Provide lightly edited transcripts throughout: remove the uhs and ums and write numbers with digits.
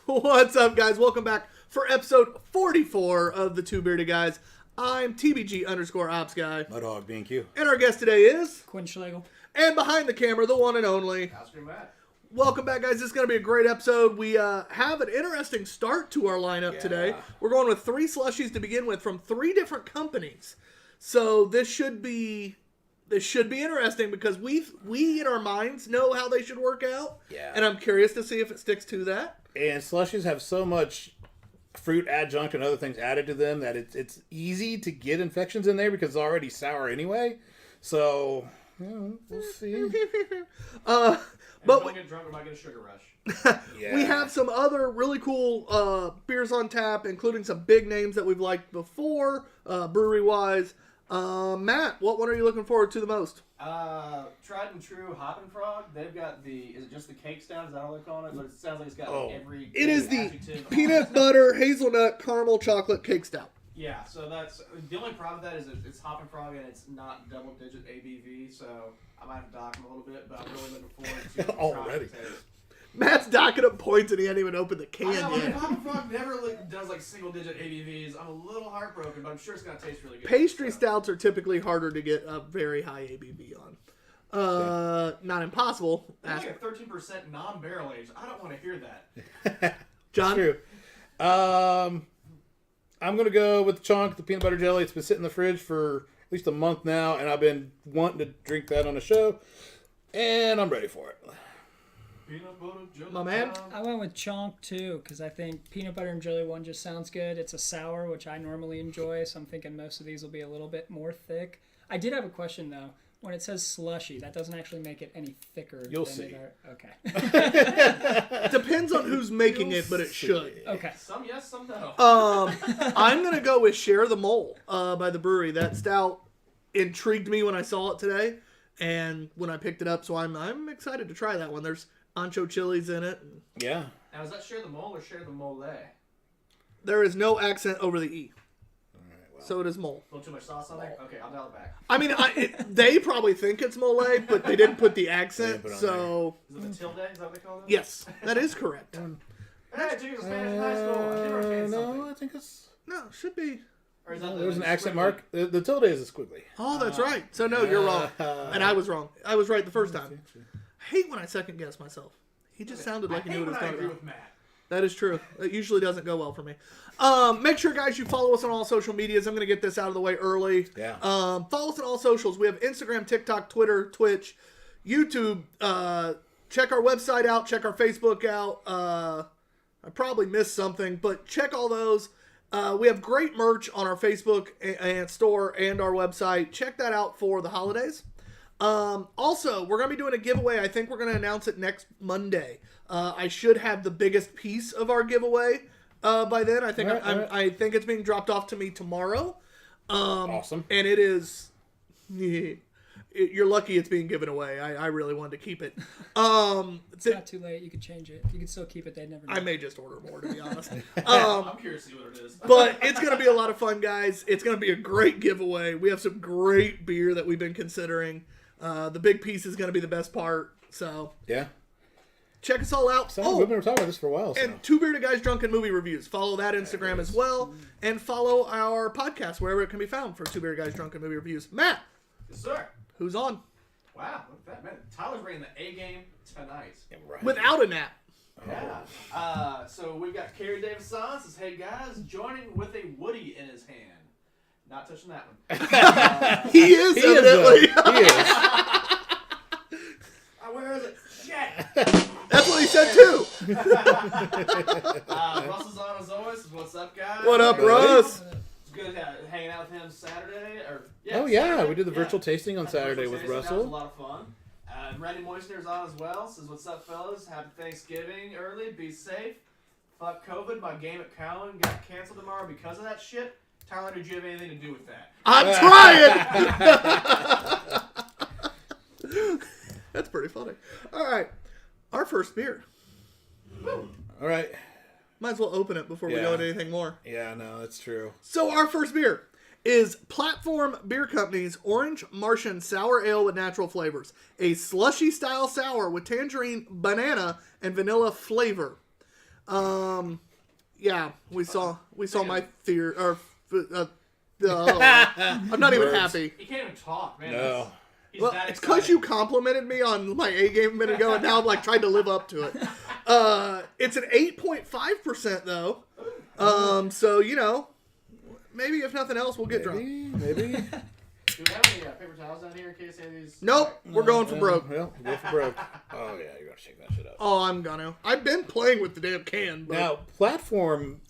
What's up, guys? Welcome back for episode 44 of the Two Beerded Guys. I'm TBG_Ops Guy. Mudhog B&Q. And our guest today is... Quinn Schlegel. And behind the camera, the one and only... Matt. Welcome back, guys. This is going to be a great episode. We have an interesting start to our lineup today. We're going with 3 slushies to begin with from 3 different companies. So this should be interesting because we in our minds know how they should work out. Yeah. And I'm curious to see if it sticks to that. And slushies have so much fruit adjunct and other things added to them that it's easy to get infections in there because it's already sour anyway. So, we'll see. But don't get drunk, we might get a sugar rush. We have some other really cool beers on tap, including some big names that we've liked before, brewery-wise. Matt, what one are you looking forward to the most? Tried and true Hoppin' Frog. They've got is it just the cake stout? Is that all they're calling it? But it sounds like it's got every... It is the adjective peanut butter, hazelnut, caramel, chocolate cake stout. Yeah, so that's... The only problem with that is it's Hoppin' Frog and it's not double-digit ABV, so I might have to dock them a little bit, but I'm really looking forward to it. Already. Matt's docking up points and he hadn't even opened the can I know, yet. Hoppin' Frog never does single-digit ABVs. I'm a little heartbroken, but I'm sure it's going to taste really good. Pastry stouts are typically harder to get a very high ABV on. Not impossible. They're like a 13% non-barrel aged. I don't want to hear that. John? True. I'm going to go with the Chonk, the peanut butter jelly. It's been sitting in the fridge for at least a month now, and I've been wanting to drink that on the show, and I'm ready for it. Peanut butter jelly. My man? I went with Chonk too because I think peanut butter and jelly one just sounds good. It's a sour, which I normally enjoy, so I'm thinking most of these will be a little bit more thick. I did have a question though. When it says slushy, that doesn't actually make it any thicker. You'll than see. It are. Okay. It depends on who's making it, but it should. Okay. Some yes, some no. I'm going to go with Share the Mole by the brewery. That stout intrigued me when I saw it today, and when I picked it up, so I'm excited to try that one. There's ancho chilies in it. Yeah. Now, is that share the mole or share the mole? There is no accent over the E. Wow. So it is mole. A little too much sauce on there? Okay, I'll dial it back. I mean, they probably think it's mole, but they didn't put the accent, They didn't put it on so... Is it the tilde? Is that what they call it? Yes, that is correct. Hey, I took you to Spanish high school. I think we're saying something. No, I think it's... No, it should be... Or is that There's an accent squiggly? mark. The tilde is a squiggly. Oh, that's right. So no, you're wrong. And I was wrong. I was right the first time. I hate when I second guess myself. He just sounded like he knew what he was I talking agree about. with Matt. That is true. It usually doesn't go well for me. Make sure, guys, you follow us on all social medias. I'm going to get this out of the way early. Yeah. Follow us on all socials. We have Instagram, TikTok, Twitter, Twitch, YouTube. Check our website out. Check our Facebook out. I probably missed something, but check all those. We have great merch on our Facebook and store and our website. Check that out for the holidays. Also, we're going to be doing a giveaway. I think we're going to announce it next Monday. I should have the biggest piece of our giveaway by then. I think I think it's being dropped off to me tomorrow. Awesome. And it is... You're lucky it's being given away. I really wanted to keep it. It's not too late. You can change it. You can still keep it. They'd never know. I may just order more, to be honest. I'm curious to see what it is. But it's going to be a lot of fun, guys. It's going to be a great giveaway. We have some great beer that we've been considering. The big piece is going to be the best part. So Yeah. check us all out. We've been talking about this for a while. So. And Two Beerded Guys Drunken Movie Reviews. Follow that Instagram as well. And follow our podcast wherever it can be found for Two Beerded Guys Drunken Movie Reviews. Matt, Yes, sir. who's on? Wow, look at that, man. Tyler's bringing the A game tonight. Yeah, right. Without a nap. Yeah. So we've got Kerry Davis on. Says, hey guys, joining with a Woody in his hand. Not touching that one. He is, evidently. He is. Where is it? Shit. That's what he said, too. Russell's on as always. Says, what's up, guys? What up, Really? Russ? It's good hanging out with him Saturday. Yeah, we did the virtual tasting on Had the Saturday virtual with tasting. Russell. That was a lot of fun. Randy Moister's on as well. Says, what's up, fellas? Happy Thanksgiving early. Be safe. Fuck COVID. My game at Cowan got canceled tomorrow because of that shit. Tyler, did you have anything to do with that? I'm trying! That's pretty funny. All right. Our first beer. Woo. All right. Might as well open it before we go into anything more. Yeah, no, that's true. So our first beer is Platform Beer Company's Orange Martian Sour Ale with Natural Flavors. A slushy-style sour with tangerine, banana, and vanilla flavor. Yeah, we saw my theory. Or I'm not even happy. He can't even talk, man. No. He's Well, that it's because excited. you complimented me on my A game a minute ago, and now I'm like trying to live up to it. It's an 8.5% though. So maybe if nothing else, we'll get drunk. Maybe. Do we have any paper towels down here in case any of these? Nope, we're going for broke. Well, go for broke. Oh yeah, you gotta shake that shit up. Oh, I'm gonna. I've been playing with the damn can. But... Now, Platform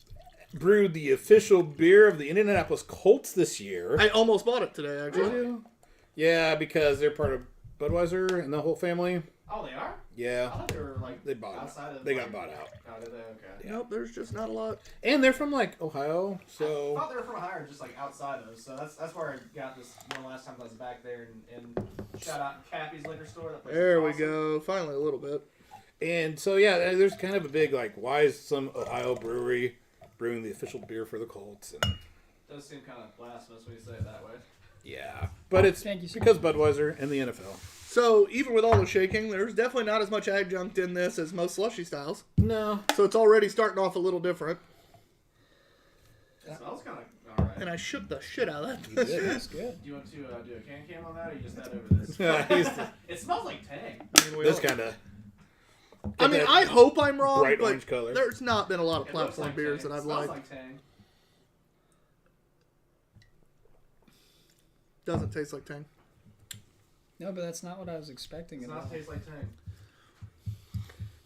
brewed the official beer of the Indianapolis Colts this year. I almost bought it today, actually. Yeah, because they're part of Budweiser and the whole family. Oh, they are? Yeah. I thought they were like They bought outside it. of. They like, got bought out. Oh, did they? Okay. Nope, there's just not a lot. And they're from like Ohio, I so thought they were from Ohio, just like outside those. So that's where I got this one last time I was back there. And shout out Cappy's Liquor Store. That place is There we awesome. go. Finally, a little bit. and so yeah, there's kind of a big like, why is some Ohio brewery brewing the official beer for the Colts? And Does seem kind of blasphemous when you say it that way. yeah, but it's Thank you, sir. because Budweiser and the NFL. So even with all the shaking, there's definitely not as much adjunct in this as most slushy styles. No, So it's already starting off a little different. It smells kind of alright. And I shook the shit out of that. That's good. Do you want to do a can on that, or you just that over this? He's It smells like Tang. this kind of. I mean, I hope I'm wrong, bright but orange color. there's not been a lot of It looks platform like beers Tang. that I've It smells liked. like Tang. Doesn't taste like Tang. No, but that's not what I was expecting It at does all. not taste like Tang.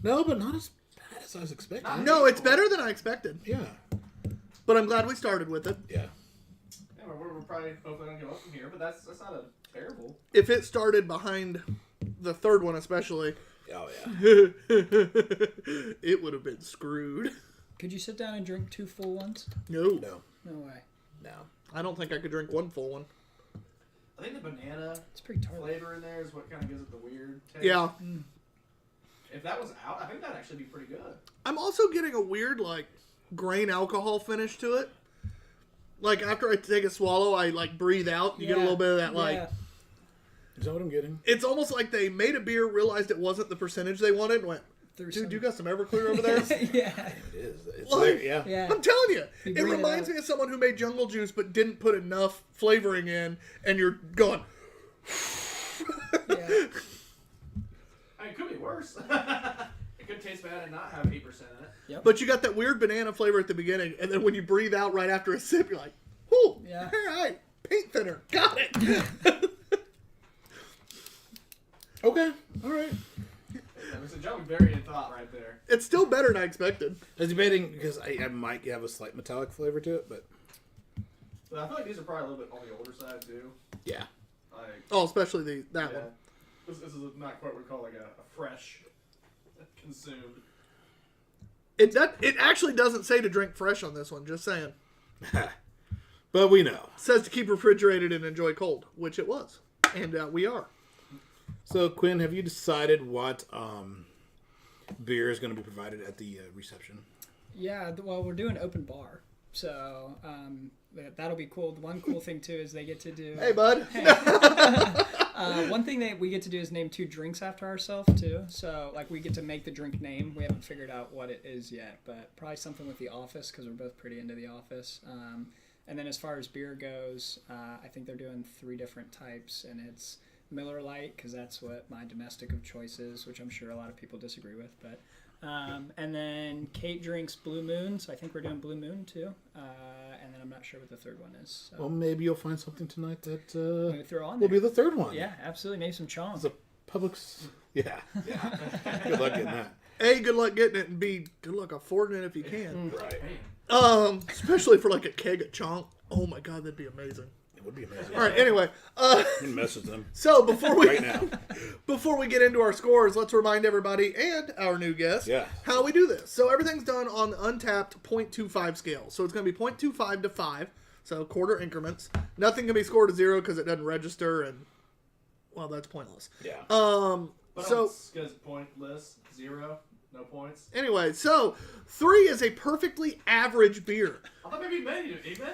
No, but not as bad as I was expecting. Not- No, it's better than I expected. Yeah, But I'm glad we started with it. yeah. Yeah, we're probably hopefully gonna go up from here, but that's not a terrible. If it started behind the third one especially, Oh yeah. it would have been screwed. Could you sit down and drink 2 full ones? No. No, No way. no. I don't think I could drink one full one. I think the banana It's pretty tart. flavor in there is what kind of gives it the weird taste. Yeah. If that was out, I think that'd actually be pretty good. I'm also getting a weird, like, grain alcohol finish to it. Like, after I take a swallow, I, like, breathe out. You get a little bit of that, like... Yeah. Is that what I'm getting? It's almost like they made a beer, realized it wasn't the percentage they wanted, and went, Through dude, some- you got some Everclear over there? yeah. It is. It's Like- there, yeah. Yeah. I'm telling you, You it breathe it reminds out. me of someone who made Jungle Juice but didn't put enough flavoring in, and you're going... Yeah. I mean, it could be worse. It could taste bad and not have 8% in it. But you got that weird banana flavor at the beginning, and then when you breathe out right after a sip, you're like, "Whoo, Yeah. all right, paint thinner, got it." Okay. All right. It's a jump very in thought right there. It's still better than I expected. I was debating because I might have a slight metallic flavor to it, but But I feel like these are probably a little bit on the older side too. yeah. Like, Oh, especially that yeah. one. This is not quite what we call like a fresh consumed. It actually doesn't say to drink fresh on this one. Just saying. But we know. It says to keep refrigerated and enjoy cold, which it was, and we are. So Quinn, have you decided what beer is going to be provided at the reception? Yeah, well, we're doing open bar, so that'll be cool. The one cool thing too is they get to do. Hey, bud. One thing that we get to do is name 2 drinks after ourselves too. So like we get to make the drink name. We haven't figured out what it is yet, but probably something with The Office because we're both pretty into The Office. And then as far as beer goes, I think they're doing 3 different types, and it's Miller Lite because that's what my domestic of choice is, which I'm sure a lot of people disagree with. But and then Kate drinks Blue Moon, so I think we're doing Blue Moon too. And then I'm not sure what the third one is. So Well, maybe you'll find something tonight that maybe throw on will there. be the third one. Yeah, absolutely. Maybe some chong. It's a public. Yeah. Good luck getting that. A, good luck getting it, and B, good luck affording it if you can. Right. Especially for like a keg of chonk. Oh my god, that'd be amazing. It would be amazing. All right, anyway. You can message them So before we right now. before we get into our scores, let's remind everybody and our new guest Yeah. how we do this. So everything's done on the untapped 0.25 scale. So it's going to be 0.25 to 5, so quarter increments. Nothing can be scored to 0 because it doesn't register, and well, that's pointless. Yeah. But So it's pointless, 0, no points. anyway, so 3 is a perfectly average beer. I thought maybe he meant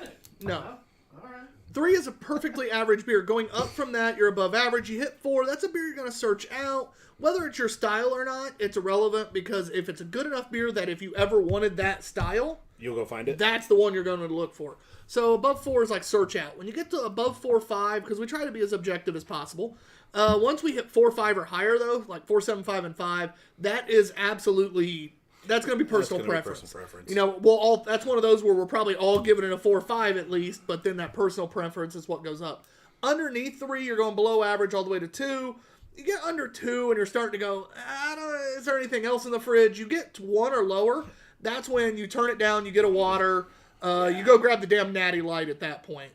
it. No. All right. 3 is a perfectly average beer. Going up from that, you're above average. You hit 4, that's a beer you're going to search out. Whether it's your style or not, it's irrelevant, because if it's a good enough beer that if you ever wanted that style, You'll go find it. that's the one you're going to look for. So above 4 is like search out. When you get to above 4 or 5, because we try to be as objective as possible, once we hit 4, 5 or higher, though, like 4, 7, 5, and 5, that is absolutely... That's going to be personal preference. You know, that's one of those where we're probably all giving it a 4 or 5 at least, but then that personal preference is what goes up. Underneath 3, you're going below average all the way to 2. You get under 2 and you're starting to go, is there anything else in the fridge? You get to 1 or lower, that's when you turn it down, you get a water, you go grab the damn Natty Light at that point.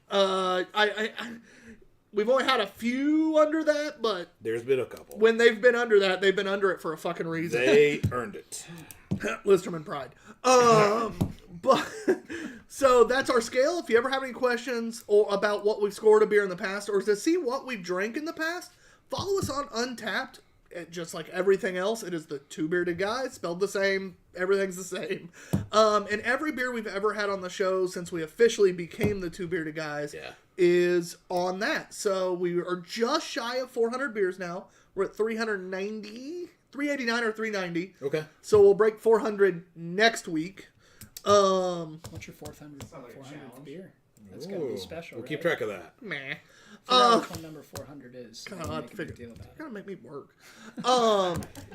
We've only had a few under that, but... There's been a couple. When they've been under that, they've been under it for a fucking reason. They earned it. Listerman pride. But so that's our scale. If you ever have any questions about what we've scored a beer in the past, or to see what we've drank in the past, follow us on Untapped. Just like everything else, it is the Two Beerded Guys, spelled the same. Everything's the same. And every beer we've ever had on the show since we officially became the Two Beerded Guys is on that. So we are just shy of 400 beers now. We're at 389 or 390. Okay. So we'll break 400 next week. What's your 400th challenge. beer? That's going to be special, We'll right? keep track of that. Meh. Which one number 400 is. Kind of hard to figure. Deal about It's gonna make me work.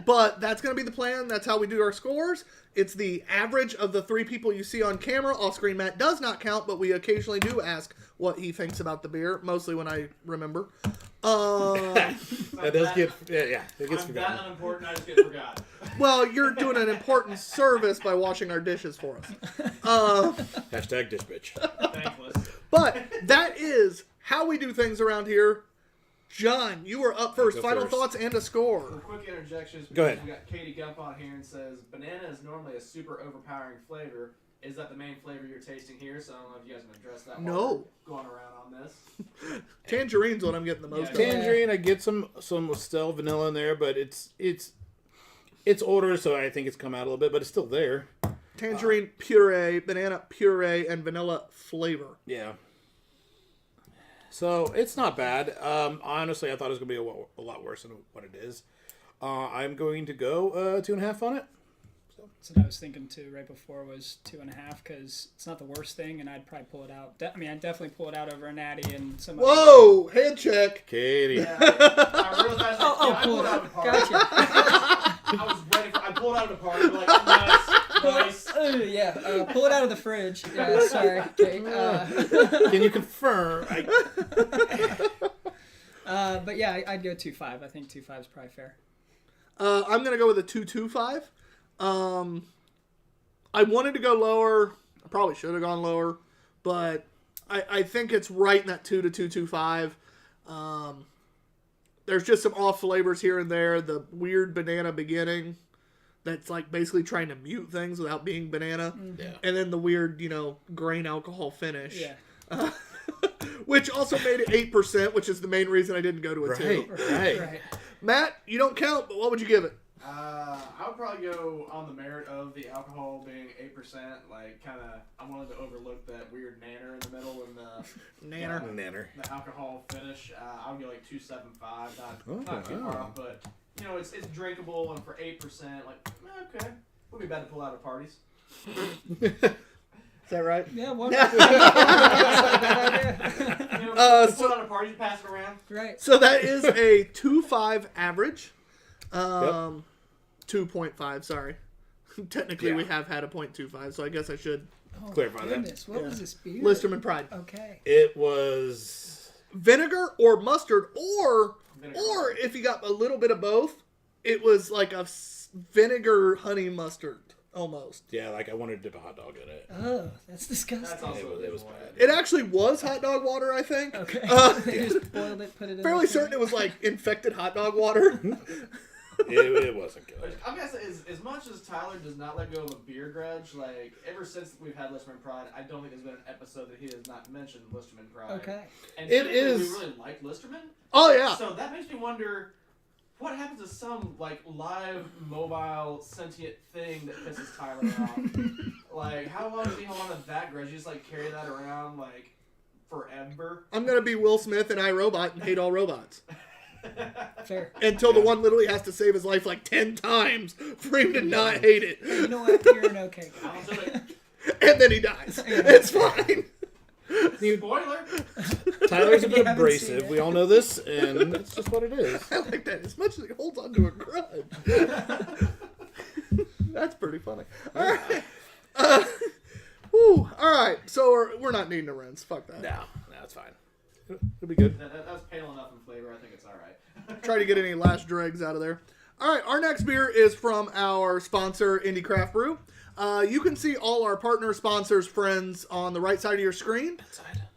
But that's gonna be the plan. That's how we do our scores. It's the average of the 3 people you see on camera. Off screen, Matt does not count, but we occasionally do ask what he thinks about the beer. Mostly when I remember. That does get it gets I'm forgotten. that unimportant, I just get forgot. Well, you're doing an important service by washing our dishes for us. Hashtag dish bitch. Thankless. But that is how we do things around here. John, you are up first. Go Final first. thoughts and a score. Some quick interjections. Go ahead. We got Katie Gump on here and says, banana is normally a super overpowering flavor. Is that the main flavor you're tasting here? So I don't know if you guys can address that. No. while we're going around on this. Tangerine's what I'm getting the most of. Yeah. Tangerine, I get some Estelle vanilla in there, but it's older, so I think it's come out a little bit, but it's still there. Tangerine puree, banana puree, and vanilla flavor. Yeah. So it's not bad. Honestly, I thought it was going to be a lot worse than what it is. I'm going to go 2.5 on it. That's what I was thinking too right before was 2.5 because it's not the worst thing, and I'd probably pull it out. I'd definitely pull it out over a Natty and some. Whoa! Head check. Katie. Yeah, I real fast. I pull pulled it out out. of the party. Gotcha. I was ready for. I pulled out of the party. Like nice. Pull it out of the fridge. Yeah, sorry, Kate. Can you confirm? But yeah, I'd go 2.5. I think 2.5 is probably fair. I'm gonna go with a 2.25. I wanted to go lower. I probably should have gone lower, but I think it's right in that 2 to 2.25. There's just some off flavors here and there. The weird banana beginning that's like basically trying to mute things without being banana. Yeah. And then the weird, grain alcohol finish. Yeah. Which also made it 8%, which is the main reason I didn't go to a 2. Right. Matt, you don't count, but what would you give it? I would probably go on the merit of the alcohol being 8%. Like, kind of, I'm willing to overlook that weird nanner in the middle and the Nanner. the alcohol finish. I would go like 2.75. Not too wow. far off, but it's drinkable, and for 8%, like okay, would be bad to pull out of parties. Is that right? Yeah, one. Pull out of parties, pass it around. Right. So that is a 2.5 average. 2.5, sorry. Technically, we have had a 0.25, so I guess I should. Oh, Clarify that. goodness. What was this beer? Listerman Pride. Okay. It was Vinegar or mustard, or Vinegar. if you got a little bit of both, it was like a vinegar honey mustard, almost. like I wanted to dip a hot dog in it. Oh, that's disgusting. That's also It was one. bad. It actually was hot dog water, I think. Okay. Uh, They just boiled it, put it in. Fairly the certain it was like infected hot dog water. It wasn't good. I'm gonna say, as much as Tyler does not let go of a beer grudge, like ever since we've had Listerman Pride, I don't think there's been an episode that he has not mentioned Listerman Pride. Okay. And It typically is- we really like Listerman. Oh, yeah. So that makes me wonder, what happens to some like live, mobile, sentient thing that pisses Tyler off? Like, how long does he hold on to that grudge? You just like carry that around, like forever. I'm gonna be Will Smith and iRobot and hate all robots. Fair. Until the one literally has to save his life like 10 times for him to not hate it. You know what? You're an okay guy. I'll do it. And then he dies. It's fine. Spoiler. Tyler's a bit You haven't seen abrasive. it. We all know this, and that's just what it is. I like that. As much as he holds on to a grudge. That's pretty funny. All right. Whew. All right. So we're not needing a rinse. Fuck that. No, it's fine. It'll be good. That's pale enough in flavor. I think it's all right. Try to get any last dregs out of there. All right. Our next beer is from our sponsor, Indie Craft Brew. You can see all our partner sponsors, friends on the right side of your screen.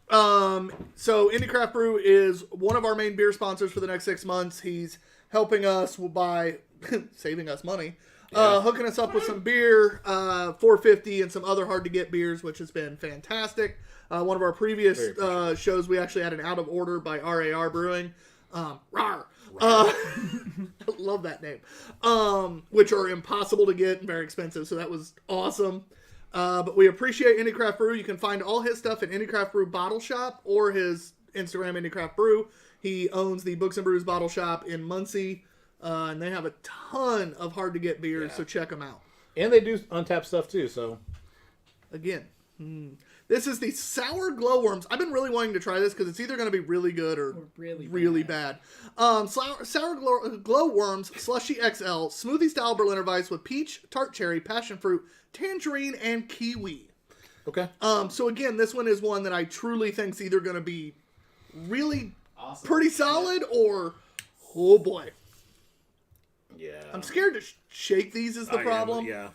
So Indie Craft Brew is one of our main beer sponsors for the next 6 months. He's helping us by saving us money, hooking us up with some beer, 450 and some other hard to get beers, which has been fantastic. One of our previous shows, we actually had an out of order by RAR Brewing. Rar. I love that name. Which are impossible to get and very expensive, so that was awesome. But we appreciate Indie Craft Brew. You can find all his stuff at Indie Craft Brew Bottle Shop or his Instagram, Indie Craft Brew. He owns the Books and Brews Bottle Shop in Muncie, and they have a ton of hard to get beers, so check them out. And they do untapped stuff too, so. Again, this is the Sour Glowworms. I've been really wanting to try this because it's either going to be really good or really bad. Sour Glowworms Slushy XL Smoothie Style Berliner Weiss with peach, tart cherry, passion fruit, tangerine, and kiwi. Okay. So again, this one is one that I truly think is either going to be really Awesome. pretty solid or, oh boy. Yeah. I'm scared to shake these is the problem. Yeah.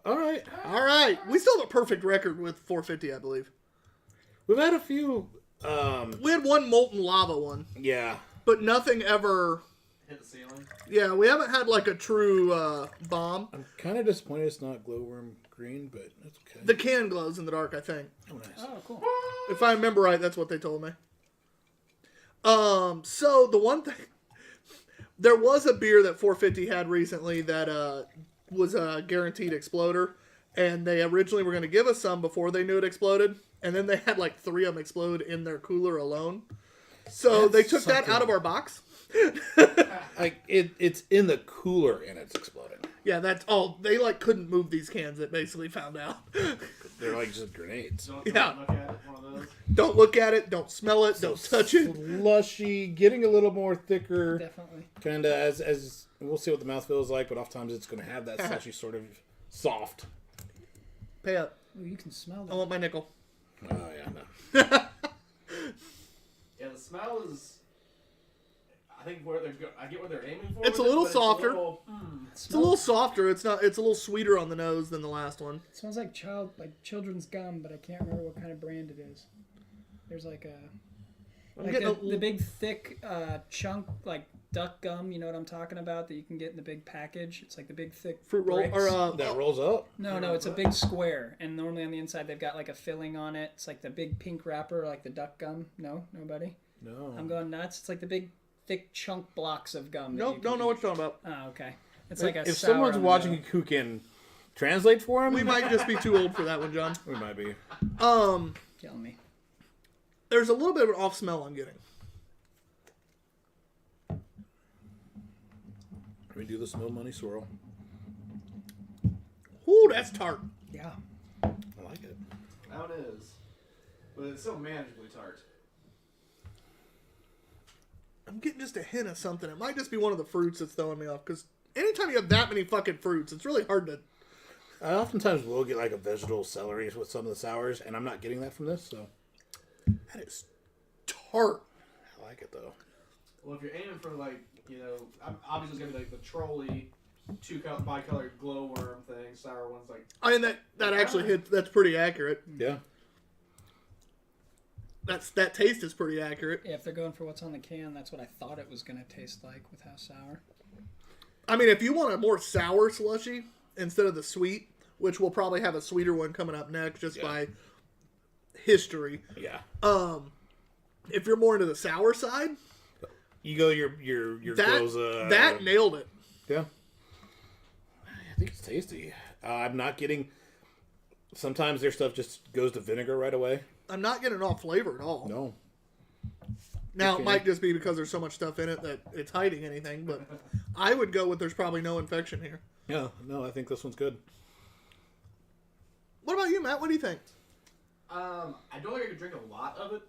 All right. All right. We still have a perfect record with 450, I believe. We've had a few. We had one molten lava one, Yeah. but nothing ever. Hit the ceiling. Yeah, we haven't had like a true bomb. I'm kind of disappointed it's not glowworm green, but that's okay. The can glows in the dark, I think. Oh, nice. Oh, cool. If I remember right, that's what they told me. So the one thing, there was a beer that 450 had recently that was a guaranteed exploder, and they originally were going to give us some before they knew it exploded, and then they had like 3 of them explode in their cooler alone. So they took that out of our box. Like it's in the cooler and it's exploding. Yeah, that's all. They like couldn't move these cans. It basically found out. They're like just grenades. Don't Yeah. look at it. One of those. Don't look at it. Don't smell it. Don't touch it. Slushy, getting a little more thicker. Definitely. Kind of as we'll see what the mouth feels like, but oftentimes it's going to have that slushy sort of soft. Pay up. Ooh, you can smell I that. want my nickel. Oh yeah, no. Yeah, the smell is. I think where they're. I get what they're aiming for. It's a with it, little but softer. It It's a little softer. It's not. It's a little sweeter on the nose than the last one. It smells like children's gum, but I can't remember what kind of brand it is. There's like a getting the big thick chunk like duck gum. You know what I'm talking about? That you can get in the big package. It's like the big thick Fruit roll bricks. or That rolls up. No, it's a big square, and normally on the inside they've got like a filling on it. It's like the big pink wrapper, like the duck gum. No, nobody. No. I'm going nuts. It's like the big thick chunk blocks of gum. that Nope, you don't can know what you're talking about. Oh, okay. It's like a If sour someone's on the watching nose. who can translate for him, We might just be too old for that one, John. we might be. Killing me. There's a little bit of an off smell I'm getting. We do the smell money swirl. Ooh, that's tart. Yeah. I like it. Now it is, but it's so manageably tart. I'm getting just a hint of something. It might just be one of the fruits that's throwing me off. Because anytime you have that many fucking fruits, it's really hard to. I oftentimes will get like a vegetable celery with some of the sours, and I'm not getting that from this, so That is tart. I like it though. Well, if you're aiming for like, obviously it's gonna be like the trolley, bi-colored glowworm thing, sour ones like. I mean that actually hits. That's pretty accurate. Yeah. That taste is pretty accurate. Yeah, if they're going for what's on the can, that's what I thought it was going to taste like with how sour. I mean, if you want a more sour slushy instead of the sweet, which we'll probably have a sweeter one coming up next, just by history. Yeah. If you're more into the sour side, You go your that nailed it. Yeah. I think it's tasty. I'm not getting. Sometimes their stuff just goes to vinegar right away. I'm not getting off flavor at all. No. Now, Okay. it might just be because there's so much stuff in it that it's hiding anything, but I would go with there's probably no infection here. Yeah, no, I think this one's good. What about you, Matt? What do you think? I don't think I could drink a lot of it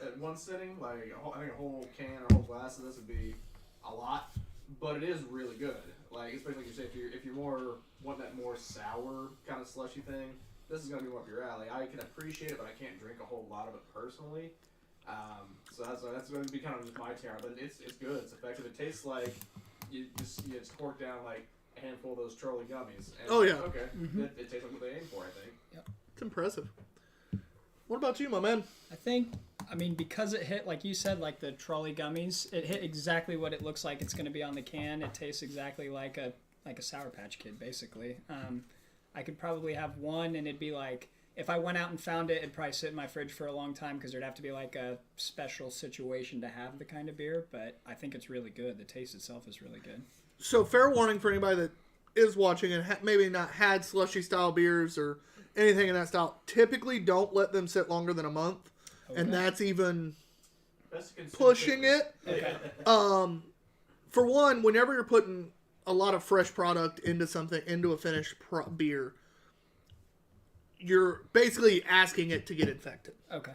at one sitting. Like I think a whole can or a whole glass of this would be a lot, but it is really good. Like especially like you say, if you're more wanting that more sour kind of slushy thing, this is gonna be more up your alley. I can appreciate it, but I can't drink a whole lot of it personally. So that's going to be kind of just my tear, but it's good. It's effective. It tastes like you just cork down like a handful of those trolley gummies. And Oh, yeah. Okay. It tastes like what they aim for, I think. It's impressive. What about you, my man? I mean, because it hit, like you said, like the trolley gummies, it hit exactly what it looks like it's going to be on the can. It tastes exactly like a Sour Patch Kid, basically. I could probably have one, and it'd be like, if I went out and found it, it'd probably sit in my fridge for a long time because there'd have to be like a special situation to have the kind of beer. But I think it's really good. The taste itself is really good. So, fair warning for anybody that is watching and maybe not had slushy style beers or anything in that style. Typically, don't let them sit longer than a month, and that's even Best to consume pushing quickly. it. Okay. For one, whenever you're putting a lot of fresh product into a finished beer, you're basically asking it to get infected, Okay.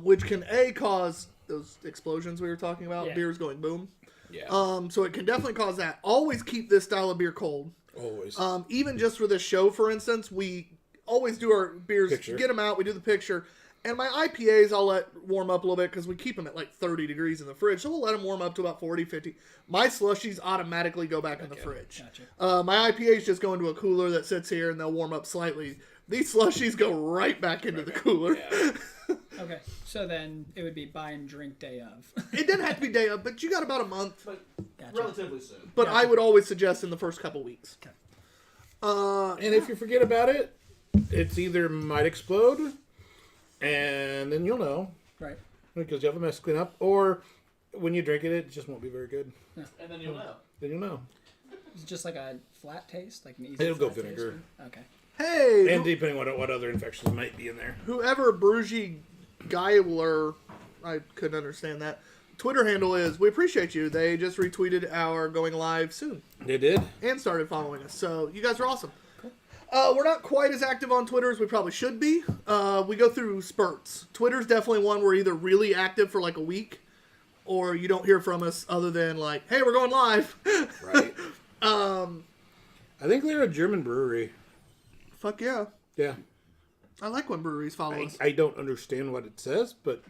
which can cause those explosions we were talking about, Yeah. beers going boom. Yeah. So it can definitely cause that. Always keep this style of beer cold. Always. Even just for this show, for instance, we always do our beers, Picture. get them out, we do the picture. And my IPAs I'll let warm up a little bit because we keep them at like 30 degrees in the fridge. So we'll let them warm up to about 40, 50. My slushies automatically go back in the fridge. Gotcha. My IPAs just go into a cooler that sits here and they'll warm up slightly. These slushies go right back into the cooler. Yeah. Okay. So then it would be buy and drink day of. It doesn't have to be day of, but you got about a month. But Gotcha. relatively soon. But Gotcha. I would always suggest in the first couple weeks. Okay. And if you forget about it, it's either might explode, and then you'll know Right. because you have a mess to clean up, or when you drink it, it just won't be very good. And then you'll know. Then you'll know. Is it just like a flat taste, like an easy? It'll go flat taste vinegar. one? Okay. Hey, And depending on what other infections might be in there. whoever Brugy Geiler, I couldn't understand that. Twitter handle is, we appreciate you. They just retweeted our going live soon They did. and started following us. So you guys are awesome. We're not quite as active on Twitter as we probably should be. We go through spurts. Twitter's definitely one we're either really active for like a week or you don't hear from us other than like, hey, we're going live. Right. I think they're a German brewery. Fuck yeah. Yeah. I like when breweries follow us. I don't understand what it says, but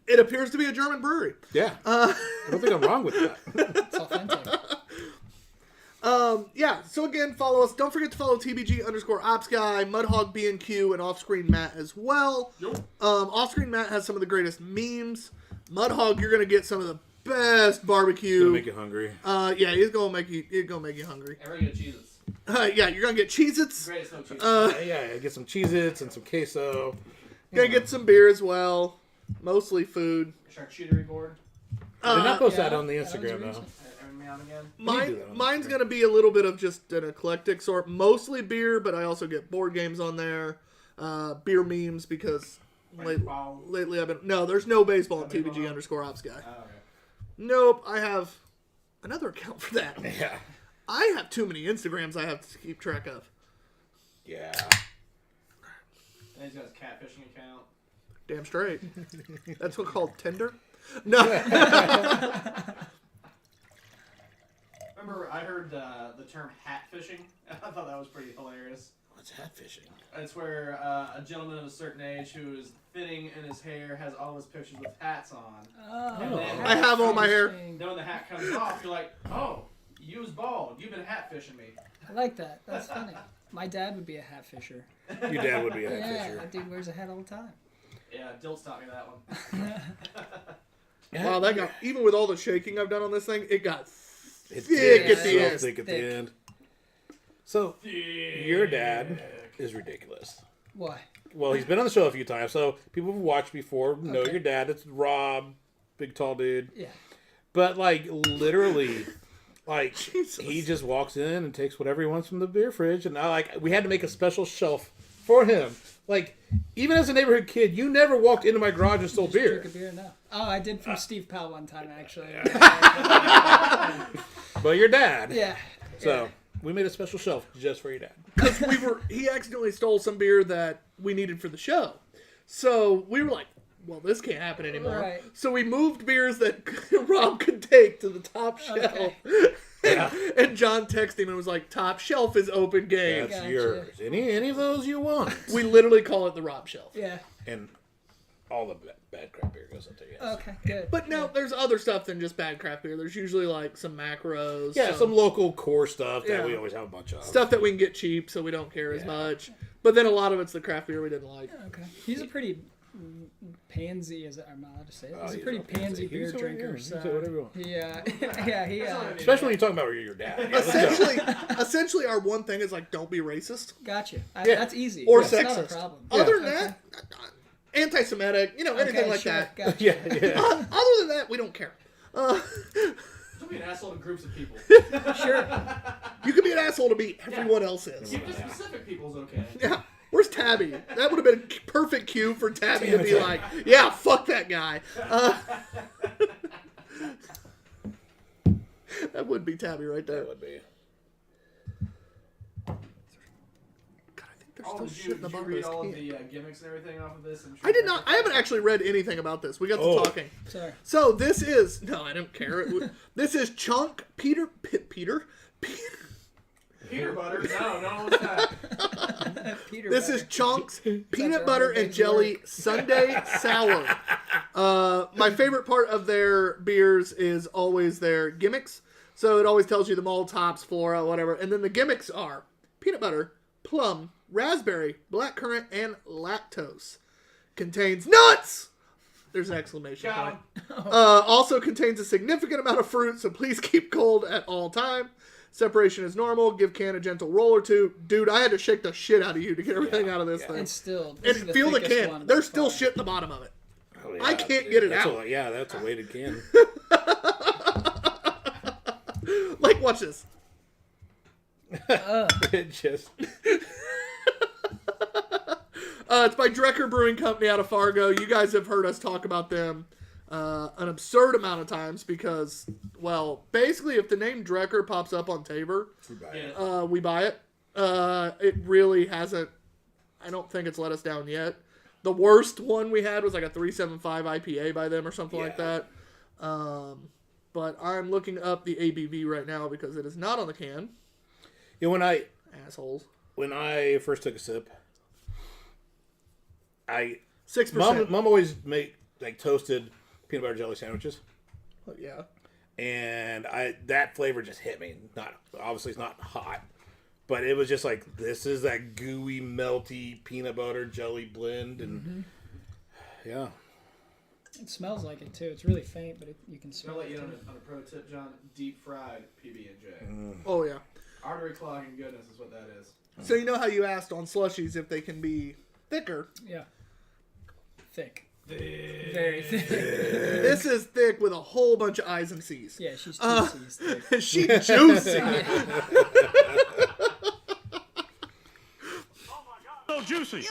It appears to be a German brewery. yeah. I don't think I'm wrong with that. It's authentic. Yeah, so again, follow us. Don't forget to follow TBG_OpsGuy, Mudhog B&Q, and Offscreen Matt as well. Offscreen Matt has some of the greatest memes. Mudhog, you're gonna get some of the best barbecue. It'll make you hungry. Yeah, he's gonna make you hungry. And we're going to get cheeses. Yeah, you're gonna get Cheez-Its. Greatest no cheeses. Yeah, get some Cheez-Its and some queso. Gonna get some beer as well. Mostly food. Charcuterie board. Did not post yeah, that on the that was Instagram though. recent. Every now and again. do that on Mine's Instagram. gonna be a little bit of just an eclectic sort. Mostly beer, but I also get board games on there. Beer memes because Baseball. lately I've been there's no baseball on No baseball? TBG_OpsGuy. Oh, okay. Nope, I have another account for that. Yeah. I have too many Instagrams I have to keep track of. Yeah. And he's got his catfishing account. Damn straight. That's what called Tinder. No. Remember, I heard the term hat fishing. I thought that was pretty hilarious. What's hat fishing? It's where a gentleman of a certain age who is thinning in his hair has all his pictures with hats on. Oh, And then I have all my hair. interesting. Then when the hat comes off, you're like, oh, you was bald. You've been hat fishing me. I like that. That's funny. My dad would be a hat fisher. Your dad would be a hat Yeah, fisher. that dude wears a hat all the time. Yeah, Dilt's taught me that one. Wow, that got even with all the shaking I've done on this thing, it got It's thick at so the end. thick at the Thick. end. So your dad is ridiculous. Why? Well, he's been on the show a few times, so people who've watched before know Okay. your dad. It's Rob, big tall dude. Yeah. But like literally, like Jesus. he just walks in and takes whatever he wants from the beer fridge, and we had to make a special shelf for him. Like, even as a neighborhood kid, you never walked into my garage and stole beer. Drink a beer now. Oh, I did from Steve Powell one time, actually. But your dad. Yeah. So, we made a special shelf just for your dad. Because he accidentally stole some beer that we needed for the show. So we were like, well, this can't happen anymore. Right. So we moved beers that Rob could take to the top shelf. Okay. And John texted him and was like, top shelf is open game. That's Gotcha. yours. Any of those you want. We literally call it the Rob shelf. Yeah. And all the bad crap beer goes up there, yes. Okay, good. But now there's other stuff than just bad craft beer. There's usually like some macros. Yeah, some local core stuff that Yeah. we always have a bunch of. stuff that we can get cheap so we don't care as much. But then a lot of it's the craft beer we didn't like. Okay. He's a pretty pansy, is it? I'm not allowed to say it. He's a he's pretty not pansy. pansy beer He's over drinker. here. You So can say whatever you want. he Especially when you're talking about your dad. Yeah, let's go. Essentially, our one thing is like, don't be racist. Gotcha. Yeah. That's easy. Or That's not a sexist. problem. Other than Okay. that, anti-Semitic, anything Okay, like sure. that. Gotcha. Yeah. Other than that, we don't care. Don't be an asshole to groups of people. Sure. You can be an asshole to me. Everyone else is. Keep the specific people's okay. Yeah. Where's Tabby? That would have been a perfect cue for Tabby to Damn be it. like, yeah, fuck that guy. That would be Tabby right there. That would be. God, I think there's Oh, still did shit you, in the did you bottom of read this all of can. the gimmicks and everything off of this? I did not. I haven't actually read anything about this. We got to Oh. talking. Sorry. So this is no, I don't care. This is Chunk Peter. Peanut butter? No, what's that? Peter This Butter. is Chunk's peanut our butter hard and day's jelly Sunday sour. My favorite part of their beers is always their gimmicks. So it always tells you the malt, hops, flora, whatever. And then the gimmicks are peanut butter, plum, raspberry, blackcurrant, and lactose. Contains nuts! There's an exclamation Got point. 'em. Also contains a significant amount of fruit, so please keep cold at all time. Separation is normal. Give can a gentle roll or two. Dude, I had to shake the shit out of you to get everything out of this thing. And still, And this is the feel the thickest can. one There's by still far. shit in the bottom of it. Oh, I can't get it that's out. That's a weighted can. Like, watch this. It just. It's by Drecker Brewing Company out of Fargo. You guys have heard us talk about them an absurd amount of times because, well, basically if the name Drecker pops up on Tabor, Yeah. we buy it. It really hasn't, I don't think it's let us down yet. The worst one we had was like a 375 IPA by them or something like that. But I'm looking up the ABV right now because it is not on the can. You know, Assholes. when I first took a sip, 6%. Mom always make like toasted peanut butter jelly sandwiches, Yeah. and that flavor just hit me. Not obviously it's not hot, but it was just like this is that gooey, melty peanut butter jelly blend, and yeah. It smells like it too. It's really faint, but you can I'll smell let it. you know too. on a pro tip, John. Deep fried PB&J. Oh, yeah. Artery clogging goodness is what that is. So you know how you asked on slushies if they can be thicker? Yeah. Thick. Very thick. This is thick with a whole bunch of I's and C's. Yeah, she's juicy. It's thick. She juicy. So juicy.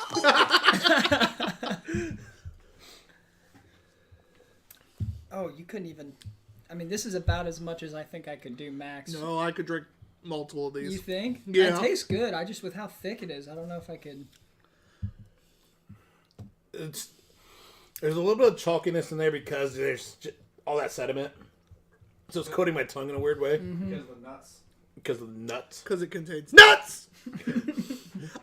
Oh, you couldn't even. I mean, this is about as much as I think I could do max. No, I could drink multiple of these. You think? Yeah. It tastes good. I just, with how thick it is, I don't know if I could. There's a little bit of chalkiness in there because there's all that sediment, so it's coating my tongue in a weird way Because of the nuts. because of the nuts. Because it contains nuts!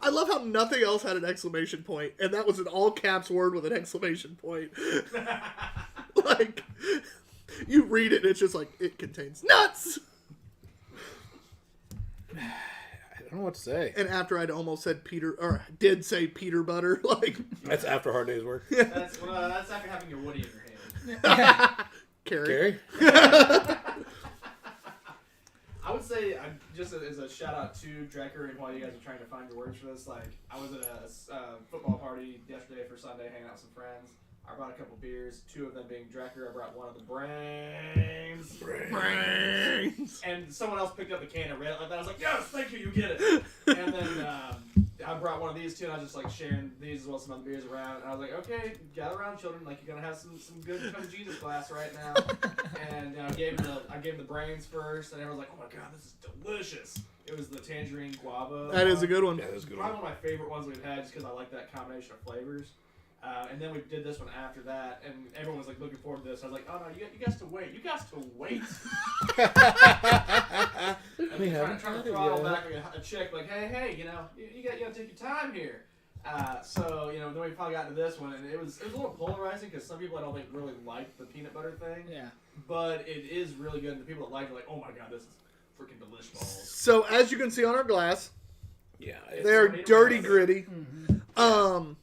I love how nothing else had an exclamation point, and that was an all caps word with an exclamation point. Like, you read it, and it's just like, it contains nuts! I don't know what to say. And after I'd almost said Peter, or did say Peter Butter, like, That's after a hard day's work. That's after having your Woody in your hand. Carrie. Gary? I would say, just as a shout out to Drecker, and while you guys are trying to find your words for this, like, I was at a football party yesterday for Sunday, hanging out with some friends. I brought a couple beers, two of them being Drecker. I brought one of the Brains. Brains. And someone else picked up the can and read it like that. I was like, yes, thank you, you get it. And then I brought one of these two, and I was just like sharing these as well as some other beers around. And I was like, okay, gather around, children. Like you're gonna have some good come Jesus class right now. And I gave him the brains first, and everyone was like, oh my god, this is delicious. It was the tangerine guava. That is a good one. Yeah, that's a good Probably one. one of my favorite ones we've had, just because I like that combination of flavors. And then we did this one after that, and everyone was like looking forward to this. I was like, oh no, you guys to wait. You guys to wait. We trying haven't to tried it throttle yet. back like a chick, like, hey, you gotta take your time here. So then we finally got into this one, and it was a little polarizing because some people I don't think really like the peanut butter thing. Yeah. But it is really good, and the people that like it are like, oh my god, this is freaking delicious balls. So as you can see on our glass, Yeah. they're Tornado dirty balls. gritty. Mm-hmm.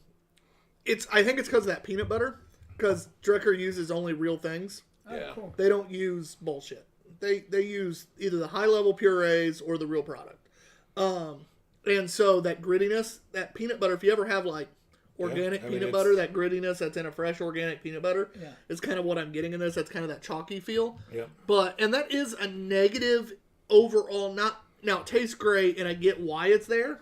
I think it's because of that peanut butter. Because Drecker uses only real things. Oh, Yeah. cool. They don't use bullshit. They use either the high level purees or the real product. And so that grittiness, that peanut butter, if you ever have like organic peanut butter, that grittiness that's in a fresh organic peanut butter, Yeah. is kind of what I'm getting in this. That's kind of that chalky feel. Yep. And that is a negative overall. Now it tastes great, and I get why it's there.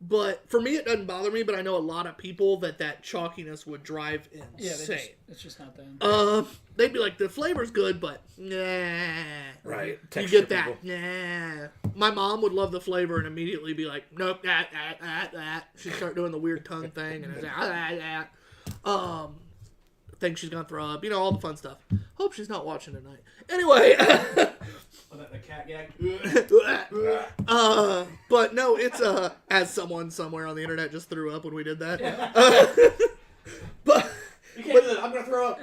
But for me, it doesn't bother me. But I know a lot of people that chalkiness would drive Yeah, insane. it's just not them. They'd be like, the flavor's good, but nah. Right. You Texture get that? people. Nah. My mom would love the flavor and immediately be like, nope, that. She'd start doing the weird tongue thing and it's like, that. Think she's gonna throw up. All the fun stuff. Hope she's not watching tonight. Anyway. Oh, the cat gag. But no, it's as someone somewhere on the internet just threw up when we did that. But You can't do that. I'm gonna throw up.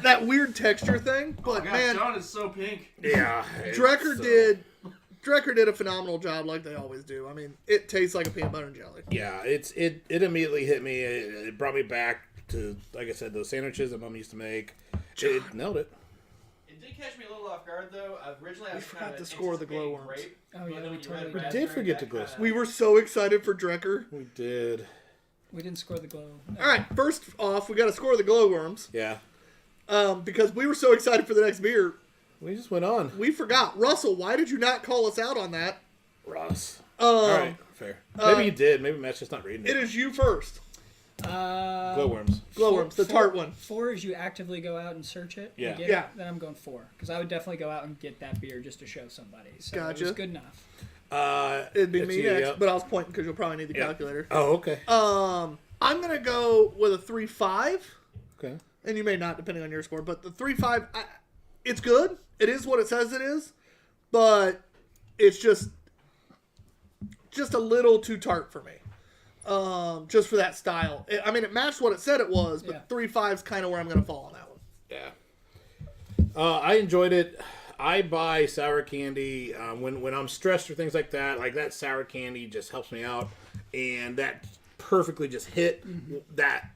that weird texture thing. But Oh, God, man, John is so pink. Yeah. Drecker did a phenomenal job, like they always do. I mean, it tastes like a peanut butter and jelly. Yeah, it immediately hit me. It brought me back to, like I said, those sandwiches that Mom used to make. It nailed it. It did catch me a little off guard, though. Originally, I was forgot kinda to score the anticipating glowworms. grape, Oh, but yeah, then we when you totally read did. We raspberry, did forget that to glowworms. kinda- We were so excited for Drecker. We did. We didn't score the glow. All right, first off, we got to score the glowworms Yeah. because we were so excited for the next beer. We just went on. We forgot. Russell, why did you not call us out on that? Ross. All right. Fair. Maybe you did. Maybe Matt's just not reading It it. is you first. Glowworms. Glowworms, the tart one. 4 is you actively go out and search it. Yeah. And get Yeah. It, then I'm going 4 because I would definitely go out and get that beer just to show somebody. So it Gotcha. was good enough. It'd be it's me you, next, yep. but I was pointing because you'll probably need the Yep. calculator. Oh, okay. I'm gonna go with a 3.5, Okay. and you may not, depending on your score. But the 3.5, it's good. It is what it says it is, but it's just a little too tart for me. Just for that style. It matched what it said it was, but Yeah. 3.5 is kind of where I'm gonna fall on that one. Yeah. I enjoyed it. I buy sour candy when I'm stressed or things like that. Like that sour candy just helps me out, and that perfectly just hit that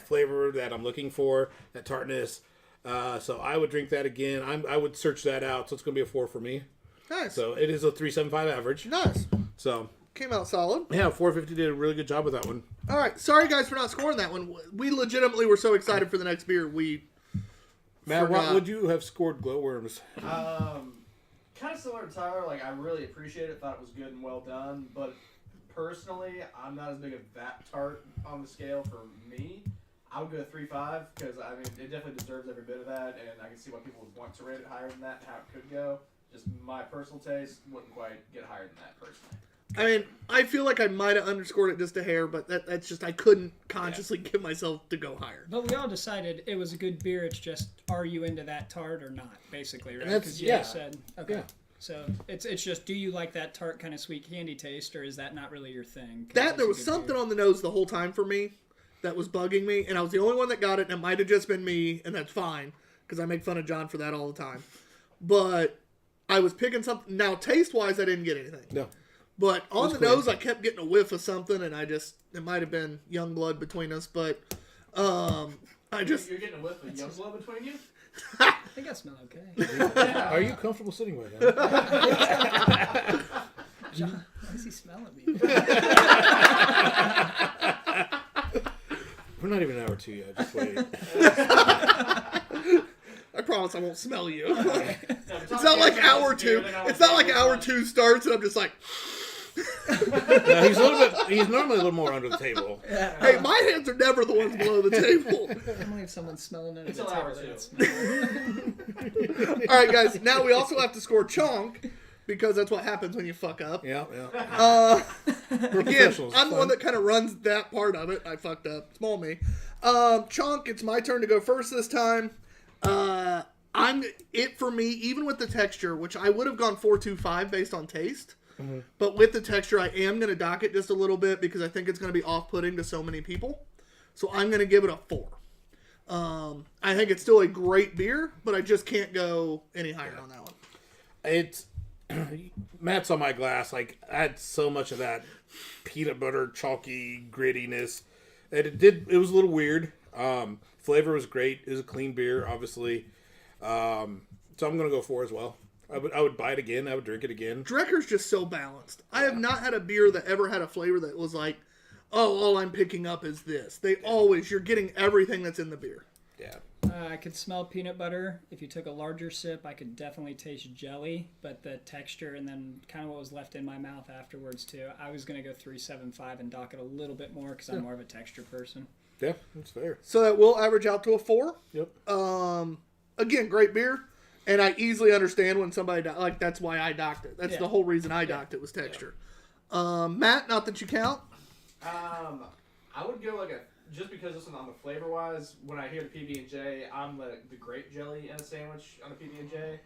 flavor that I'm looking for, that tartness. So I would drink that again. I would search that out. So it's gonna be a 4 for me. Nice. So it is a 3.75 average. Nice. So Came out solid. yeah, 450 did a really good job with that one. All right. Sorry, guys, for not scoring that one. We legitimately were so excited for the next beer. Matt, what Forgot. would you have scored glowworms? Kind of similar to Tyler. Like, I really appreciate it. Thought it was good and well done. But personally, I'm not as big of that tart on the scale for me. I would go 3.5 because it definitely deserves every bit of that, and I can see why people would want to rate it higher than that and how it could go. Just my personal taste wouldn't quite get higher than that personally. I feel like I might have underscored it just a hair, but that's just I couldn't consciously give myself to go higher. But we all decided it was a good beer. It's just, are you into that tart or not, basically, right? That's- Because you yeah. just said, okay. Yeah. So it's just, do you like that tart kind of sweet candy taste, or is that not really your thing? 'Cause That it's there a was good something beer. on the nose the whole time for me that was bugging me, and I was the only one that got it, and it might have just been me, and that's fine because I make fun of John for that all the time. But I was picking something. Now, taste wise, I didn't get anything. No. But on was the clean. nose, I kept getting a whiff of something, and it might have been young blood between us, but I just. You're getting a whiff of young blood between you? I think I smell okay. Are you comfortable sitting right now? John, why is he smelling me? We're not even an hour 2 yet. Just wait. I promise I won't smell you. No, It's not like hour 2. It's not like hour 2 starts, and I'm just like. No, he's a little bit. He's normally a little more under the table. Hey, my hands are never the ones below the table. Normally, if someone's smelling it, Until it's hour over, two. it's smelling. All right, guys. Now we also have to score chonk because that's what happens when you fuck up. Yeah. Again, professionals, I'm the fun. one that kind of runs that part of it. I fucked up. Small me. Chonk, it's my turn to go first this time. For me, even with the texture, which I would have gone 4.25 based on taste. Mm-hmm. But with the texture, I am going to dock it just a little bit because I think it's going to be off-putting to so many people. So I'm going to give it a 4. I think it's still a great beer, but I just can't go any higher on that one. It's Matt's on my glass. Like, I had so much of that peanut butter chalky grittiness. It was a little weird. Flavor was great. It was a clean beer, obviously. So I'm gonna go 4 as well. I would buy it again. I would drink it again. Drecker's just so balanced. I have not had a beer that ever had a flavor that was like, oh, all I'm picking up is this. You're getting everything that's in the beer. Yeah. I could smell peanut butter. If you took a larger sip, I could definitely taste jelly, but the texture and then kind of what was left in my mouth afterwards too. I was going to go 3.75 and dock it a little bit more because I'm more of a texture person. Yeah, that's fair. So that will average out to a 4. Yep. Again, great beer. And I easily understand when somebody, that's why I docked it. That's the whole reason I docked it was texture. Matt, not that you count. I would go just because this one on the flavor wise, when I hear the PB&J, I'm the grape jelly in a sandwich on a PB&J.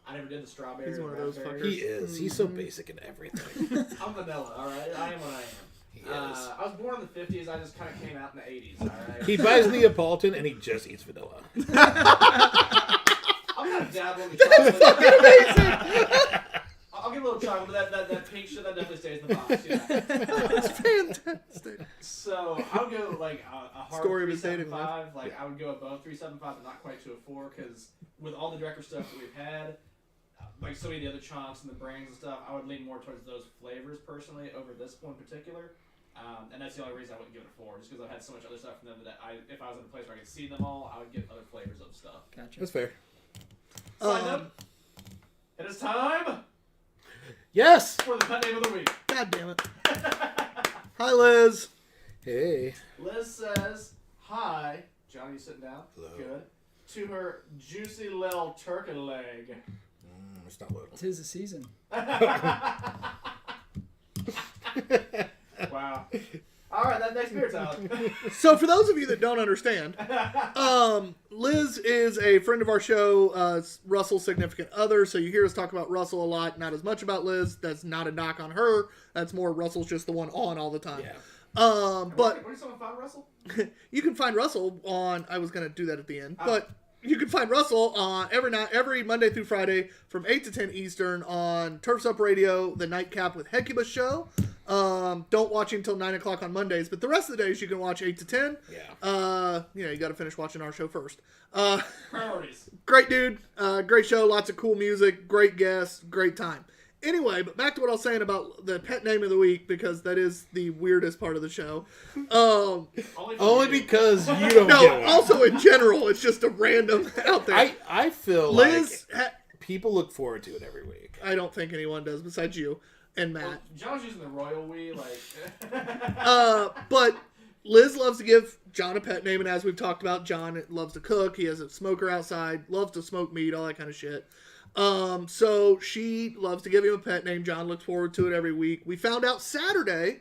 I never did the strawberry. He's one of those raspberry. fuckers. He is. He's so basic in everything. I'm vanilla, all right. I am what I am. He is. I was born in the 50s. I just kind of came out in the 80s. All right. He buys Neapolitan and he just eats vanilla. I'm gonna dabble in the chocolate. I'll get a little chocolate, but that pink shit that definitely stays in the box. Yeah. That's fantastic. So I would go a hard Story of his dating 3.75. I would go above 3.75, but not quite to a 4, because with all the Drecker stuff that we've had, like so many of the other chomps and the brands and stuff, I would lean more towards those flavors personally over this one in particular. And that's the only reason I wouldn't give it a 4, just because I've had so much other stuff from them that if I was in a place where I could see them all, I would get other flavors of stuff. Gotcha. That's fair. Side note, it is time Yes. for the pet name of the week. God damn it. Hi, Liz. Hey. Liz says, hi. Johnny, you sitting down? Hello. Good. To her juicy little turkey leg. It's not little. 'Tis the season. Wow. All right, that next beer's out. So for those of you that don't understand, Liz is a friend of our show, Russell's significant other. So you hear us talk about Russell a lot, not as much about Liz. That's not a knock on her. That's more Russell's just the one on all the time. Yeah. But Where did someone find Russell? you can find Russell on, I was going to do that at the end, but you can find Russell on every Monday through Friday from 8 to 10 Eastern on Turfs Up Radio, the Nightcap with Hecuba show. Don't watch until 9 o'clock on Mondays, but the rest of the days you can watch 8 to 10. Yeah. You got to finish watching our show first. Priorities. Great dude. Great show. Lots of cool music. Great guests. Great time. Anyway, but back to what I was saying about the pet name of the week, because that is the weirdest part of the show. Only because you don't No, get one. also in general, it's just a random out there. I feel Liz, like people look forward to it every week. I don't think anyone does besides you and Well, Matt. John's using the royal we, But Liz loves to give John a pet name, and as we've talked about, John loves to cook. He has a smoker outside, loves to smoke meat, all that kind of shit. So she loves to give him a pet name. John looks forward to it every week. We found out Saturday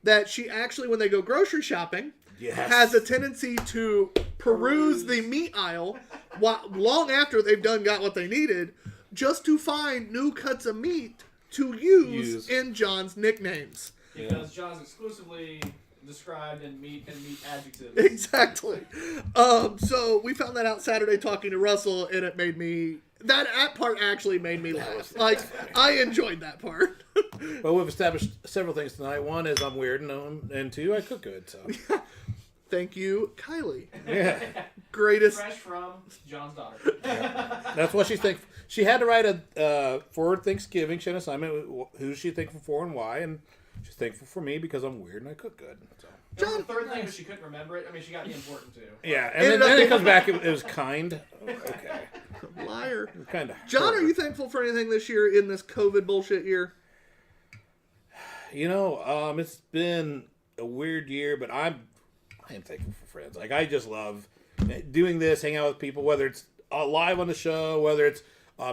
that she actually, when they go grocery shopping, has a tendency to peruse the meat aisle long after they've got what they needed, just to find new cuts of meat to use in John's nicknames. because John's exclusively described in meat adjectives. Exactly. So we found that out Saturday talking to Russell, and it made me... That part actually made me laugh. Like, I enjoyed that part. Well, we've established several things tonight. One is I'm weird, and two, I cook good. So Thank you, Kylie. yeah, Greatest... Fresh from John's daughter. that's what she's thankful. She had to write for Thanksgiving. She had an assignment. Who's she thankful for and why? And she's thankful for me because I'm weird and I cook good. So. John, the third thing was she couldn't remember it. I mean, she got the important too. Yeah, and then it comes back. It was kind. Okay, Liar. kind of. John, are you thankful for anything this year in this COVID bullshit year? It's been a weird year, but I am thankful for friends. Like, I just love doing this, hang out with people, whether it's live on the show, whether it's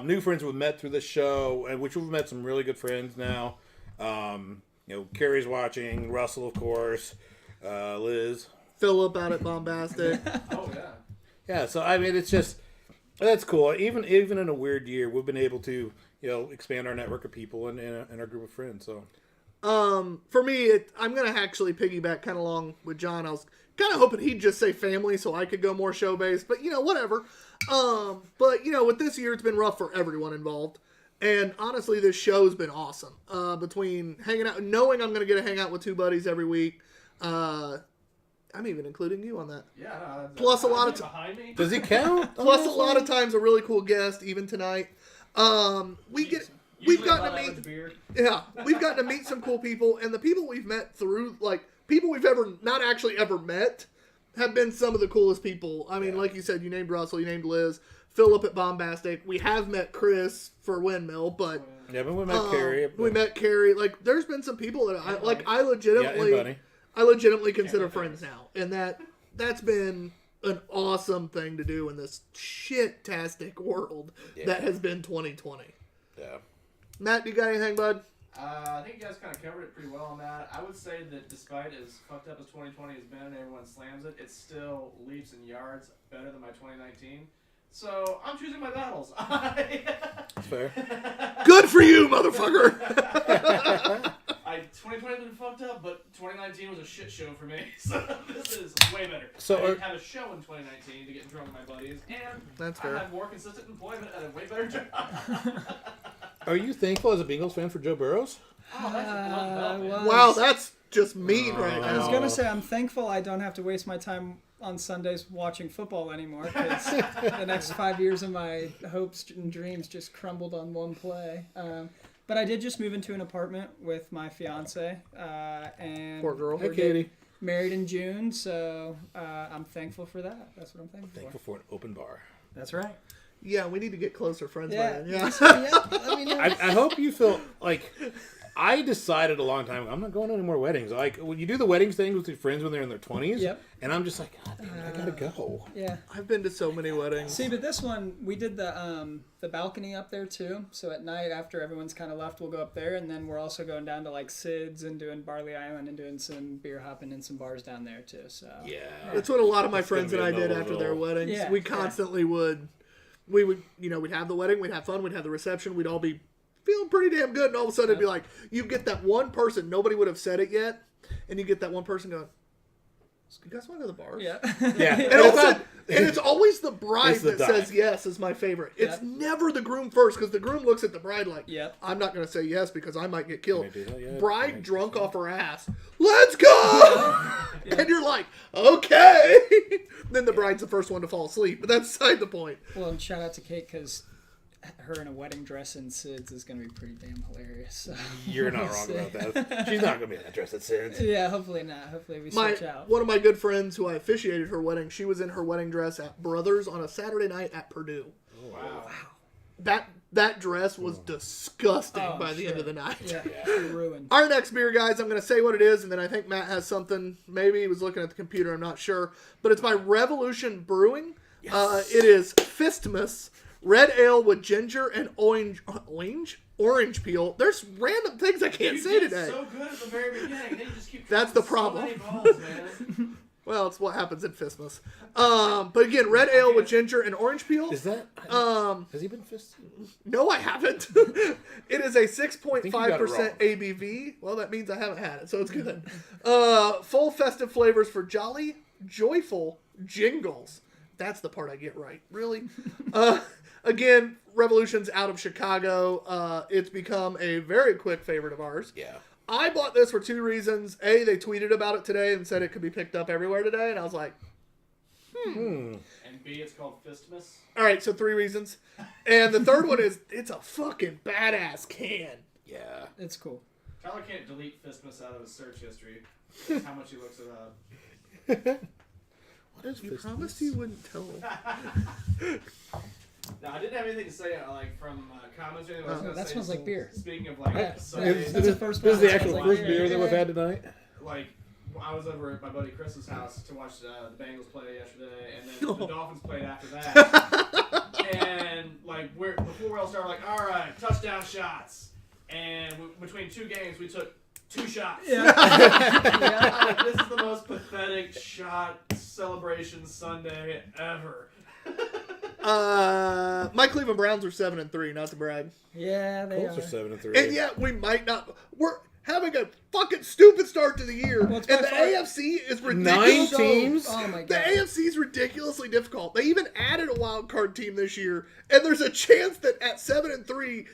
new friends we've met through the show, and which we've met some really good friends now. Carrie's watching, Russell, of course, Liz. Philip out at Bombastic. Oh, yeah. Yeah, so, I mean, it's just, that's cool. Even in a weird year, we've been able to, expand our network of people and our group of friends, so. For me, I'm going to actually piggyback kind of along with John. I was kind of hoping he'd just say family so I could go more show-based, but, whatever. But, with this year, it's been rough for everyone involved. And honestly, this show's been awesome. Between hanging out, knowing I'm going to get to hang out with two buddies every week. I'm even including you on that. Yeah, no, Plus a lot of behind me. Does he count? Plus a lot of times a really cool guest, even tonight. We've gotten to meet. Yeah, we've gotten to meet some cool people, and the people we've met through, like, people we've not actually ever met, have been some of the coolest people. I mean, like you said, you named Russell, you named Liz, Philip at Bombastic. We have met Chris for Windmill, but yeah, but we met Carrie. We met Carrie. Like, there's been some people that I legitimately consider friends now, and that's been an awesome thing to do in this shit-tastic world that has been 2020. Yeah. Matt, you got anything, bud? I think you guys kind of covered it pretty well on that. I would say that despite as fucked up as 2020 has been and everyone slams it, it's still leaps and yards better than my 2019. So I'm choosing my battles. That's fair. Good for you, motherfucker! 2020 has been fucked up, but 2019 was a shit show for me. So this is way better. So I didn't have a show in 2019 to get drunk with my buddies, and That's fair. I had more consistent employment and a way better job. Are you thankful as a Bengals fan for Joe Burrows? Oh, that's a blunt belt, man. Wow, that's just mean right I was now. going to say, I'm thankful I don't have to waste my time on Sundays watching football anymore, because the next 5 years of my hopes and dreams just crumbled on one play. But I did just move into an apartment with my fiance, and Poor girl. Hey, Katie. married in June, so I'm thankful for that. That's what I'm Thankful for an open bar. That's right. Yeah, we need to get closer friends by Yeah. then. Yeah. Let me know. I hope you feel like I decided a long time ago, I'm not going to any more weddings. Like, when you do the weddings thing with your friends when they're in their 20s, Yep. and I'm just like, God damn it, I gotta go. Yeah. I've been to so many weddings. See, but this one, we did the balcony up there too. So at night, after everyone's kind of left, we'll go up there, and then we're also going down to like Sid's and doing Barley Island and doing some beer hopping in some bars down there too. So Yeah. That's what a lot of my It's friends gonna and be I a did little- after their weddings. Yeah, We constantly would, we'd have the wedding, we'd have fun, we'd have the reception, we'd all be feeling pretty damn good, and all of a sudden it'd be like, you get that one person, nobody would have said it yet, and you get that one person going, you guys want to go to the bar? yeah. Yeah. And, all of a sudden, and it's always the bride It's the that says dive. yes is my favorite. It's Yep. never the groom first, because the groom looks at the bride like, Yep. I'm not going to say yes because I might get killed. Can I do that yet? Can I Bride do drunk that? off her ass. Let's go! And you're like, okay. Then the bride's the first one to fall asleep, but that's beside the point. Well, and shout out to Kate, because her in a wedding dress in Sid's is going to be pretty damn hilarious. So. You're not We'll wrong see. about that. She's not going to be in that dress that sins. Yeah, hopefully not. Hopefully we switch out. One of my good friends who I officiated her wedding, she was in her wedding dress at Brothers on a Saturday night at Purdue. Wow. That dress was disgusting Oh, by the end sure. of the night. Yeah, ruined. Our next beer, guys, I'm going to say what it is, and then I think Matt has something. Maybe he was looking at the computer, I'm not sure. But it's by Revolution Brewing. It is Fistmas Red Ale with ginger and orange peel. There's random things I can't say did today. so good at the very beginning, and then you just keep That's the dropping problem. So many balls, man. Well, it's what happens in Fistmas. But again, red ale with ginger and orange peel. Is that... has he been fisted? No, I haven't. It is a 6.5% you got it wrong. ABV. Well, that means I haven't had it, so it's good. Full festive flavors for jolly, joyful jingles. That's the part I get right. Really? Again, Revolution's out of Chicago. It's become a very quick favorite of ours. Yeah. I bought this for two reasons. A, they tweeted about it today and said it could be picked up everywhere today, and I was like, And B, it's called Fistmas. all right, so three reasons. And the third one is it's a fucking badass can. Yeah. It's cool. Tyler can't delete Fistmas out of his search history. That's how much he looks it up. What is You Fistmas? promised you wouldn't tell. No, I didn't have anything to say like from comments or anything. I was gonna that say, smells like beer. Speaking of like, Yeah. Sunday, That's the first This is one. the actual Like, first yeah, beer that yeah. we've had tonight. like I was over at my buddy Chris's house to watch the Bengals play yesterday, and then the Dolphins played after that. And like before we all started, like, all right, touchdown shots, and between two games we took 2 shots. Yeah. Like, this is the most pathetic shot celebration Sunday ever. My Cleveland Browns are 7-3, not to brag. Yeah, they Colts are. are 7-3. And yet we might not. We're having a fucking stupid start to the year, Well, it's and by the far- AFC is 9 ridiculous. teams. Oh my The god. AFC is ridiculously difficult. They even added a wild card team this year, and there's a chance that at 7-3,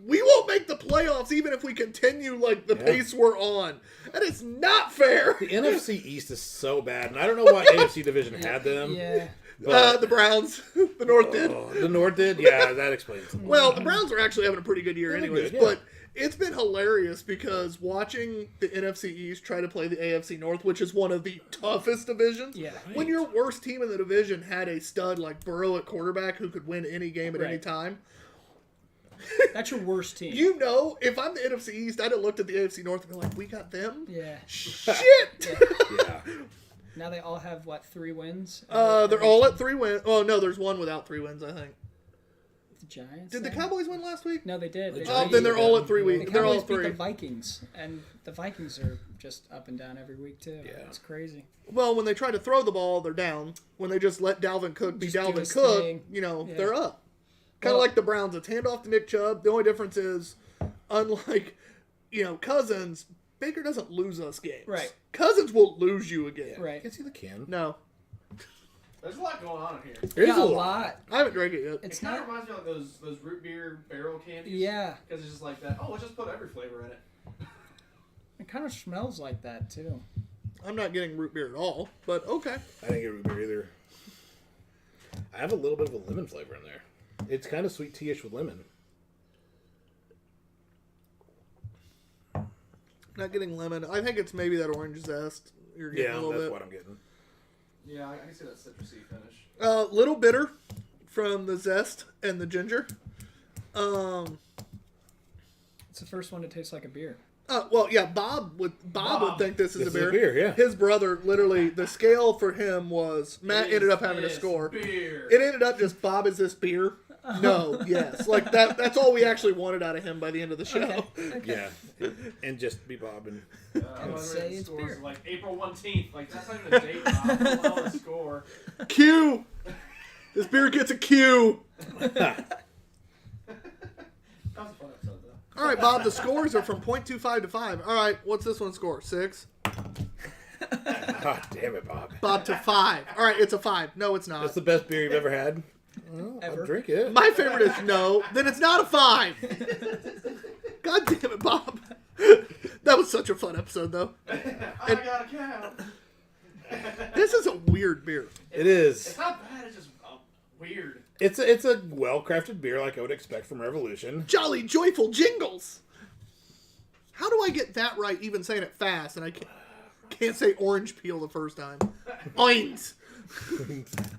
we won't make the playoffs even if we continue like the pace we're on. And it's not fair. The NFC East is so bad, and I don't know why AFC division had them. Yeah. But The Browns, the North did. the North did. Yeah, that explains it. Well, the Browns are actually having a pretty good year They're anyways, good, yeah. but it's been hilarious because watching the NFC East try to play the AFC North, which is one of the toughest divisions, Yeah. when your worst team in the division had a stud like Burrow at quarterback who could win any game at any Right. time, That's your worst team. you know, if I'm the NFC East, I'd have looked at the AFC North and be like, we got them? Yeah. Shit! Yeah. Now they all have, 3 wins? They're all at 3 wins. Oh, no, there's one without 3 wins, I think. The Giants? Did the then? Cowboys win last week? No, they did. They Oh, did. then they're all at 3 The weeks. They're all Cowboys beat 3. the Vikings, and the Vikings are just up and down every week, too. Yeah. It's crazy. Well, when they try to throw the ball, they're down. When they just let Dalvin Cook be Just do Dalvin his Cook, thing. Yeah. they're up. Kind of Well- like the Browns. It's handoff to Nick Chubb. The only difference is, unlike, Cousins, Baker doesn't lose us games. Right. Cousins will lose you a game. Right. Yes, he can. No. There's a lot going on in here. There's Yeah, a a lot. lot. I haven't drank it yet. It's It kind not... of reminds me of like those root beer barrel candies. Yeah. Because it's just like that. Oh, let's just put every flavor in it. It kind of smells like that, too. I'm not getting root beer at all, but okay. I didn't get root beer either. I have a little bit of a lemon flavor in there. It's kind of sweet tea-ish with lemon. Not getting lemon. I think it's maybe that orange zest. You're getting Yeah, a little that's bit. what I'm getting. Yeah, I can see that citrusy finish. Little bitter from the zest and the ginger. It's the first one to taste like a beer. Well, yeah, Bob would think this is a beer. Yeah. His brother, literally, the scale for him was Matt ended up having to This score. beer. It ended up just Bob, is this beer? No, yes, like that. That's all we actually wanted out of him by the end of the show. Yeah. And just be bobbing. I was say ready it's scores beer. like April 1th. Like that's not even a date. Bob. Well, the score. Q. This beer gets a Q. That was a fun episode though. All right, Bob. The scores are from 0.25 to 5. All right, what's this one score? 6. God damn it, Bob. Bob to 5. All right, it's a 5. No, it's not. That's the best beer you've ever had? Well, Ever. I'll drink it. My favorite is no. Then it's not a 5. God damn it, Bob. That was such a fun episode, though. I got a count. This is a weird beer. It is. It's not bad. It's just weird. It's a well-crafted beer like I would expect from Revolution. Jolly joyful jingles. How do I get that right? Even saying it fast, and I can't say orange peel the first time. Oins.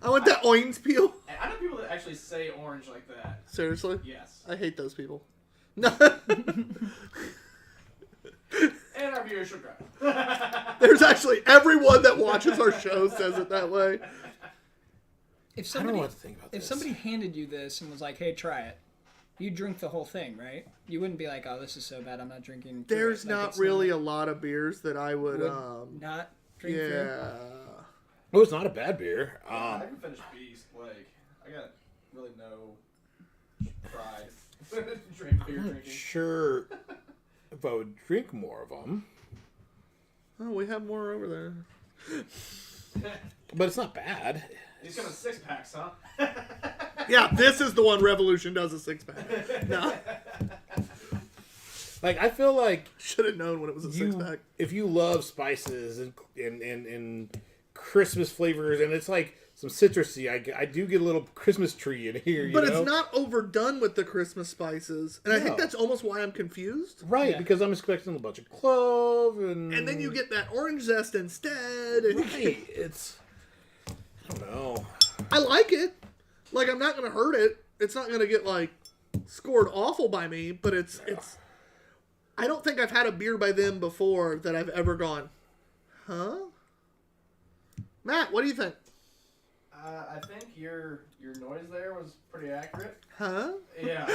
I want that oins peel. And I know people that actually say orange like that. Seriously, Yes. I hate those people. No, And our viewers should drive. there's actually everyone that watches our show says it that way. If I don't somebody, know what to think about if this. somebody handed you this and was like, "Hey, try it," you drink the whole thing, right? You wouldn't be like, "Oh, this is so bad, I'm not drinking." through There's it." Like, not it's really a lot of beers that I would not drink through. yeah. Oh, it's not a bad beer. I can finish Beast. Like, I got really no pride. Drink beer drinking. Sure, if I would drink more of them, Oh, we have more over there. but it's not bad. These come in 6-packs, huh? Yeah, this is the one Revolution does a 6-pack. No, Like I feel like should have known when it was a 6-pack. if you love spices and Christmas flavors, and it's like some citrusy, I do get a little Christmas tree in here. But you know? it's not overdone with the Christmas spices. And I think No. that's almost why I'm confused. right Yeah. because I'm expecting a bunch of clove And then you get that orange zest instead. And right. It's I don't know. I like it. Like, I'm not going to hurt it. It's not gonna get like scored awful by me, but it's. I don't think I've had a beer by them before that I've ever gone, huh? Matt, what do you think? I think your noise there was pretty accurate. Huh? Yeah.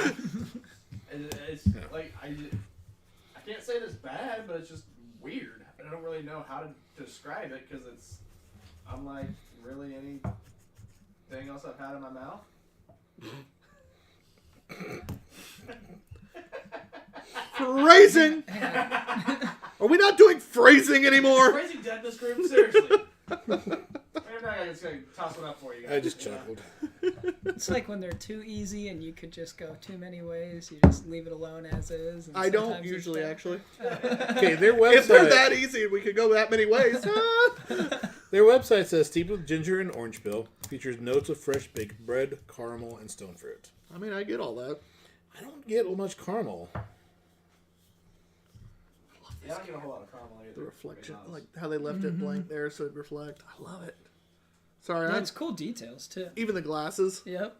It's like I can't say it's bad, but it's just weird. I don't really know how to describe it because it's unlike really anything else I've had in my mouth. Phrasing. Are we not doing phrasing anymore? Phrasing dead in this group? Seriously. I'm just going to toss one up for you guys. I just chuckled. It's like when they're too easy and you could just go too many ways. You just leave it alone as is. And I don't sometimes it's usually, better. actually. Okay, their website. If they're that easy, we could go that many ways. Their website says steeped with ginger and orange peel. Features notes of fresh baked bread, caramel, and stone fruit. I mean, I get all that. I don't get much caramel. Yeah, I don't get a whole lot of caramel either. The reflection, to be like honest. how they left it blank there so it'd reflect. I love it. Sorry, Yeah, it's cool details too. even the glasses. Yep.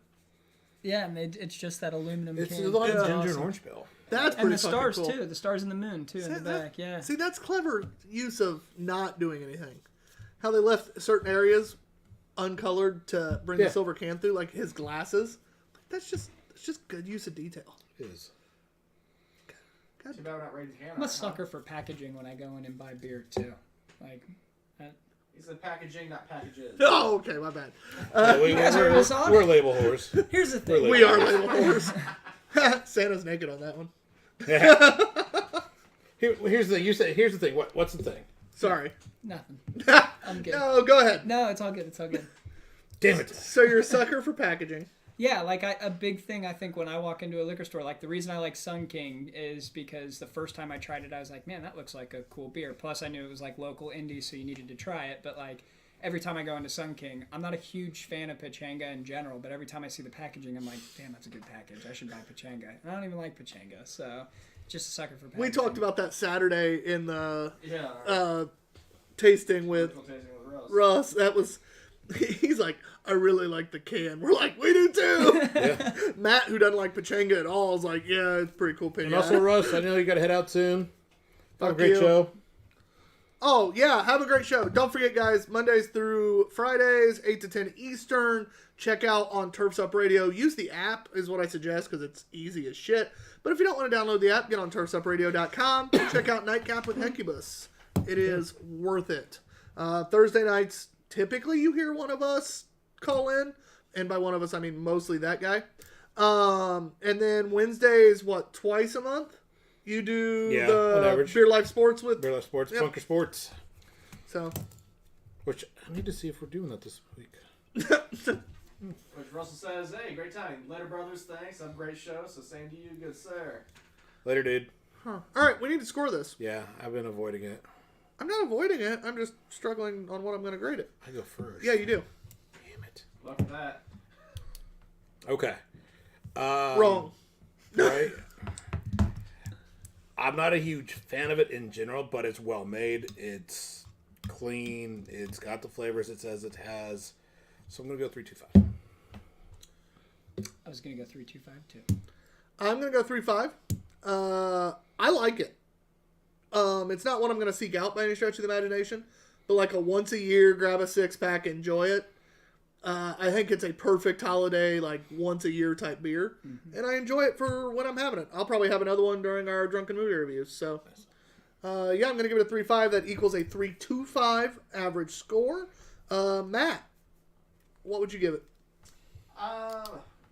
Yeah, and it's just that aluminum It's can. a lot of Yeah. ginger Awesome. and orange peel. That's And pretty the stars fucking cool. too. The stars and the moon too in See, the that- back. Yeah. See, that's clever use of not doing anything. How they left certain areas uncolored to bring Yeah. the silver can through, like his glasses. That's just good use of detail. It is. God. Too bad we're not rating can. I'm a sucker for packaging when I go in and buy beer too. Like, He said packaging, not packages. Oh, okay, my bad. you guys are Masonic. We're label whores. here's the thing. We are label whores. Santa's naked on that one. Here's the thing. You say. Here's the thing. What's the thing? Sorry. Nothing. I'm good. No, go ahead. No, it's all good. It's all good. Damn it. So you're a sucker for packaging. Yeah, like a big thing I think when I walk into a liquor store, like the reason I like Sun King is because the first time I tried it, I was like, man, that looks like a cool beer. Plus, I knew it was like local indie, so you needed to try it. But like every time I go into Sun King, I'm not a huge fan of Pachanga in general, but every time I see the packaging, I'm like, damn, that's a good package. I should buy Pachanga. And I don't even like Pachanga, so just a sucker for packaging. We talked about that Saturday in the Yeah. tasting with Virtual tasting with Russ. Russ. That was. He's like, I really like the can. We're like, we do too. Yeah. Matt, who doesn't like Pachanga at all, is like, yeah, it's a pretty cool And pinata. also, Russ, I know you got to head out soon. Have a Fuck great you. show. Oh, yeah, have a great show. Don't forget, guys, Mondays through Fridays, 8 to 10 Eastern. Check out on Turfs Up Radio. Use the app is what I suggest because it's easy as shit. But if you don't want to download the app, get on turfsupradio.com. Check out Nightcap with Hecubus. It is worth it. Thursday nights, typically you hear one of us call in. And by one of us, I mean mostly that guy. And then Wednesdays, what, twice a month? You do on the average. Beer Life Sports with... Beer Life Sports, Yep. Bunker Sports. So... Which I need to see if we're doing that this week. Which Russell says, hey, great time. Later, brothers, thanks. Have a great show. So same to you, good sir. Later, dude. Huh. All right, we need to score this. Yeah, I've been avoiding it. I'm not avoiding it. I'm just struggling on what I'm going to grade it. I go first. Yeah, you do. Damn it. Look at that. Okay. Wrong. Right? I'm not a huge fan of it in general, but it's well made. It's clean. It's got the flavors it says it has. So I'm going to go 3.25. I was gonna go 3.25 too. I'm going to go 3.5. I like it. It's not one I'm going to seek out by any stretch of the imagination, but like a once a year, grab a 6-pack, enjoy it. I think it's a perfect holiday, like once a year type beer, and I enjoy it for when I'm having it. I'll probably have another one during our Drunken Movie reviews. So, yeah, I'm going to give it a 3.5. That equals a 3.25 average score. Matt, what would you give it?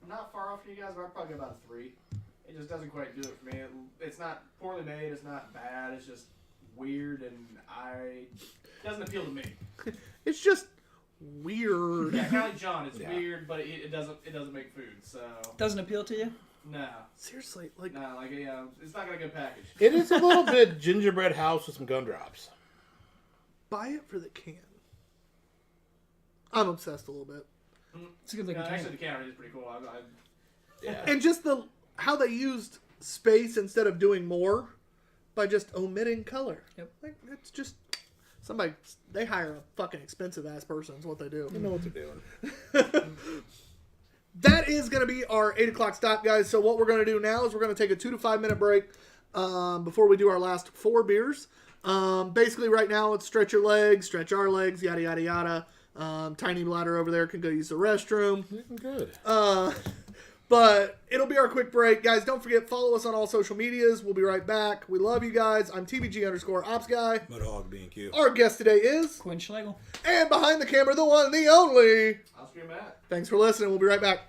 Not far off from you guys, but I'd probably go about a 3. It just doesn't quite do it for me. It's not poorly made. It's not bad. It's just weird, and it doesn't appeal to me. It's just weird. Yeah, kind of like John. It's Yeah. weird, but it doesn't make food. So Doesn't appeal to you? no, Seriously, like it's not got a good package. It is a little bit gingerbread house with some gumdrops. buy it for the can. I'm obsessed a little bit. It's a good looking Actually, can. the camera is pretty cool. Yeah. And just how they used space instead of doing more by just omitting color. Yep. Like it's just they hire a fucking expensive ass person is what they do. You know what they're doing. that is going to be our 8 o'clock stop, guys. So what we're going to do now is we're going to take a 2 to 5 minute break before we do our last 4 beers. Basically, right now, it's stretch your legs, stretch our legs, yada, yada, yada. Tiny Bladder over there can go use the restroom. Good. But it'll be our quick break. Guys, don't forget, follow us on all social medias. We'll be right back. We love you guys. I'm TBG_Ops Guy. Mudhog B&Q. Our guest today is Quinn Schlegel. And behind the camera, the one, the only. I'll scream back. Thanks for listening. We'll be right back.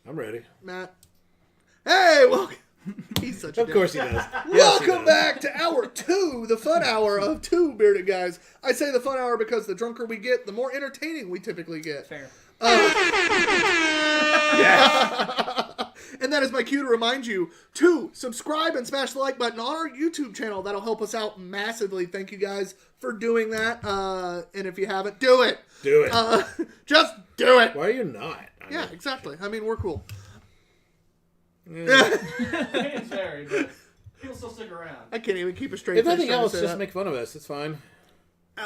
I'm ready. Matt. Hey, welcome. He's such a Of dick. course he does. Yes, he Welcome does. back to hour 2, the fun hour of Two Beerded Guys. I say the fun hour because the drunker we get, the more entertaining we typically get. Fair. And that is my cue to remind you to subscribe and smash the like button on our YouTube channel. That'll help us out massively. Thank you guys for doing that. And if you haven't, do it. Do it. Just do it. Why are you not? Yeah, exactly. I mean, we're cool. It's very, but people still stick around. I can't even keep a straight If face nothing trying to else, say just that. make fun of us. It's fine.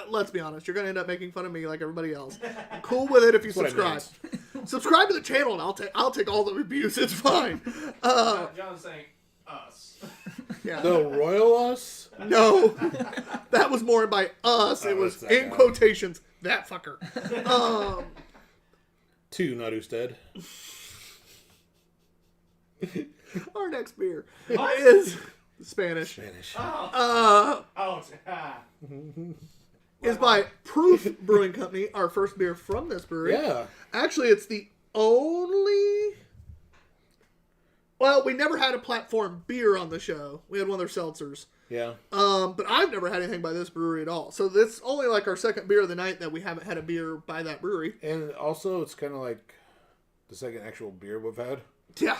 Let's be honest. You're going to end up making fun of me like everybody else. I'm cool with it if you That's what I subscribe. Subscribe to the channel and I'll take all the abuse. It's fine. John's saying us. Yeah. The royal us? No. That was more by us. It Oh, was it's that in guy. quotations. That fucker. Two, not usted. Our next beer What? is Spanish. Spanish. Is by Proof Brewing Company, our first beer from this brewery. Yeah. Actually, it's the only... Well, we never had a platform beer on the show. We had one of their seltzers. Yeah. But I've never had anything by this brewery at all. So this only like our second beer of the night that we haven't had a beer by that brewery. And also, it's kind of like the second actual beer we've had. Yeah.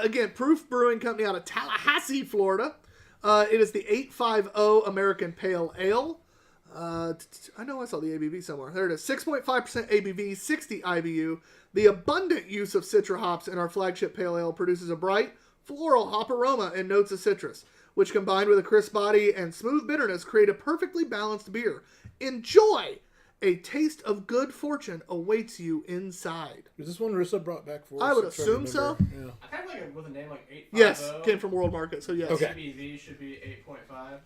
Again, Proof Brewing Company out of Tallahassee, Florida. It is the 850 American Pale Ale. I know I saw the ABV somewhere. There it is. 6.5% ABV, 60 IBU. The abundant use of citra hops in our flagship pale ale produces a bright, floral hop aroma and notes of citrus, which combined with a crisp body and smooth bitterness create a perfectly balanced beer. Enjoy! A taste of good fortune awaits you inside. Is this one Rissa brought back for us? I would I'm trying to assume so. remember. I kind of like it with a name like 850. Yes, came from World Market, so yes. Okay. ABV should be 8.5.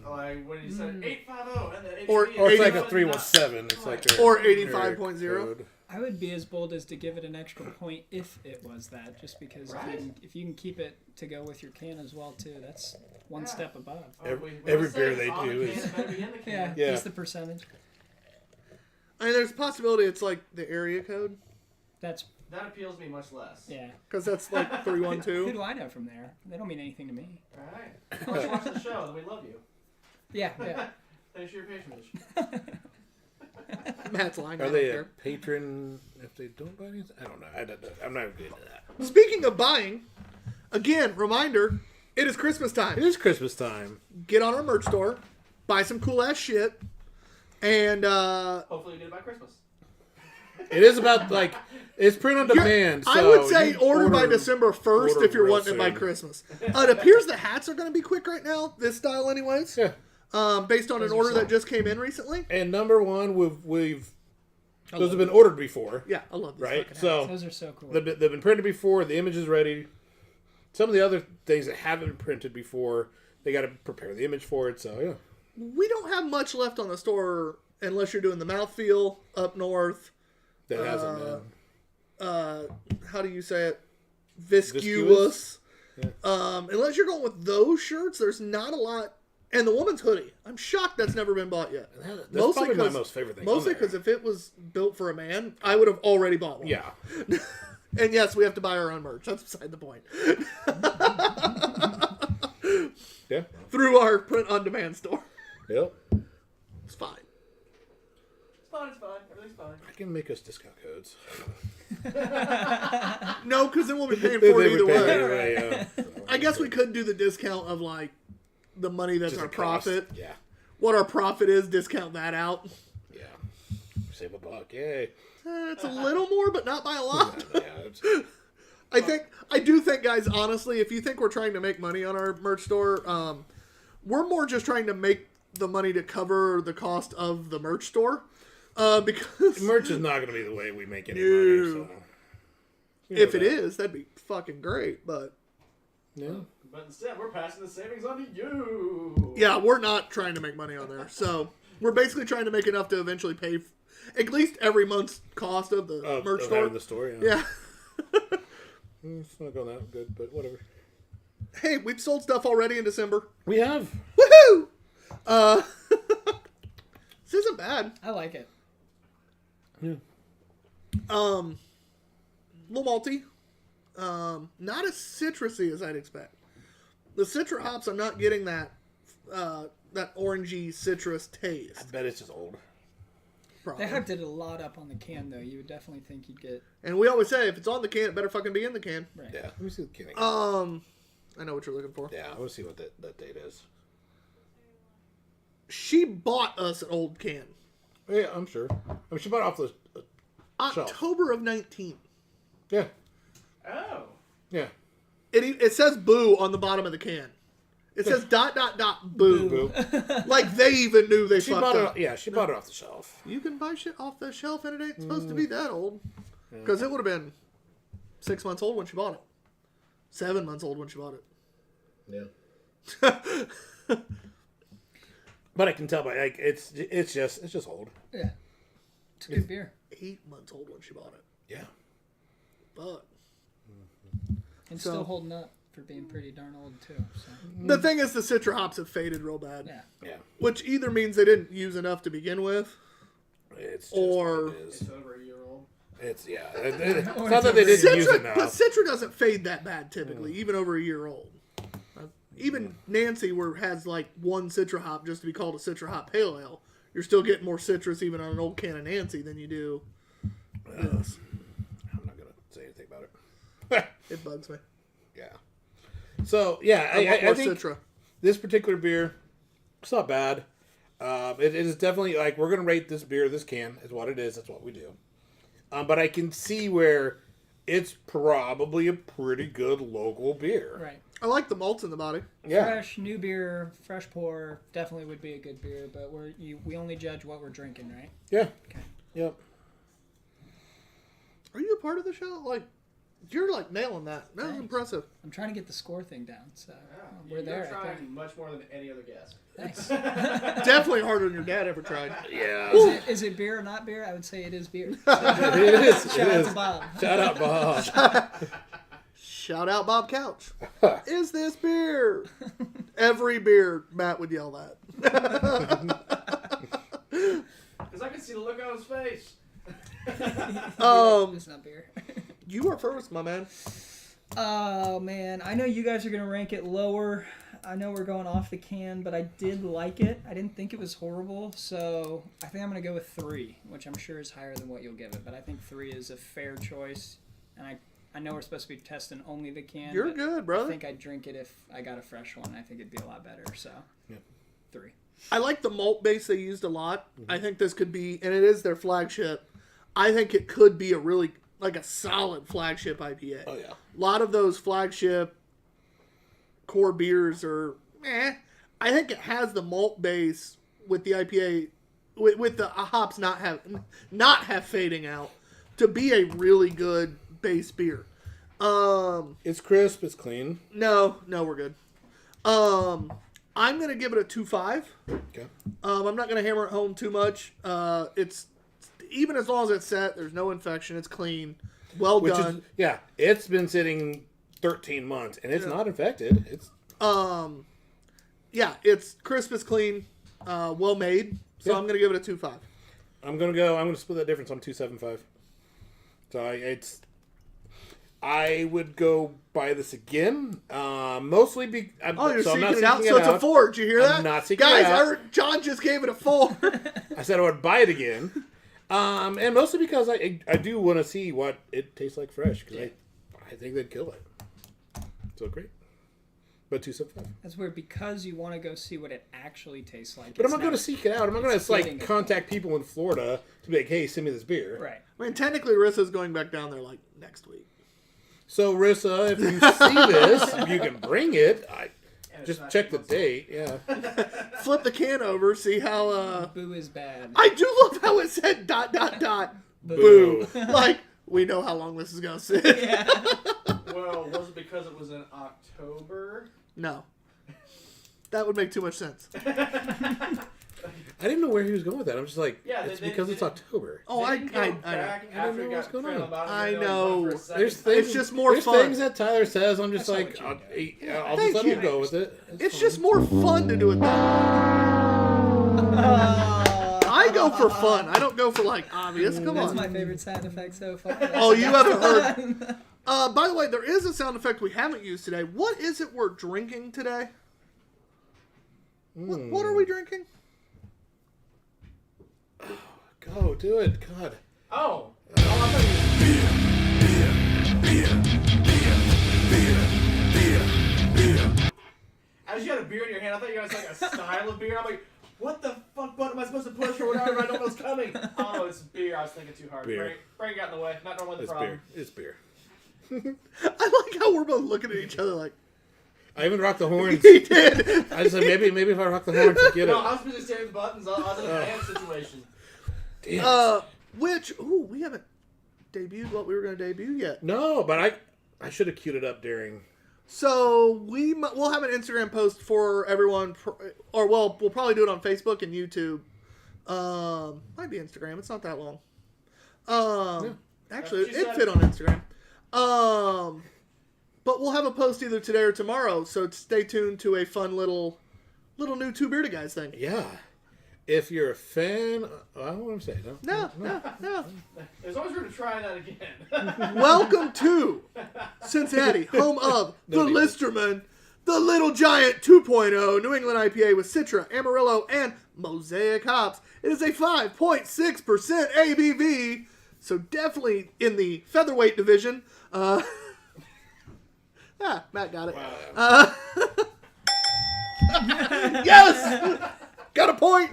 Like when you said 850 and then ABV Or- is Or it's like a 8.9. 317. It's like a Or generic 85.0. code. I would be as bold as to give it an extra point if it was that, just because Right. if you can keep it to go with your can as well too, that's one Yeah. step above. Every say beer it's they on the do can, is- it better be in the can. Yeah, Yeah. just the percentage. I mean, there's a possibility it's like the area code, That's That appeals to me much less. yeah. because that's like Who 312. do I know from there? They don't mean anything to me. Alright. Unless you watch the show, then we love you. Yeah, yeah. Thanks for your patronage. Matt's lying. I Are don't they a care. patron if they don't buy anything? I don't know. I'm not good at that. Speaking of buying, again, reminder, it is Christmas It time. is Christmas time. Get on our merch store, buy some cool ass shit, and Hopefully you get it by Christmas. It is about like it's print on demand. I so would say you order by December 1st order if you're real wanting it by soon. Christmas. It appears the hats are going to be quick right now, this style anyways, Yeah. based on an Those are order that sold. just came in recently. And number one, we've those have been ordered before, Yeah, I love these right? fucking hats. So Those are so cool. they've been printed before. The image is ready. Some of the other things that haven't been printed before, they got to prepare the image for it. So yeah, We don't have much left on the store unless you're doing the mouthfeel up north. that hasn't been. How do you say it? Viscuous. Yeah. Unless you're going with those shirts, there's not a lot. And the woman's hoodie, I'm shocked that's never been bought yet. That's Mostly probably my 'cause- most favorite thing. Mostly on there. because if it was built for a man, I would have already bought one. Yeah. And yes, we have to buy our own merch. That's beside the point. Yeah. Through our print-on-demand store. Yep. It's fine. It's fine, it's fine. Everything's fine. I can make us discount codes. No, because then we'll be paying They for it would either pay way. anyway, yeah. So, I guess we could do the discount of like the money that's just our the cost. profit. Yeah. What our profit is, discount that out. Yeah. Save a buck. Yay. It's a little more, but not by a lot. Yeah. It's, I do think, guys, honestly, if you think we're trying to make money on our merch store, we're more just trying to make the money to cover the cost of the merch store. Because merch is not going to be the way we make any No. money. So. You know if it that. is, that'd be fucking great. But Yeah. But instead, we're passing the savings on to you. yeah, we're not trying to make money on there. So we're basically trying to make enough to eventually pay at least every month's cost of the merch Of store. having the store, yeah. Yeah. It's not going that good, but whatever. Hey, we've sold stuff already in December. We have. Woohoo! This isn't bad. I like it. Yeah. little malty. Not as citrusy as I'd expect. The Citra hops, I'm not getting that orangey citrus taste. I bet it's just old. Probably. They hyped it a lot up on the can, though. You would definitely think you'd get... And we always say, if it's on the can, it better fucking be in the can. Right. Yeah, let me see the can. I know what you're looking for. Yeah, I want to see what that date is. She bought us an old can. Yeah, I'm sure. I mean, she bought it off the shelf. October of 19. Yeah, Oh. yeah. It says boo on the bottom of the can. It says ... boo. Boo. Like they even knew they She fucked bought up. it. Yeah, she bought it off the shelf. You can buy shit off the shelf and it ain't supposed to be that old. Because it would have been 6 months old when she bought it. 7 months old when she bought it. Yeah. But I can tell by like it's just old. Yeah. It's a good beer. 8 months old when she bought it. Yeah. But And So- still holding up for being pretty darn old, too. So. the thing is, the Citra hops have faded real bad. Yeah. Yeah. Which either means they didn't use enough to begin with. It's just Or- what it is. It's over a year old. It's yeah. It's not that they didn't use it But now. Citra doesn't fade that bad typically, even over a year old. Even Nancy has like one Citra hop just to be called a Citra hop pale ale. You're still getting more citrus even on an old can of Nancy than you do this. I'm not gonna say anything about it. It bugs me. Yeah. So yeah, I want more I think Citra. this particular beer, it's not bad. It is definitely like we're gonna rate this beer. This can is what it is. That's what we do. But I can see where it's probably a pretty good local beer. Right. I like the malts in the body. Yeah. Fresh, new beer, fresh pour, definitely would be a good beer, but we only judge what we're drinking, right? Yeah. Okay. Yep. Are you a part of the show? Like, you're like nailing that. That was Thanks. impressive. I'm trying to get the score thing down, so Yeah. we're You're there. I trying think. much more than any other guest. Thanks. Definitely harder than your dad ever tried. Yeah. Is it beer or not beer? I would say it is beer. It is. Shout out to Bob. Shout out, Bob. Shout out Bob Couch. Is this beer? Every beer Matt would yell that. Because I can see the look on his face. It's not beer. You are first, my man. Oh man, I know you guys are gonna rank it lower. I know we're going off the can, but I did like it. I didn't think it was horrible, so I think I'm gonna go with 3, which I'm sure is higher than what you'll give it. But I think 3 is a fair choice, and I know we're supposed to be testing only the can. You're but good, I brother. think I'd drink it if I got a fresh one. I think it'd be a lot better. So, Yeah. 3. I like the malt base they used a lot. I think this could be, and it is their flagship. I think it could be a really, like a solid flagship IPA. Oh yeah. A lot of those flagship core beers are, I think it has the malt base with the IPA, with the hops not have fading out to be a really good base beer. It's crisp. It's clean. No, we're good. I'm gonna give it a 2.5. Okay. I'm not gonna hammer it home too much. It's even as long as it's set, there's no infection. It's clean, well Which done. is yeah. It's been sitting 13 months and it's not infected. It's Yeah, it's crisp, it's clean, well made. So Yeah. I'm gonna give it a 2.5. I'm gonna split that difference on 2.75. So I would go buy this again. Mostly You're so I'm seeking not it out. seeking So it it's a out. 4. Did you hear that? I'm not seeking Guys, it out. I heard John just gave it a 4. I said I would buy it again. And mostly because I do want to see what it tastes like fresh because I think they'd kill it. So great. But 2.75. That's weird because you want to go see what it actually tastes like. But I'm It's not going to seek it out. I'm not going it's to getting like it. contact people in Florida to be like, hey, send me this beer. Right. I mean, technically, Rissa's going back down there like next week. So Rissa, if you see this, if you can bring it. And Just it's check the not date. Yeah. Flip the can over, see how. Boo is bad. I do love how it said ... Boo. Like, we know how long this is gonna sit. Yeah. Well, was it because it was in October? No. That would make too much sense. I didn't know where he was going with that. I'm just like, Yeah, it's they- because they- it's October. Oh, They didn't go I back I don't after know it what's got going trailed on. about it, I they only know. went for a second. There's things, It's just more there's fun. things that Tyler says. I'm just That's like, not what you I'll Thank just let you. him go with it. It's fine. just more fun to do it that way. I go go for fun. I don't go for like obvious. Come That's on. my favorite sound effect so far. Oh, you haven't heard. By the way, there is a sound effect we haven't used today. What is it we're drinking today? What are we drinking? Go, do it. God. Oh. I thought As you had a beer in your hand, I thought you guys like a style of beer. I'm like, what the fuck button am I supposed to push or whatever? I don't know what's coming. Oh no, it's beer. I was thinking too hard. Beer. Brain got in the way. Not normally the It's problem. beer. It's beer. I like how we're both looking at each other like, I even rocked the horns. he did. I just said maybe if I rock the horns, you get No, it. I was busy staring at the buttons. I was in a band situation. Damn. We haven't debuted what we were going to debut yet. No, but I should have queued it up during. So we'll have an Instagram post for everyone, we'll probably do it on Facebook and YouTube. Might be Instagram. It's not that long. Actually, That's what you it said. fit on Instagram. But we'll have a post either today or tomorrow. So stay tuned to a fun little new Two Beerded Guys thing. Yeah. If you're a fan, I don't want to say no. No. There's always room to try that again. Welcome to Cincinnati, home of the No need. Listerman, the Little Giant 2.0 New England IPA with Citra, Amarillo, and Mosaic hops. It is a 5.6% ABV, so definitely in the featherweight division. Matt got it. Wow. Yes! Got a point!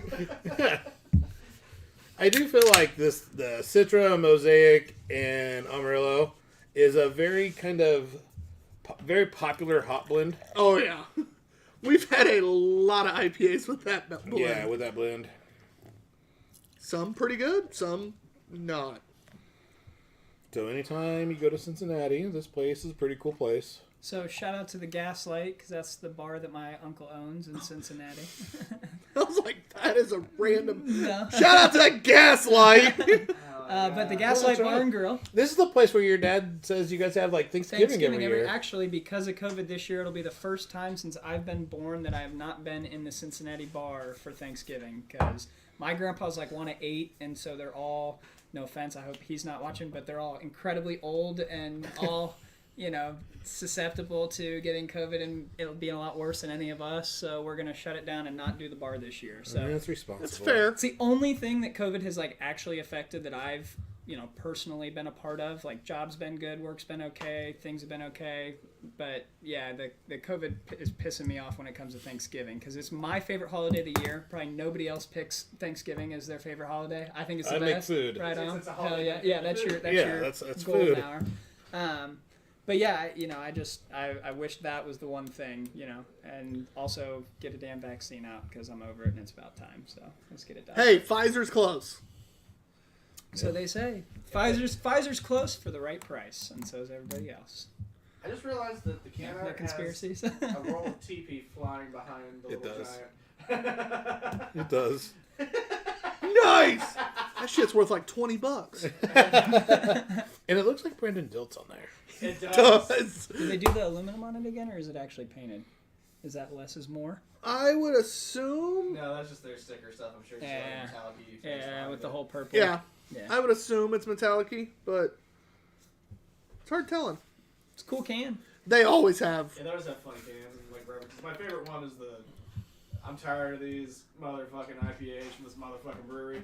I do feel like the Citra, Mosaic, and Amarillo is a very kind of very popular hot blend. Oh, yeah. We've had a lot of IPAs with that blend. Yeah, with that blend. Some pretty good, some not. So anytime you go to Cincinnati, this place is a pretty cool place. So shout out to the Gaslight, because that's the bar that my uncle owns in Cincinnati. I was like, that is a random... No. Shout out to that Gaslight! But the Gaslight that's right. Bar and Grill. This is the place where your dad says you guys have like Thanksgiving every year. Actually, because of COVID this year, it'll be the first time since I've been born that I have not been in the Cincinnati bar for Thanksgiving. Because my grandpa's like one of 8, and so they're all, no offense, I hope he's not watching, but they're all incredibly old and all... susceptible to getting COVID, and it'll be a lot worse than any of us. So we're gonna shut it down and not do the bar this year. So That's responsible. That's fair. it's the only thing that COVID has like actually affected that I've personally been a part of. Like job's been good, work's been okay, things have been okay. But yeah, the COVID is pissing me off when it comes to Thanksgiving because it's my favorite holiday of the year. Probably nobody else picks Thanksgiving as their favorite holiday. I think it's the I make best. food. Right on. It's a Hell holiday. yeah, that's your that's golden food. hour. But yeah, I wish that was the one thing, and also get a damn vaccine out because I'm over it and it's about time. So let's get it done. Hey, Pfizer's close. So they say Pfizer's close for the right price, and so is everybody else. I just realized that the camera No conspiracies. has a roll of teepee flying behind the It little does. giant. It does. Nice! That shit's worth like $20. And it looks like Brandon Dilt's on there. It does. Do they do the aluminum on it again, or is it actually painted? Is that less is more? I would assume... No, that's just their sticker stuff. I'm sure it's Yeah. like metallic. Yeah, with the whole purple. Yeah, Yeah. I would assume it's metallic-y, but it's hard telling. It's a cool can. They always have. Yeah, they always have funny cans and like references. My favorite one is I'm tired of these motherfucking IPAs from this motherfucking brewery.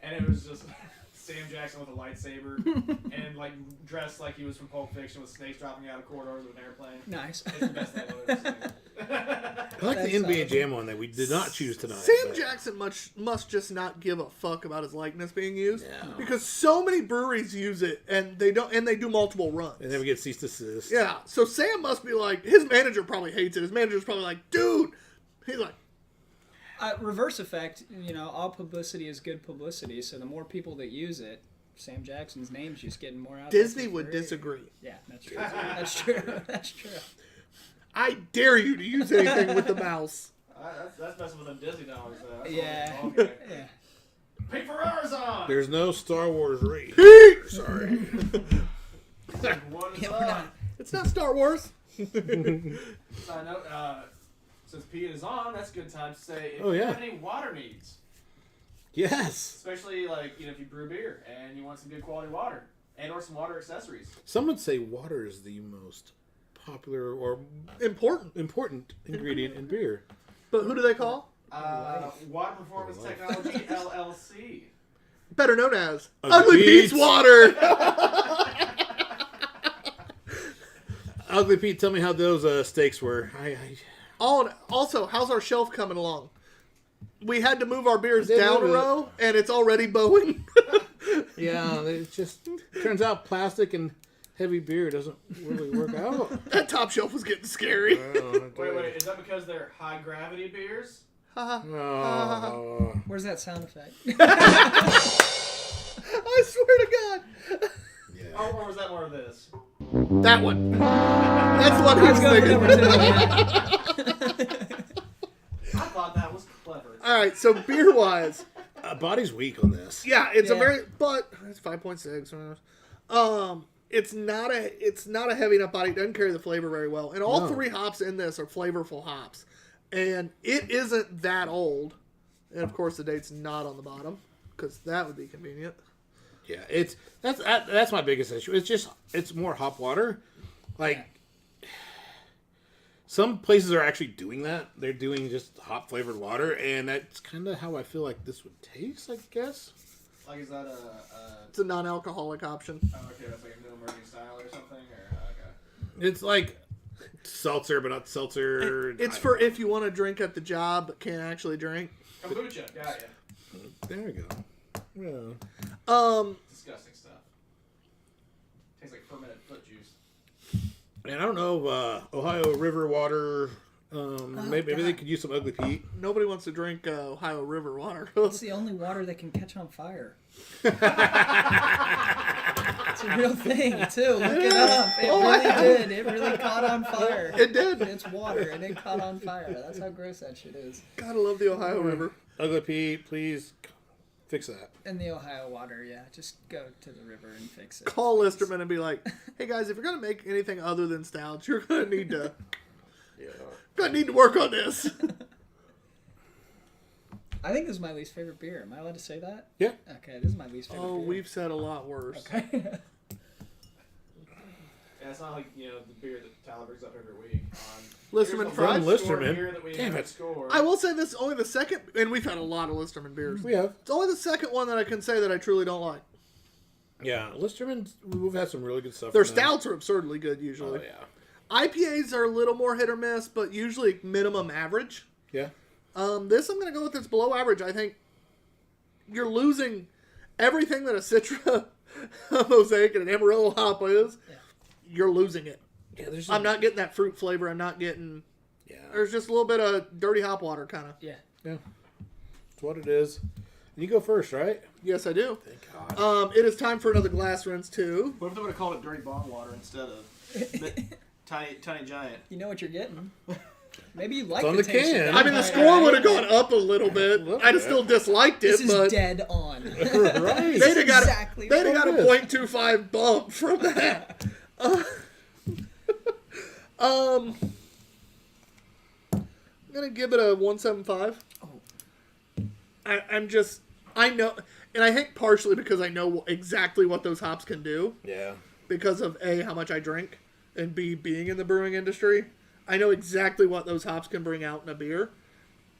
And it was just Sam Jackson with a lightsaber and like dressed like he was from Pulp Fiction with snakes dropping out of corridors of an airplane. Nice. It's the best thing I've ever seen. I like the That's NBA solid. Jam one that we did not choose tonight. Sam but- Jackson must just not give a fuck about his likeness being used. Yeah. Because so many breweries use it and they do multiple runs. And then we get cease to desist. Yeah, so Sam must be like, his manager probably hates it. His manager's probably like, dude. He's like, Reverse effect, all publicity is good publicity. So the more people that use it, Sam Jackson's name's just getting more out. Disney there for would free. disagree. Yeah, that's true. That's true. That's true. I dare you to use anything with the mouse. That's messing with them Disney dollars though. That's Yeah. all- okay. Yeah. Pay Ferraris on! There's no Star Wars race. Pete! Sorry. What is Yeah, we're up? not. It's not Star Wars. Side note, since Pete is on, that's a good time to say if Oh, you yeah. have any water needs, Yes. Especially like if you brew beer and you want some good quality water and or some water accessories. Some would say water is the most popular or important ingredient in beer. But who do they call? Water Performance Technology LLC. Better known as Ugly Ugly Pete's Pete's. Water. Ugly Pete, tell me how those steaks were. Also, how's our shelf coming along? We had to move our beers They down a moved it. row, and it's already bowing. Yeah, it just turns out plastic and heavy beer doesn't really work out. That top shelf was getting scary. Wait, is that because they're high gravity beers? Oh. Where's that sound effect? I swear to God. Yeah. Or was that more of this? That one. That's the one he was thinking. I thought that was clever. All right, so beer-wise, Body's weak on this. yeah, it's a Yeah. very, but it's 5.6. It's not a heavy enough body. It doesn't carry the flavor very well, and all No. 3 hops in this are flavorful hops, and it isn't that old. And of course, the date's not on the bottom because that would be convenient. Yeah, that's my biggest issue. It's more hop water. Like some places are actually doing that. They're doing just hop flavored water, and that's kind of how I feel like this would taste. I guess. Like, is that It's a non-alcoholic option. okay, that's like a new emerging style or something? Or, okay. It's like seltzer, but not seltzer. It's for if you want to drink at the job but can't actually drink. Kombucha, got ya. There we go. Yeah. Disgusting stuff. Tastes like fermented foot juice. And I don't know, Ohio River water. Maybe they could use some Ugly Pete. Nobody wants to drink Ohio River water. It's the only water that can catch on fire. It's a real thing, too. Look it up. It really did. It really caught on fire. It did. It's water, and it caught on fire. That's how gross that shit is. Gotta love the Ohio River. Ugly Pete, please fix that. And the Ohio water, yeah. Just go to the river and fix it. Call Listerman and be like, "Hey guys, if you're gonna make anything other than stouts, you're gonna need to work on this." I think this is my least favorite beer. Am I allowed to say that? Yeah. Okay, this is my least favorite Oh, beer. we've said a lot worse. Okay. Yeah, it's not like, the beer that Tyler brings up every week on Listerman here's the Fries? first score Listerman. beer that we Damn haven't it. scored. I will say this: only the second, and we've had a lot of Listerman beers. We have. It's only the second one that I can say that I truly don't like. Yeah, Listerman, we've had some really good stuff. Their from them. stouts are absurdly good Oh, usually. yeah. IPAs are a little more hit or miss, but usually minimum average. Yeah. This I'm going to go with it's below average. I think you're losing everything that a Citra, a Mosaic, and an Amarillo hop is. Yeah. You're losing it. Yeah, there's I'm not getting that fruit flavor. I'm not getting. Yeah. There's just a little bit of dirty hop water, kind of. Yeah. Yeah. It's what it is. And you go first, right? Yes, I do. Thank God. It is time for another glass rinse too. What if they would have called it dirty bong water instead of tiny giant? You know what you're getting. Maybe you like on the the taste of can. that. I mean, the score would have gone up a little bit. little I'd have bit. still disliked it, This is but dead on. Right. they'd have got exactly they'd have got a what it 0.25 bump from that. I'm gonna give it a 1.75. I know, and I think partially because I know exactly what those hops can do Yeah. because of A, how much I drink, and B, being in the brewing industry. I know exactly what those hops can bring out in a beer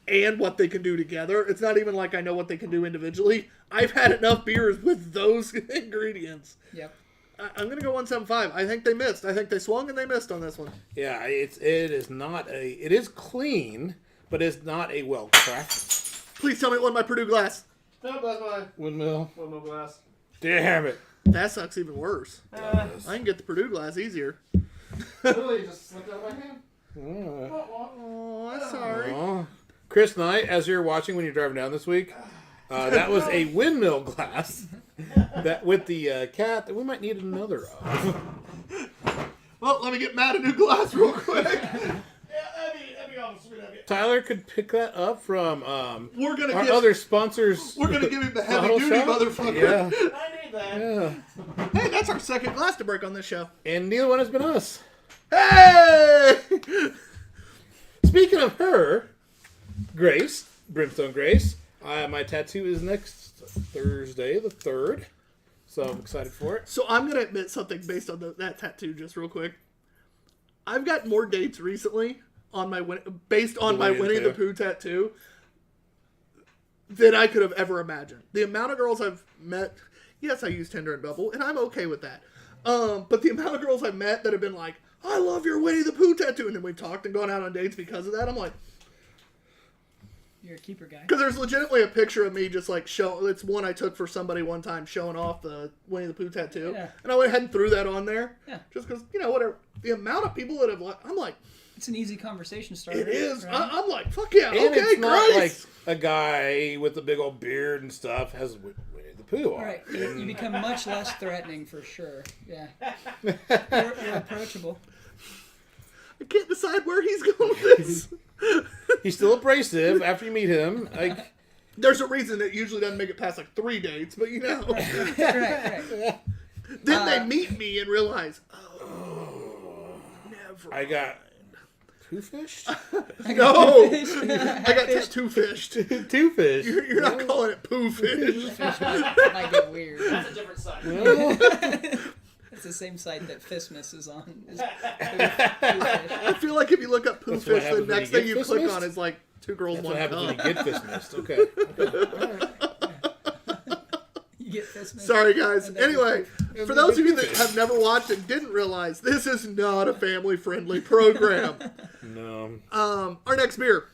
and what they can do together. It's not even like I know what they can do individually. I've had enough beers with those ingredients. Yep. I'm going to go 1.75. I think they missed. I think they swung and they missed on this one. Yeah, it is clean, but it's not a well crafted Please tell me it wasn't my Purdue glass. No, that's my windmill. one more glass. Damn it. That sucks even worse. Uh, I can get the Purdue glass easier. literally just slipped out of my hand. Oh, I'm sorry. Aw. Chris Knight, as you're watching when you're driving down this week, that was a windmill glass that with the cat that we might need another of. Well, let me get Matt a new glass real quick. Yeah, that'd be awful sweet of you. Tyler could pick that up from We're gonna our give other sponsors. we're gonna give him the heavy bottle duty shop. motherfucker. Yeah, I need that. yeah. Hey, that's our second glass to break on this show. And neither one has been us. Hey! Speaking of her, Grace, Brimstone Grace, My tattoo is next Thursday, the 3rd. So I'm excited for it. So I'm gonna admit something based on that tattoo, just real quick. I've got more dates recently on my based on my Winnie the Pooh tattoo than I could have ever imagined. The amount of girls I've met, yes, I use Tinder and Bumble, and I'm okay with that. But the amount of girls I've met that have been like, I love your Winnie the Pooh tattoo, and then we've talked and gone out on dates because of that. I'm like, You're a keeper guy. because there's legitimately a picture of me just like it's one I took for somebody one time showing off the Winnie the Pooh tattoo. Yeah. And I went ahead and threw that on there. Yeah. Just because, whatever. The amount of people that have, I'm like, It's an easy conversation starter. it is. Right? I'm like, fuck yeah, And okay, it's not great. like a guy with a big old beard and stuff has Winnie the Pooh on. Right. You become much less threatening for sure. Yeah. You're approachable. I can't decide where he's going with this. He's still abrasive after you meet him. Like, There's a reason it usually doesn't make it past like 3 dates, but Right. Then they meet me and realize, oh, never. I got two fished? No, I got tattoo fished. Two fish. You're not calling it poo fish. Might get weird. That's a different side. It's the same site that Fistmas is on. I feel like if you look up poo That's what fish, the happens when next you thing get you fist click missed? on is like 2 girls, That's 1 what happens when cup. you get fist missed. Okay. You get Fistmas. Sorry, guys. And then Anyway, for those of you that have never watched and didn't realize, this is not a family-friendly program. No. Our next beer.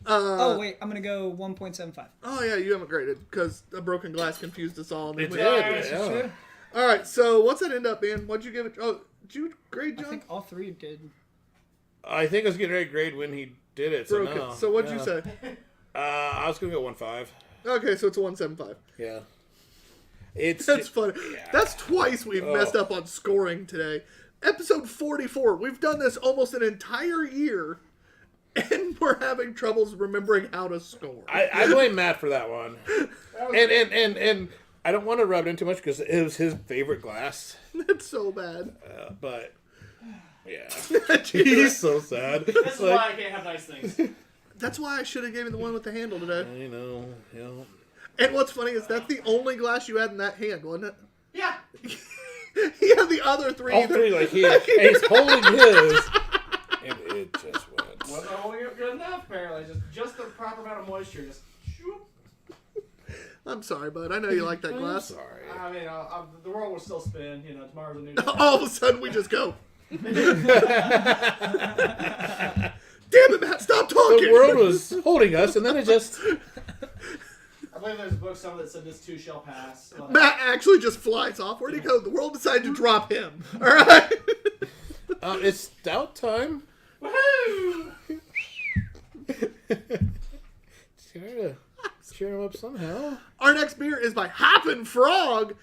Oh, wait. I'm going to go 1.75. Oh, yeah, you haven't graded because a broken glass confused us all. And then It we- did. Sure. Yeah. All right, so what's that end up being? What'd you give it? Oh, did you grade, I John? think all three did. I think I was getting ready to grade when he did it. So Broken. no. So what'd you Yeah. say? I was going to go 1.5. Okay, so it's a 1.75. Yeah. It's That's funny. Yeah. That's twice we've messed up on scoring today. Episode 44. We've done this almost an entire year, and we're having troubles remembering how to score. I blame Matt for that one. And I don't want to rub it in too much because it was his favorite glass. That's so bad. But yeah, he's so sad. This is why I can't have nice things. That's why I should have given the one with the handle today. You know. And what's funny is that's the only glass you had in that hand, wasn't it? Yeah. He had the other 3. All three like here, and he's holding his, and it just went. Wasn't holding it good enough, apparently. Just the proper amount of moisture. Just shoop. I'm sorry, bud. I know you like that I'm glass. sorry. I mean, the world will still spin. Tomorrow's a new day. All of a sudden, we just go. Damn it, Matt! Stop talking. The world was holding us, and then it just. I believe there's a book somewhere that said this too shall pass. Like, Matt actually just flies off. Where'd he go? The world decided to drop him. All right. It's stout time. woohoo! Cheer him up somehow. Our next beer is by Hoppin' Frog.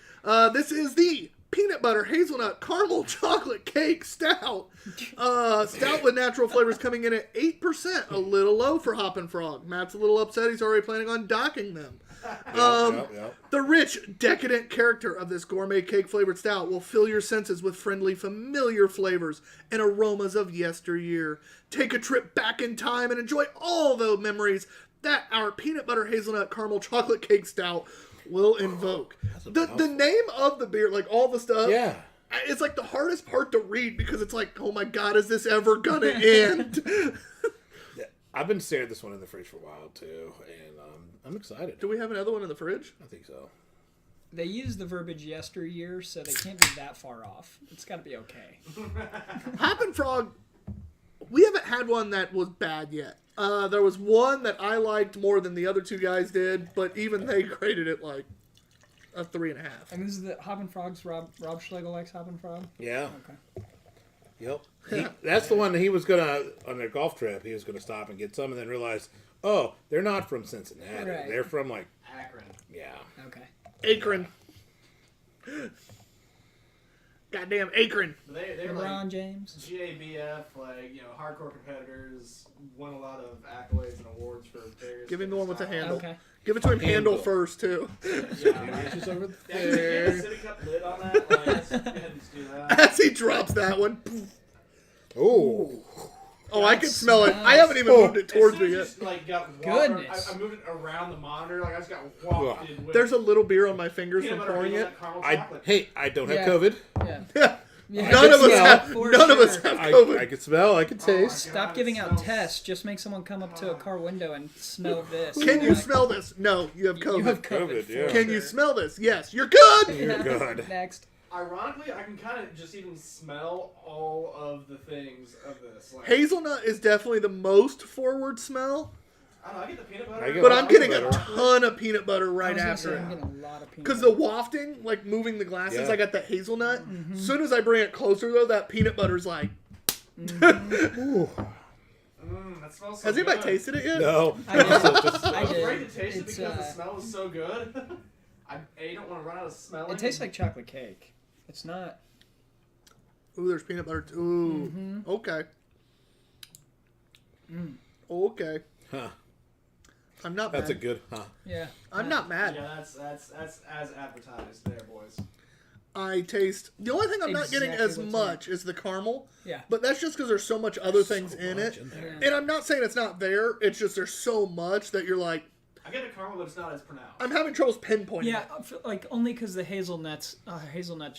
This is the peanut butter hazelnut caramel chocolate cake stout. Stout with natural flavors coming in at 8%. A little low for Hoppin' Frog. Matt's a little upset. He's already planning on docking them. Yep. The rich, decadent character of this gourmet cake-flavored stout will fill your senses with friendly, familiar flavors and aromas of yesteryear. Take a trip back in time and enjoy all the memories that our peanut butter hazelnut caramel chocolate cake stout will invoke. The name of the beer, like all the stuff, Yeah. it's like the hardest part to read because it's like, oh my god, is this ever gonna end? I've been staring at this one in the fridge for a while too, and I'm excited. Do we have another one in the fridge? I think so. They use the verbiage yesteryear, so they can't be that far off. It's got to be okay. Hoppin' Frog, we haven't had one that was bad yet. There was one that I liked more than the other 2 guys did, but even they graded it like a 3.5. And this is the Hoppin' Frogs. Rob Schlegel likes Hoppin' Frog. Yeah. Okay. Yep. That's the one that he was gonna on their golf trip. He was gonna stop and get some, and then realize, oh, they're not from Cincinnati. Right. They're from like, Akron. yeah. Okay. Akron. Goddamn Akron. They're LeBron like James. GABF, hardcore competitors, won a lot of accolades and awards for various. Give him the one with the styles. handle. Okay. Give it to him handle Handle. first, too. Yeah, Just over yeah, can you get a there. sippy cup lid on that? Let's go ahead and just do that. As he drops that one. Oh. Oh, I can smell it. I haven't even moved it towards me yet. Just, like, got Goodness. I moved it around the monitor. Like I just got wafted with There's a little beer on my fingers peanut from butter pouring it. hazelnut caramel chocolate. I don't have Yeah. COVID. Yeah. Yeah. None of us smell. have. For None of us sure. have I COVID. can smell. I can taste. Stop God, giving it out smells- tests. Just make someone come up to a car window and smell this. Can you Like, smell this? No, you have COVID. You have COVID. COVID, for yeah. Can you sure. smell this? Yes, you're good. You're good. Next. Ironically, I can kind of just even smell all of the things of this. Like, Hazelnut is definitely the most forward smell, I don't know, I get the peanut butter. I get but a I'm lot getting better. a ton of peanut butter I right was gonna after say, it. I'm getting a lot of peanut Because the butter. wafting, like moving the glasses, Yeah. I got that hazelnut. Mm-hmm. As soon as I bring it closer, though, that peanut butter's like. Ooh. That smells so Has anybody good. tasted it yet? No. I did. I I was did. afraid to taste it It's, because the smell was so good. I don't want to run out of smelling. It tastes like chocolate cake. It's not. Ooh, there's peanut butter. Ooh, Mm-hmm. okay. Okay. Huh. I'm not That's a mad. good. Huh. Yeah. I'm not mad. Yeah, that's as advertised there, boys. I taste. The only thing I'm not getting Exactly as what's in much is the caramel, Yeah. but that's just because there's so much other things So in much it. in there. Yeah. And I'm not saying it's not there. It's just there's so much that you're like, I get a caramel, but it's not as pronounced. I'm having troubles pinpointing. Yeah, it. I feel like only because the hazelnuts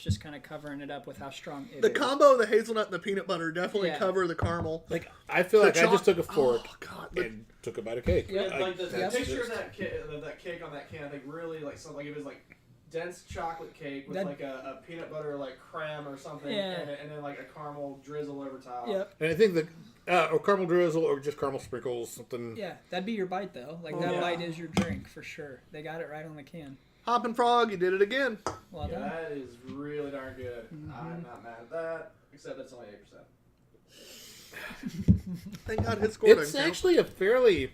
just kind of covering it up with how strong it The is. combo of the hazelnut and the peanut butter definitely Yeah. cover the caramel. Like I feel like I just took a fork Oh god. The- and took a bite of cake. Yeah, Yeah, like the that's picture just- of that cake on that can, I think really like something like it was like dense chocolate cake with That- like a peanut butter like creme or something, Yeah. and then like a caramel drizzle over top. Yep. And I think the or caramel drizzle or just caramel sprinkles, something. Yeah, that'd be your bite though. Like Oh, that yeah. bite is your drink for sure. They got it right on the can. Hoppin' Frog, you did it again. Well Yeah, done. that is really darn good. Mm-hmm. I'm not mad at that, except it's only 8%. Thank God his score It's didn't count. actually a fairly.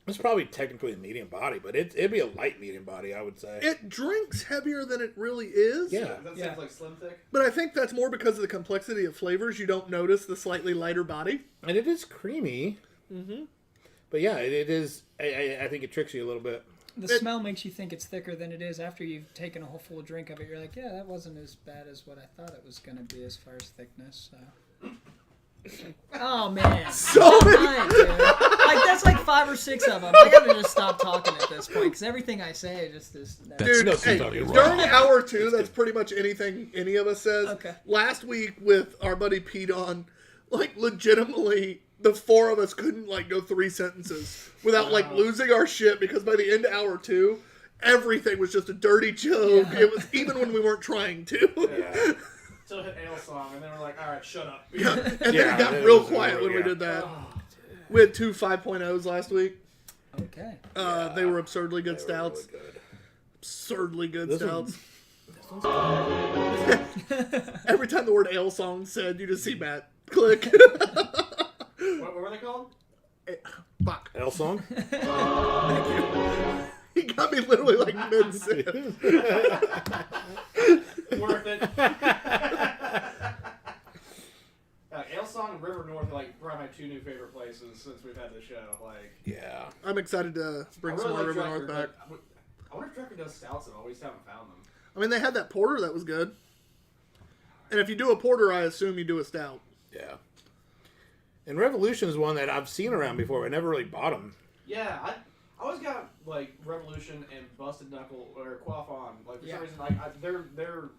It's probably technically a medium body, but it'd be a light medium body, I would say. It drinks heavier than it really is. Yeah. That Yeah. sounds like slim thick. But I think that's more because of the complexity of flavors. You don't notice the slightly lighter body. And it is creamy. Mm-hmm. But yeah, it is. I think it tricks you a little bit. The smell makes you think it's thicker than it is. After you've taken a whole full drink of it, you're like, yeah, that wasn't as bad as what I thought it was going to be as far as thickness. So. Oh man, So many. Fine, dude. Like that's like 5 or 6 of them. I gotta just stop talking at this point because everything I say just is. Dude, No, hey, Kentucky Rock. during hour 2, that's pretty much anything any of us says. Okay. Last week with our buddy Pete on, like legitimately, the 4 of us couldn't like go 3 sentences without like losing our shit because by the end of hour 2, everything was just a dirty joke. Yeah. It was even when we weren't trying to. Yeah. Till it hit Ale song, and then we're like, all right, shut up. Yeah. And then Yeah, it got it real was quiet really- when we yeah. did that. Oh, We had 2 5.0s last week. Okay. They were absurdly good They were really stouts. good. Absurdly good This one- stouts. Every time the word ale song said, you just see Matt click. what were they called? Fuck. L song? Thank you. He got me literally like mid-sip. Worth it. Ale Song and River North are like probably my 2 new favorite places since we've had the show. Like, Yeah. I'm excited to bring I some really more like River North Drucker, back. but I wonder if Drucker does stouts at all. We just haven't found them. I mean, they had that porter that was good. And if you do a porter, I assume you do a stout. Yeah. And Revolution is one that I've seen around before, but I never really bought them. Yeah, I always got like Revolution and Busted Knuckle or Quaff On. Like for Yeah. some reason, like their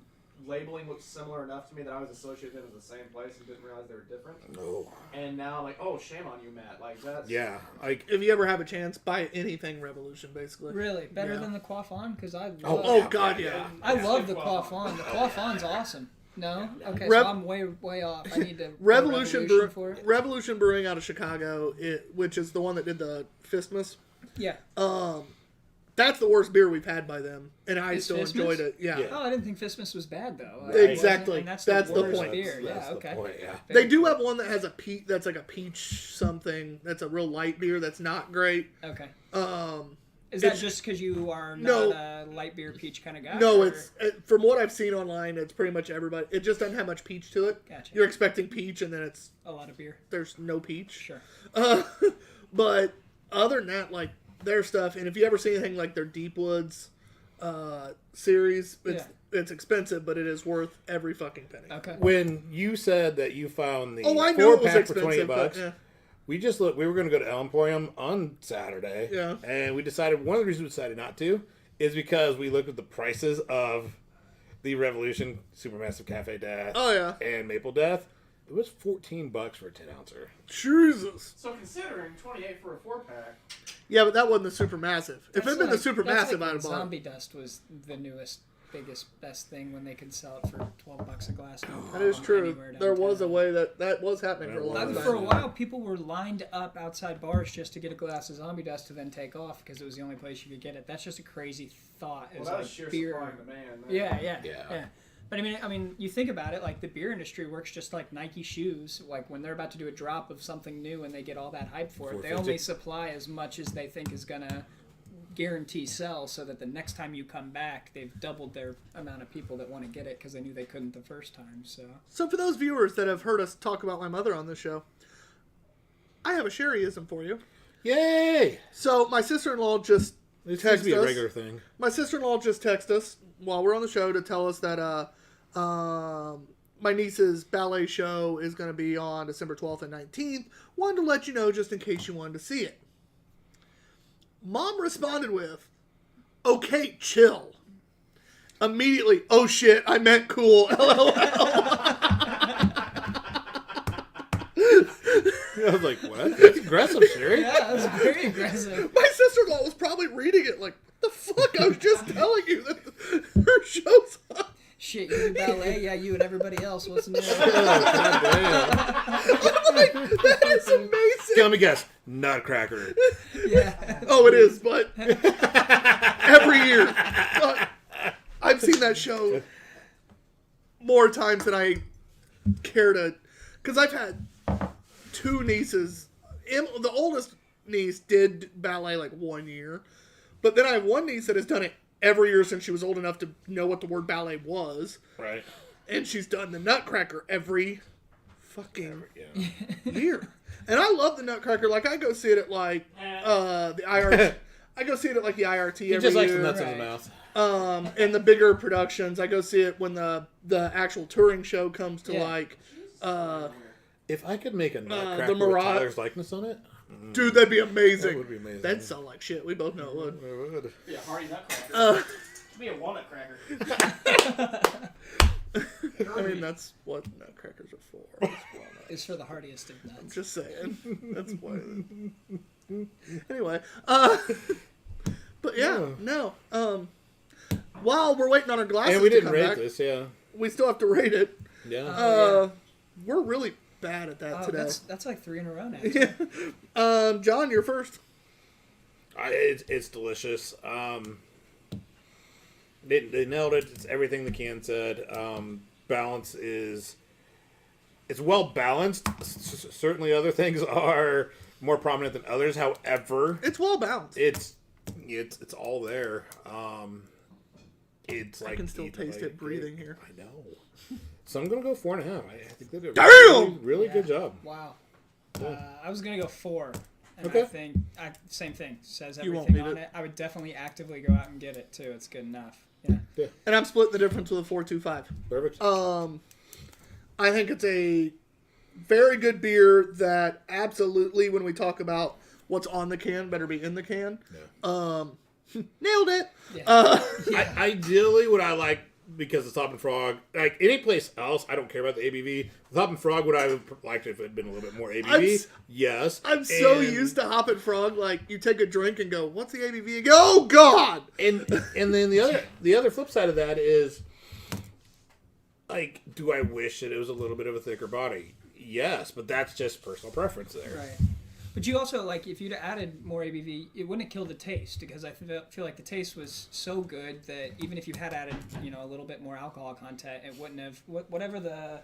labeling looked similar enough to me that I was associating them as the same place and didn't realize they were different. No. And now I'm like, oh, shame on you, Matt. Like that's Yeah. Like, If you ever have a chance, buy anything Revolution, basically. Really better Yeah. than the Quaffon because I love. Oh, God, yeah. I love the Quaff Quaffon. The Quaffon's awesome. No, okay, Rev- so I'm way off. I need to Revolution, for it. Revolution Brewing out of Chicago, which is the one that did the Fistmas. Yeah. That's the worst beer we've had by them, and I Is still Fistmas? enjoyed it. Yeah. Yeah. Oh, I didn't think Fistmas was bad though. Right. Exactly. And that's That's the worst point. beer. That's Yeah. the Okay. point, yeah. They do have one that has that's like a peach something. That's a real light beer. That's not great. Okay. Is It's- that just because you are No. not a light beer peach kind of guy? No, or- it's from what I've seen online. It's pretty much everybody. It just doesn't have much peach to it. Gotcha. You're expecting peach, and then a lot of beer. there's no peach. Sure. But other than that, like their stuff, and if you ever see anything like their Deep Woods, series. It's expensive, but it is worth every fucking penny. Okay. When you said that you found the I knew it was 4-pack for $20, expensive, yeah. we just looked. We were going to go to El Emporium on Saturday, and we decided one of the reasons we decided not to is because we looked at the prices of the Revolution Supermassive Cafe Death, and Maple Death. It was $14 for a 10-ouncer. Jesus. So considering 28 for a 4-pack. Yeah, but that wasn't the super massive. If it had been the super massive, I'd have bought it. Zombie Dust was the newest, biggest, best thing when they could sell it for $12 a glass. That is true. There was a way that was happening for a long time. For a while, people were lined up outside bars just to get a glass of Zombie Dust to then take off because it was the only place you could get it. That's just a crazy thought. Well, that was sheer supply and demand. Yeah. But I mean, you think about it, like the beer industry works just like Nike shoes. Like when they're about to do a drop of something new and they get all that hype for it, they only supply as much as they think is gonna guarantee sell, so that the next time you come back, they've doubled their amount of people that want to get it because they knew they couldn't the first time. So for those viewers that have heard us talk about my mother on this show, I have a sherryism for you. Yay! So my sister-in-law just This texted used to be a us. regular thing. My sister-in-law just texted us while we're on the show to tell us that my niece's ballet show is going to be on December 12th and 19th. Wanted to let you know just in case you wanted to see it. Mom responded with, "Okay, chill." Immediately, "Oh shit, I meant cool." LOL. I was like, what? That's aggressive, Sherry. yeah, that was very aggressive. My sister-in-law was probably reading it like, "What the fuck? I was just telling you that her show's on." Shit, you do ballet? Yeah, you and everybody else. What's new? I'm like, that is amazing. Let me guess. Nutcracker. Yeah. Oh, it is, but every year. But I've seen that show more times than I care to. Because I've had two nieces. The oldest niece did ballet like 1 year. But then I have one niece that has done it every year since she was old enough to know what the word ballet was. Right. And she's done the Nutcracker every fucking year. And I love the Nutcracker. Like, I go see it at, like, the IRT. I go see it at, like, the IRT He every just likes year. the nuts in his mouth. And the bigger productions. I go see it when the actual touring show comes to, like... if I could make a Nutcracker with Mirage. Tyler's likeness on it... Dude, that'd be amazing. That would be amazing. That'd sell like shit. We both know it would. It would. Be a hearty nutcracker. Be a walnut cracker. I mean, that's what Nutcrackers are for. It's for the hardiest of nuts. I'm just saying. That's why. Anyway, but yeah, no. While we're waiting on our glasses And we to didn't come rate back, this, yeah. we still have to rate it. Yeah. We're really bad at that today. That's like 3 in a row now. John, you're first. It's delicious. They nailed it. It's everything the can said. Balance is... It's well balanced. Certainly other things are more prominent than others. However... It's well balanced. It's all there. It's like... I can still taste it breathing here. I know. So I'm going to go 4.5. I think they did a Damn! really good job. Wow. I was going to go 4. And Okay. I think, same thing, says You won't everything beat on it. it. I would definitely actively go out and get it, too. It's good enough. Yeah. And I'm splitting the difference with a 4.25. Perfect. I think it's a very good beer that absolutely, when we talk about what's on the can, better be in the can. Yeah. Nailed it. Yeah. Ideally, what I like, because it's Hop and Frog, like any place else, I don't care about the ABV. With Hop and Frog, would I have liked it if it had been a little bit more ABV? Yes. I'm so used to Hop and Frog. Like, you take a drink and go, "What's the ABV?" And go, "Oh God!" And then the other flip side of that is, like, do I wish that it was a little bit of a thicker body? Yes, but that's just personal preference there. Right. But you also, like, if you'd added more ABV, it wouldn't have killed the taste, because I feel like the taste was so good that even if you had added, a little bit more alcohol content, it wouldn't have, whatever the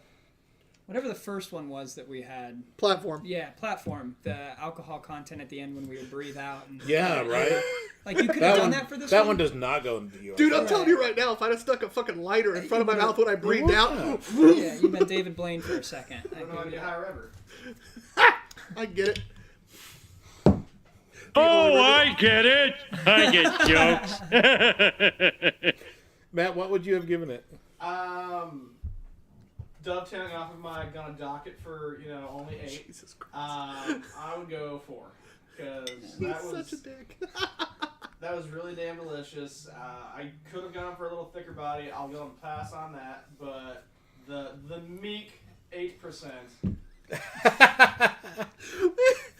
first one was that we had. Platform. Yeah, platform. The alcohol content at the end when we would breathe out. And, Yeah, right? Like, you could have done that for this one. That one does not go into the US. Dude, I'm telling you right now, if I'd have stuck a fucking lighter in front of my mouth when I breathed out, Yeah, you meant David Blaine for a second. I don't know how to get higher ever. I get it. Oh, I get it. I get jokes. Matt, what would you have given it? Dovetailing off of my gonna dock it for only 8. Jesus Christ. I would go 4 because that was Such a dick. that was really damn delicious. I could have gone for a little thicker body. I'll go and pass on that, but the meek 8%.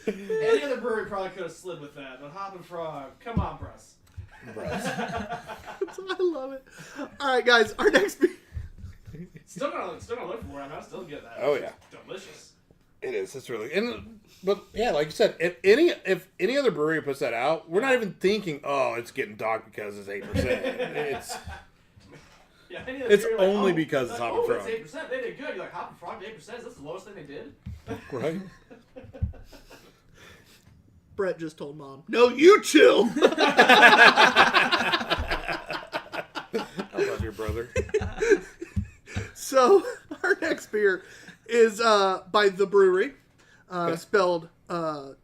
Any other brewery probably could have slid with that, but Hoppin' Frog, come on, Bruss. I love it. All right, guys, our next beer. Still gonna look for it. I'm still get that. Oh, yeah. Delicious. It is. It's really. But yeah, like you said, if any other brewery puts that out, we're not even thinking, oh, it's getting docked because it's 8%. It's only because it's Hoppin' Frog. It's 8%. They did good. You're like, Hoppin' Frog, 8%? That's the lowest thing they did? Right? Brett just told Mom, "No, you chill." I love your brother. So our next beer is by The Brewery, spelled Bruery.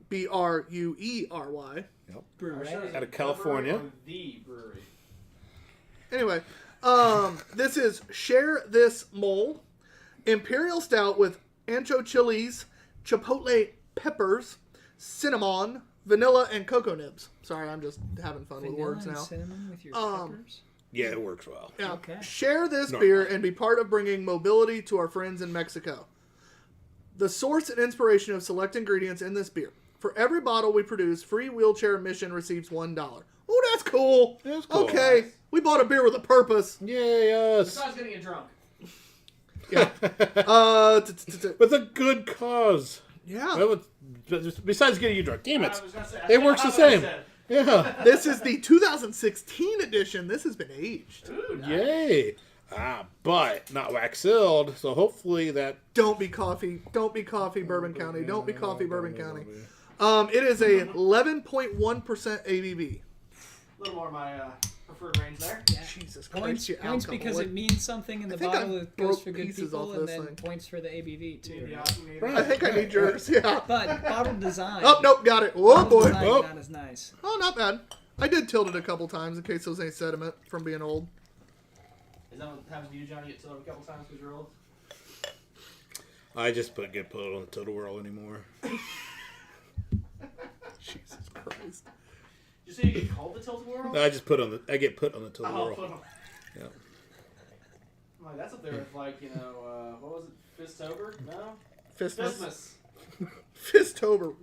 Out of California. The brewery. Anyway, this is Share This Mole Imperial Stout with ancho chilies, chipotle peppers, cinnamon, vanilla, and cocoa nibs. Sorry, I'm just having fun with words now. Cinnamon with your peppers? Yeah, it works well. Yeah. Okay. Share this beer and be part of bringing mobility to our friends in Mexico. The source and inspiration of select ingredients in this beer. For every bottle we produce, Free Wheelchair Mission receives $1. Oh, that's cool. That's cool. Okay, we bought a beer with a purpose. Yay, yes. Besides getting you drunk. Yeah. With a good cause. Yeah. That was, besides getting you drunk. Damn I it. was gonna say, It works the same. Yeah. This is the 2016 edition. This has been aged. Ooh, nice. Yay. But not wax sealed, so hopefully that. Don't be coffee, Bourbon County. Don't be coffee, Bourbon County. It is a 11.1% ABV. A little more of my preferred range there. Yeah. Jesus Christ, Points you because alcoholic. it means something in the think bottle. I It goes broke for good pieces people, off and this then thing. points for the ABV too. The right? awesome meter. I think I need yours. Yeah. But bottle design. Oh, nope, got it. Oh, Bottle boy. design, Oh, not as nice. not bad. I did tilt it a couple times in case there was any sediment from being old. Is that what happens to you, Johnny? You get tilted a couple times because you're old? I just get put on the Total Whirl anymore. Jesus Christ. Did you say you get called the tilted world? I get put on the Total Whirl. Yeah. I'm like, that's up there with what was it? Fistober? No? Fistmas. Fistmas. Fistober.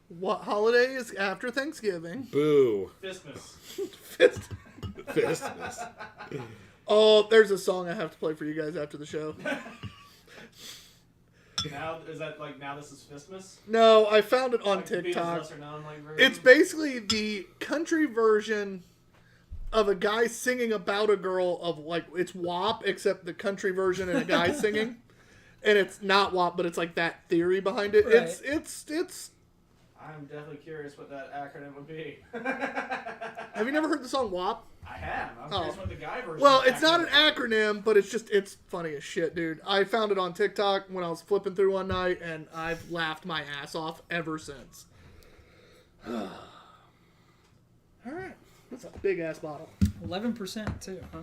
What holiday is after Thanksgiving? Boo. Fistmas. Fist. Fistmas. Oh, there's a song I have to play for you guys after the show. Now, is that now this is Fistmas? No, I found it on Like the Beatles' TikTok. lesser-known, version? It's basically the country version of a guy singing about a girl of it's WAP, except the country version and a guy singing. And it's not WAP, but it's like that theory behind it. Right. It's I'm definitely curious what that acronym would be. Have you never heard the song WAP? I have. I'm curious what the guy version Well, of it's not an acronym acronym, but it's funny as shit, dude. I found it on TikTok when I was flipping through one night, and I've laughed my ass off ever since. All right. That's a big ass bottle. 11% too, huh?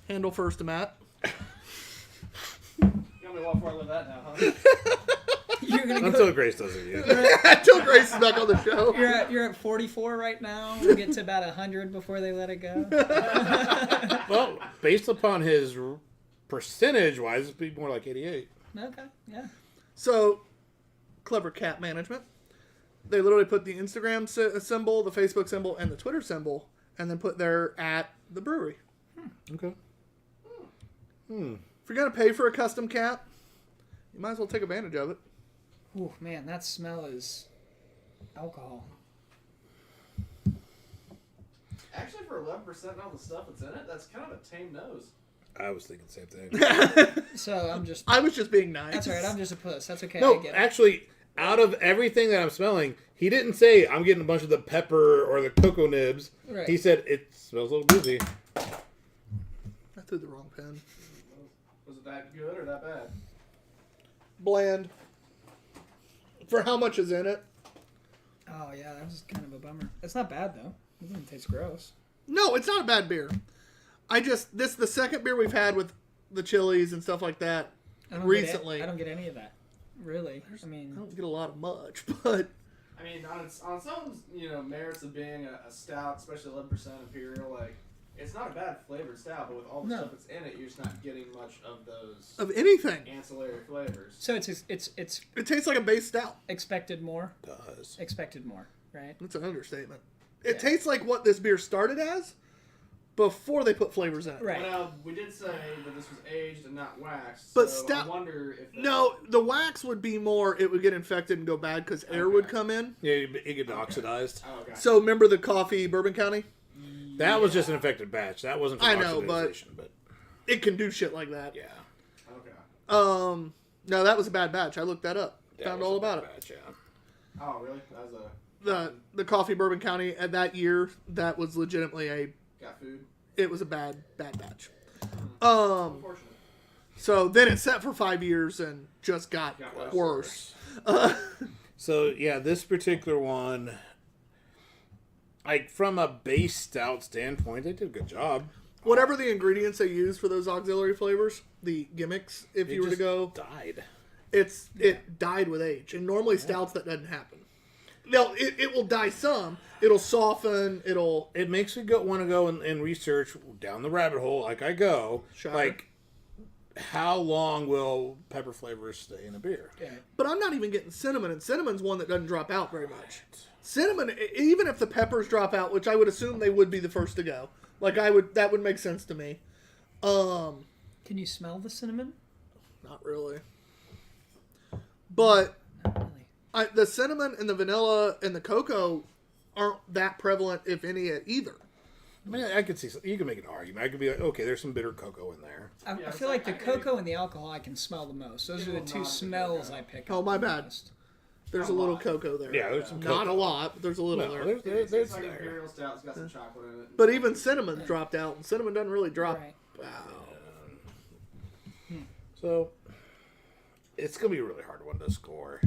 Handle first to Matt. You want me to walk before I live that now, huh? You're gonna go. Until Grace does it again. Until Grace is back on the show. You're at 44 right now. We'll get to about 100 before they let it go. Well, based upon his percentage-wise, it'd be more like 88. Okay, yeah. So, clever cat management. They literally put the Instagram symbol, the Facebook symbol, and the Twitter symbol, and then put their at the brewery. Okay. If you're going to pay for a custom cat, you might as well take advantage of it. Ooh, man, that smell is alcohol. Actually, for 11% and all the stuff that's in it, that's kind of a tame nose. I was thinking the same thing. So I was just being nice. That's all right. I'm just a puss. That's okay. I No, get it. actually, out of everything that I'm smelling, he didn't say I'm getting a bunch of the pepper or the cocoa nibs. Right. He said it smells a little boozy. I threw the wrong pen. Was it that good or that bad? Bland. For how much is in it? Oh yeah, that was kind of a bummer. It's not bad though. It doesn't taste gross. No, it's not a bad beer. This is the second beer we've had with the chilies and stuff like that recently. I don't get any of that. Really. I I mean, don't get a lot of much, but I mean, on its own, merits of being a stout, especially 11% imperial, like, it's not a bad flavored stout, but with all the stuff that's in it, you're just not getting much of those of anything. ancillary flavors. so it's It tastes like a base stout. expected more. Does. Expected more, right? That's an understatement. It tastes like what this beer started as before they put flavors in it. Right. Well, we did say that this was aged and not waxed, But so stout- I wonder if that, No, the wax would be more, it would get infected and go bad because air would come in. Yeah, it get oxidized. Oh, okay. So remember the coffee Bourbon County? That was just an infected batch. That wasn't from I know, but- oxidization, but It can do shit like that. yeah. Okay. No, that was a bad batch. I looked that up. That Found was all a about bad it. batch, yeah. Oh, really? That was a The coffee Bourbon County at that year, that was legitimately got food. it was a bad batch. Unfortunate. So then it sat for 5 years and just got Got worse. So yeah, this particular one, like from a base stout standpoint, they did a good job. Whatever the ingredients they use for those auxiliary flavors, the gimmicks, if It you were to just go, died. it died with age. And normally stouts that doesn't happen. Now it will die some. It'll soften. It makes me want to go and research down the rabbit hole like I go. Shocker. Like, how long will pepper flavors stay in a beer? Yeah. But I'm not even getting cinnamon, and cinnamon's one that doesn't drop out very much. Cinnamon, even if the peppers drop out, which I would assume they would be the first to go, that would make sense to me. Can you smell the cinnamon? Not really. But Not really. the cinnamon and the vanilla and the cocoa aren't that prevalent, if any, either. I mean, I could see you can make an argument. I could be like, okay, there's some bitter cocoa in there. I it's feel like the like- I can- cocoa and the alcohol I can smell the most. Those are the It will two not be smells cocoa. I pick Oh, up my the bad. most. There's A a little lot. cocoa there. Yeah, there's some Not cocoa. a lot, but there's a little No, there. there's It's like there. imperial stout. It's got some chocolate in it. But even cinnamon dropped out, and cinnamon doesn't really drop. Right. Wow. So it's gonna be a really hard one to score.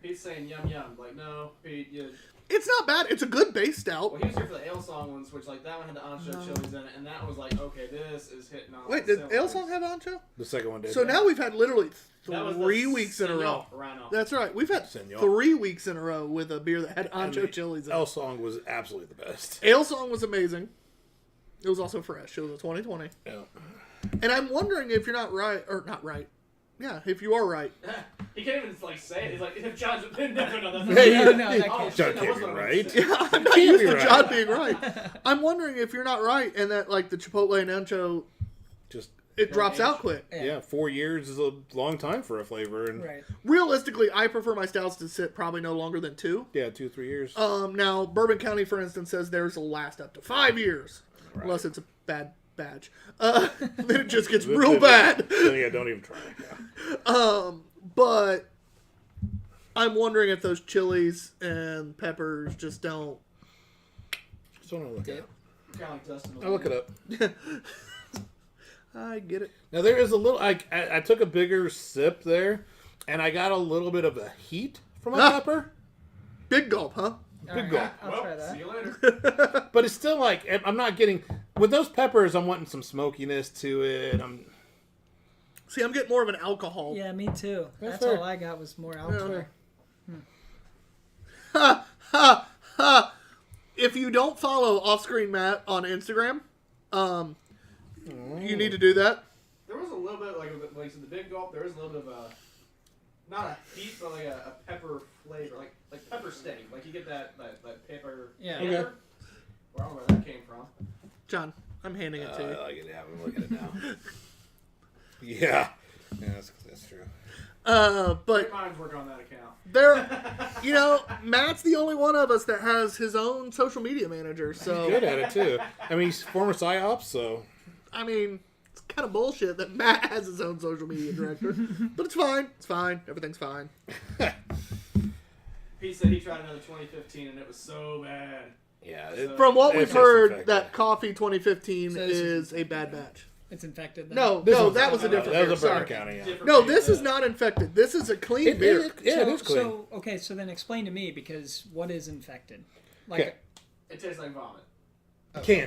Pete's saying yum yum. Like, no, Pete, you. It's not bad. It's a good base stout. Well, he was here for the Ale Song ones, which, like, that one had the ancho chilies in it, and that one was like, okay, this is hitting on. Wait, all did cylinders. Ale Song have ancho? The second one did. So now we've had literally That was the 3 weeks in a row. Rhino. That's right. We've had Senor. 3 weeks in a row with a beer that had And ancho the chilies in El it. Song was absolutely the best. Ale Song was amazing. It was also fresh. It was a 2020. Yeah. And I'm wondering if you're not right, or not right. Yeah, if you are right. He can't even, like, say it. He's like, if John's. No, that's Hey, No, no, that Oh, can't. shit, John that can't was be what I right. was saying. Yeah, I'm not Can't used be to right. John being right. I'm wondering if you're not right and that, like, the Chipotle and ancho, Just it drops age. out quick. yeah, 4 years is a long time for a flavor, and Right. Realistically, I prefer my stouts to sit probably no longer than 2. yeah, 2-3 years. Now, Bourbon County, for instance, says theirs will last up to 5 years. Right. Unless it's a bad batch. Then it just gets real bad. Then, yeah, don't even try. Yeah. But I'm wondering if those chilies and peppers just don't. Just want to look it up. Kind of like dust in the I'll look it up. I get it. Now there is a little. I took a bigger sip there, and I got a little bit of a heat from a Ah. pepper, Big gulp, huh? big gulp. I'll Well, try that. see you later. But it's still like I'm not getting with those peppers. I'm wanting some smokiness to it. See, I'm getting more of an alcohol. Yeah, me too. That's fair. all I got was more alcohol. If you don't follow Offscreen Matt on Instagram, you need to do that. There was a little bit, like so the big gulp, there was a little bit of a, not a heat, but like a pepper flavor, like pepper steak. Like you get that pepper. Yeah. flavor. Okay. Well, I don't know where that came from. John, I'm handing it to you. I like it. Yeah, I'm looking at it now. Yeah, that's true. But Great minds work on that account. there, Matt's the only one of us that has his own social media manager. So Good at it too. I mean, he's former psyops, so I mean, it's kind of bullshit that Matt has his own social media director. But it's fine. It's fine. Everything's fine. He said he tried another 2015 and it was so bad. yeah. From what it's we've just heard, infected. that Coffee 2015 So this is a bad batch. It's infected. Then? No, that was a different That beer. was a Sorry. Bourbon County. Yeah. Different No, beer. this is not infected. This is a clean beer. it is clean. So then explain to me, because what is infected? Like, Okay. It tastes like vomit.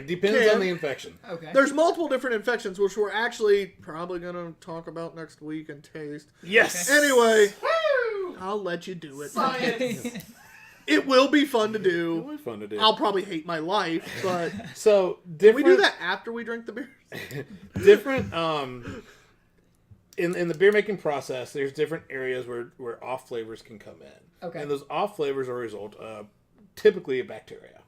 Depends Can. on the infection. okay. There's multiple different infections, which we're actually probably going to talk about next week and taste. Yes. Anyway, Woo! I'll let you do it. Science. It will be fun to It do. was fun to do. I'll probably hate my life, but So we different. do that after we drink the beer. Different. In the beer making process, there's different areas where off flavors can come in. Okay. And those off flavors are a result of typically a bacteria.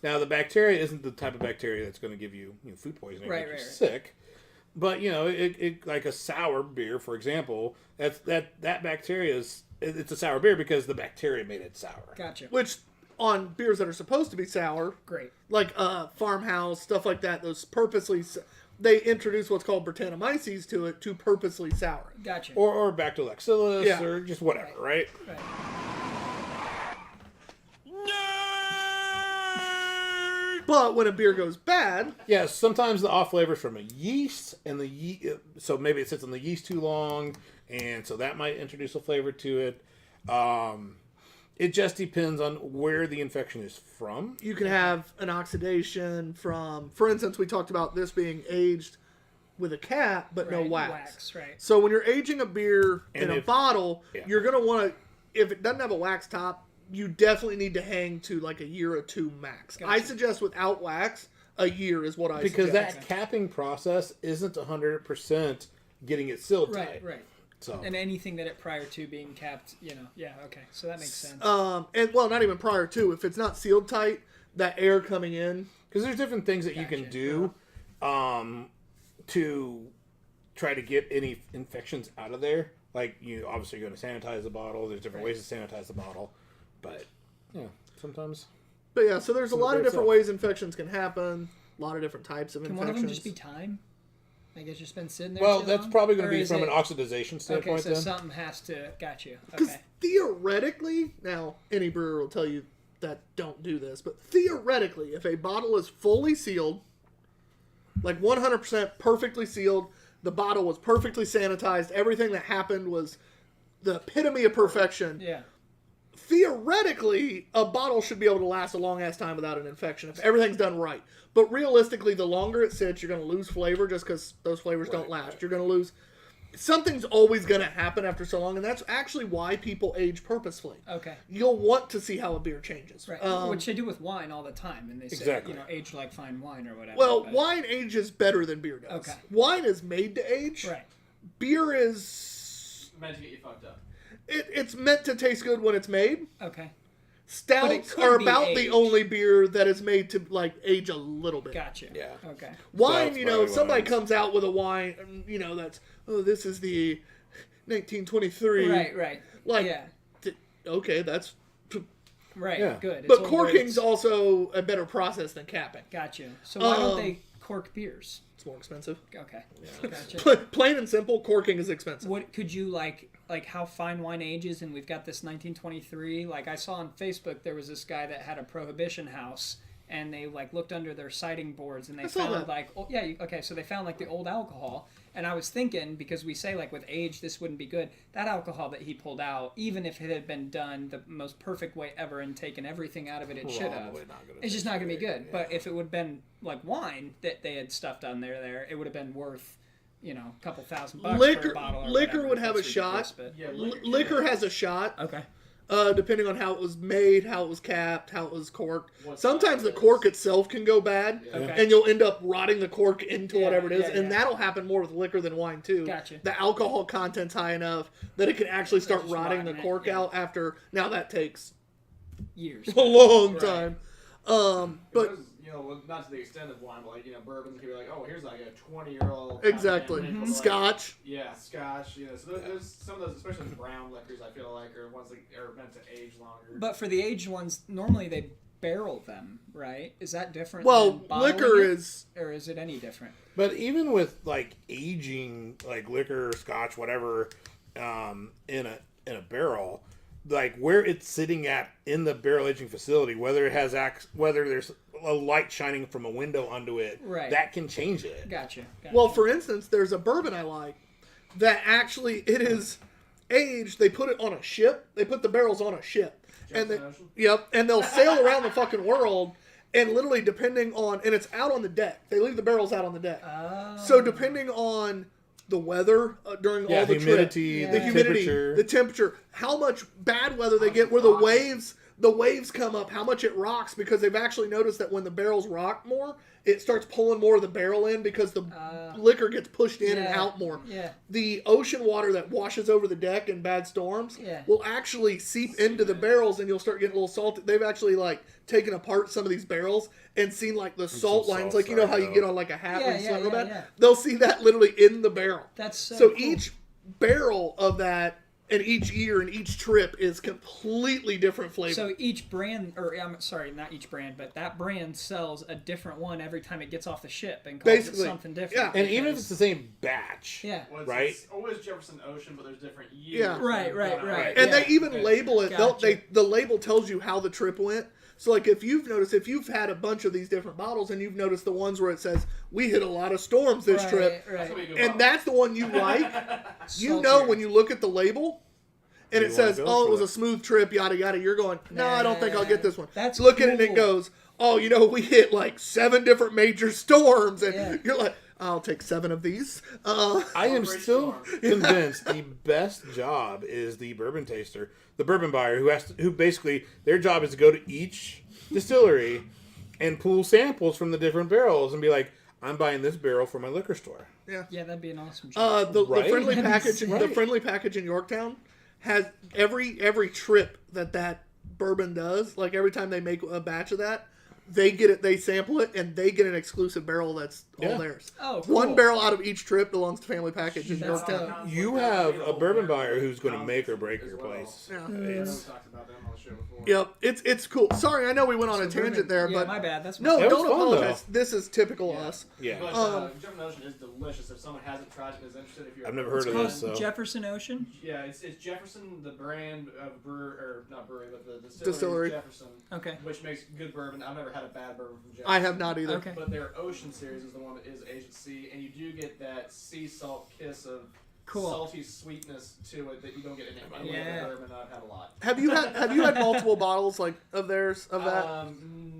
Now, the bacteria isn't the type of bacteria that's going to give you, food poisoning, Right, make you right. sick. But it like a sour beer, for example, that bacteria it's a sour beer because the bacteria made it sour. Gotcha. Which, on beers that are supposed to be sour, Great. like Farmhouse, stuff like that, those purposely, they introduce what's called Brettanomyces to it to purposely sour it. Gotcha. Or Bacillus, Yeah. or just whatever, right? Right. But when a beer goes bad, Yeah, sometimes the off flavors from a yeast, and so maybe it sits on the yeast too long, and so that might introduce a flavor to it. It just depends on where the infection is from. you can have an oxidation from, for instance, we talked about this being aged with a cap, but no Right, wax. Right. So when you're aging a beer in And a if- bottle, yeah. you're going to want to, if it doesn't have a wax top, you definitely need to hang to like a year or two max. Gotcha. I suggest without wax, a year is what I Because suggest. that capping process isn't 100% getting it sealed Right. tight. Right. So And anything that it prior to being capped, yeah, okay. So that makes sense. And well, not even prior to. If it's not sealed tight, that air coming in. because there's different things that you can Gotcha. do to try to get any infections out of there. Like obviously you're going to sanitize the bottle. There's different ways to sanitize the bottle, but sometimes. But yeah, so there's a So the lot of beer different itself. ways infections can happen. A lot of different types of Can infections. one of them just be time? Like it's just been sitting there. Well, too that's long? probably going Or to be is from it- an oxidization Okay, standpoint. so then something has to. Got you. Because Okay. theoretically, now any brewer will tell you that don't do this, but theoretically, if a bottle is fully sealed, like 100% perfectly sealed, the bottle was perfectly sanitized, everything that happened was the epitome of perfection. Yeah. Theoretically, a bottle should be able to last a long ass time without an infection if everything's done right. But realistically, the longer it sits, you're going to lose flavor just because those flavors don't last. right. You're going to lose. Something's always going to happen after so long, and that's actually why people age purposefully. Okay. You'll want to see how a beer changes. Right. Which they do with wine all the time, and they say, Exactly. age like fine wine or whatever. Well, but- wine ages better than beer does. Okay. Wine is made to age. Right. Beer is. Meant to get you fucked up. It's meant to taste good when it's made. Okay. Stouts could are be about the aged. only beer that is made to like age a little bit. Got you. Yeah. Okay. Wine, Stouts, if barley somebody wines. comes out with a wine, that's this is the 1923. Right. Like, yeah. Okay, that's. Right. Yeah. Good. But It's old corking's grades. also a better process than capping. Got you. So why don't Um, they cork beers? It's more expensive. Okay. Gotcha. Plain and simple, corking is expensive. What could you like how fine wine ages, and we've got this 1923. Like I saw on Facebook, there was this guy that had a prohibition house, and they looked under their siding boards, and they saw found that. so they found the old alcohol, and I was thinking, because we say with age this wouldn't be good, that alcohol that he pulled out, even if it had been done the most perfect way ever and taken everything out of it should have, Probably not gonna it's just taste not gonna be great, good. yeah. But if it would have been like wine that they had stuffed on there, it would have been worth a couple $1,000 for Liquor, a bottle. Or liquor whatever. would have a That's shot. ridiculous, but- Yeah, Liquor has a shot. Okay. Depending on how it was made, how it was capped, how it was corked. What Sometimes size the it is. cork itself can go bad, Okay. and you'll end up rotting the cork into Yeah, whatever it is, yeah, and yeah. that'll happen more with liquor than wine too. Gotcha. The alcohol content's high enough that it can actually start Just rotting the rotting it, cork yeah. out after. Now that takes Years. a long Right. time. But But not to the extent of wine, but bourbons can be like, oh, here's like a 20-year-old. exactly, Scotch. Yeah, Scotch. So there's some of those, especially the brown liquors. I feel like are ones that are meant to age longer. But for the aged ones, normally they barrel them, right? Is that different? Well, than bottling liquor it? is or is it any different? But even with aging liquor, scotch, whatever, in a barrel, like where it's sitting at in the barrel aging facility, whether it has whether there's a light shining from a window onto it, Right. that can change it. Gotcha. Well, for instance, there's a bourbon I like that actually it is aged. They put it on a ship. They put the barrels on a ship, and they, Ocean? yep, and they'll sail around the fucking world. And literally, depending on, and it's out on the deck. They leave the barrels out on the deck. So depending on the weather during all the humidity, trip, the humidity, the temperature, how much bad weather they get, where the waves come up, how much it rocks, because they've actually noticed that when the barrels rock more, it starts pulling more of the barrel in because the liquor gets pushed in and out more. Yeah. The ocean water that washes over the deck in bad storms will actually seep into the barrels, and you'll start getting a little salty. They've actually taken apart some of these barrels and seen the salt lines, you know how you get on a hat when you sweat real bad. Yeah. They'll see that literally in the barrel. That's so cool. Each barrel of that and each year and each trip is completely different flavor. So each brand, or I'm sorry, not each brand, but that brand sells a different one every time it gets off the ship and calls it something different. And even if it's the same batch, Well, right? It's always Jefferson Ocean, but there's different years. Yeah. Right. And they even label it. Gotcha. The label tells you how the trip went. So, if you've noticed, if you've had a bunch of these different bottles and you've noticed the ones where it says, we hit a lot of storms this trip, and that's the one you like, you know when you look at the label and it says, oh, it was a smooth trip, yada, yada, you're going, no, I don't think I'll get this one. That's look at it and it cool. goes, oh, we hit 7 different major storms, and you're like, I'll take 7 of these. I am still convinced the best job is the bourbon taster, the bourbon buyer, who basically their job is to go to each distillery and pull samples from the different barrels and be like, I'm buying this barrel for my liquor store. Yeah, that'd be an awesome job. The Right? friendly package, Right. the friendly package in Yorktown has every trip that bourbon does. Every time they make a batch of that, they get it, they sample it, and they get an exclusive barrel that's all theirs. Oh, cool. One barrel out of each trip belongs to Family Package in That's Yorktown. dope. You have a bourbon buyer who's going to make or break your place. Yeah. We talked about them on the show before. Yep, it's cool. Sorry, I know we went on a tangent there, Yeah, but my bad. That's no, That was don't fun, apologize. though. This is typical us. Yeah. But Jefferson Ocean is delicious. If someone hasn't tried it and is interested, if you're I've never heard of this, so. Jefferson Ocean. Yeah, it's Jefferson, the brand of not brewery, but the distillery. Is Jefferson. Okay. Which makes good bourbon. I've never had a bad bourbon from Jefferson. I have not either. Okay. But their Ocean series is the one that is aged at sea, and you do get that sea salt kiss of Cool. salty sweetness to it that you don't get in any other bourbon. I've had a lot. Have you had multiple bottles of theirs of that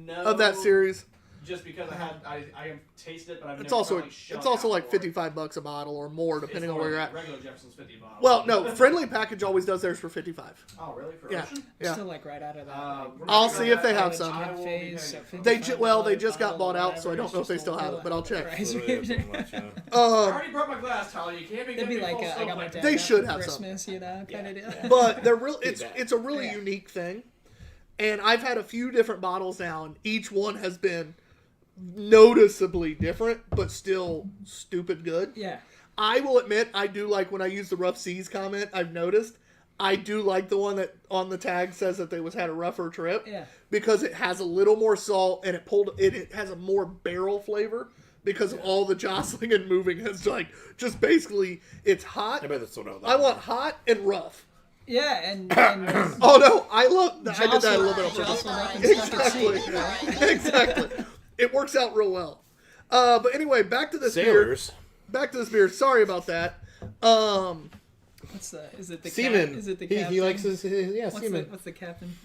No. of that series? Just because I have tasted it, but I've It's never also probably shelled it's also out for it. $55 a bottle or more depending on It's where you're more at. Regular Jefferson's 50 bottle. Well, no, Friendly Package always does theirs for $55. Oh, really? For Yeah, Ocean? yeah. Still right out of that. I'll see if they have some. I will be Phase, paying so it. They $55 just got bottle, bought out, so I whatever, don't know if it's they just still have it, but I'll check. price. Literally so much, yeah. I already brought my glass, Tyler. You can't be It'd giving be me like full I got my soap dad They that should for have Christmas, kind of deal. But they're real. It's a really Yeah. unique thing, and I've had a few different bottles now, and each one has been noticeably different, but still stupid good. Yeah. I will admit, I do like when I use the rough seas comment. I've noticed I do like the one that on the tag says that they had a rougher trip. Yeah. Because it has a little more salt and it has a more barrel flavor because of all the jostling and moving. It's just basically it's hot. I bet that's what I want hot and rough. Yeah, and Oh no, I did that a little bit on purpose. jostle up and stuff at sea, Exactly. right? Exactly. It works out real well. But anyway, back to this beer. Sailors. Back to this beer. Sorry about that. What's the? Is it the Seaman. Is it the He captain? likes his What's seaman. what's the captain?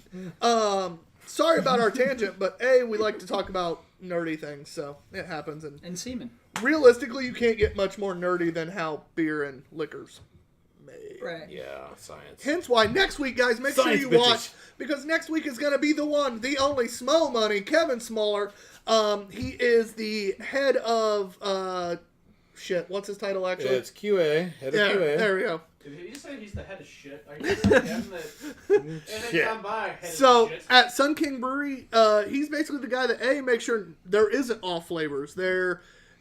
Sorry about our tangent, but we like to talk about nerdy things, so it happens. And And seaman. realistically, you can't get much more nerdy than how beer and liquor's made. Right. Yeah, science. Hence why next week, guys, make Science, sure you bitches. watch, because next week is going to be the one, the only Smo Money, Kevin Smaller. He is the head of, what's his title actually? It's QA. Head of yeah, QA. there we go. Did he just say he's the head of shit? Are you saying him that and then Shit. come by head So of shit? at Sun King Brewery, he's basically the guy that makes sure there isn't off flavors.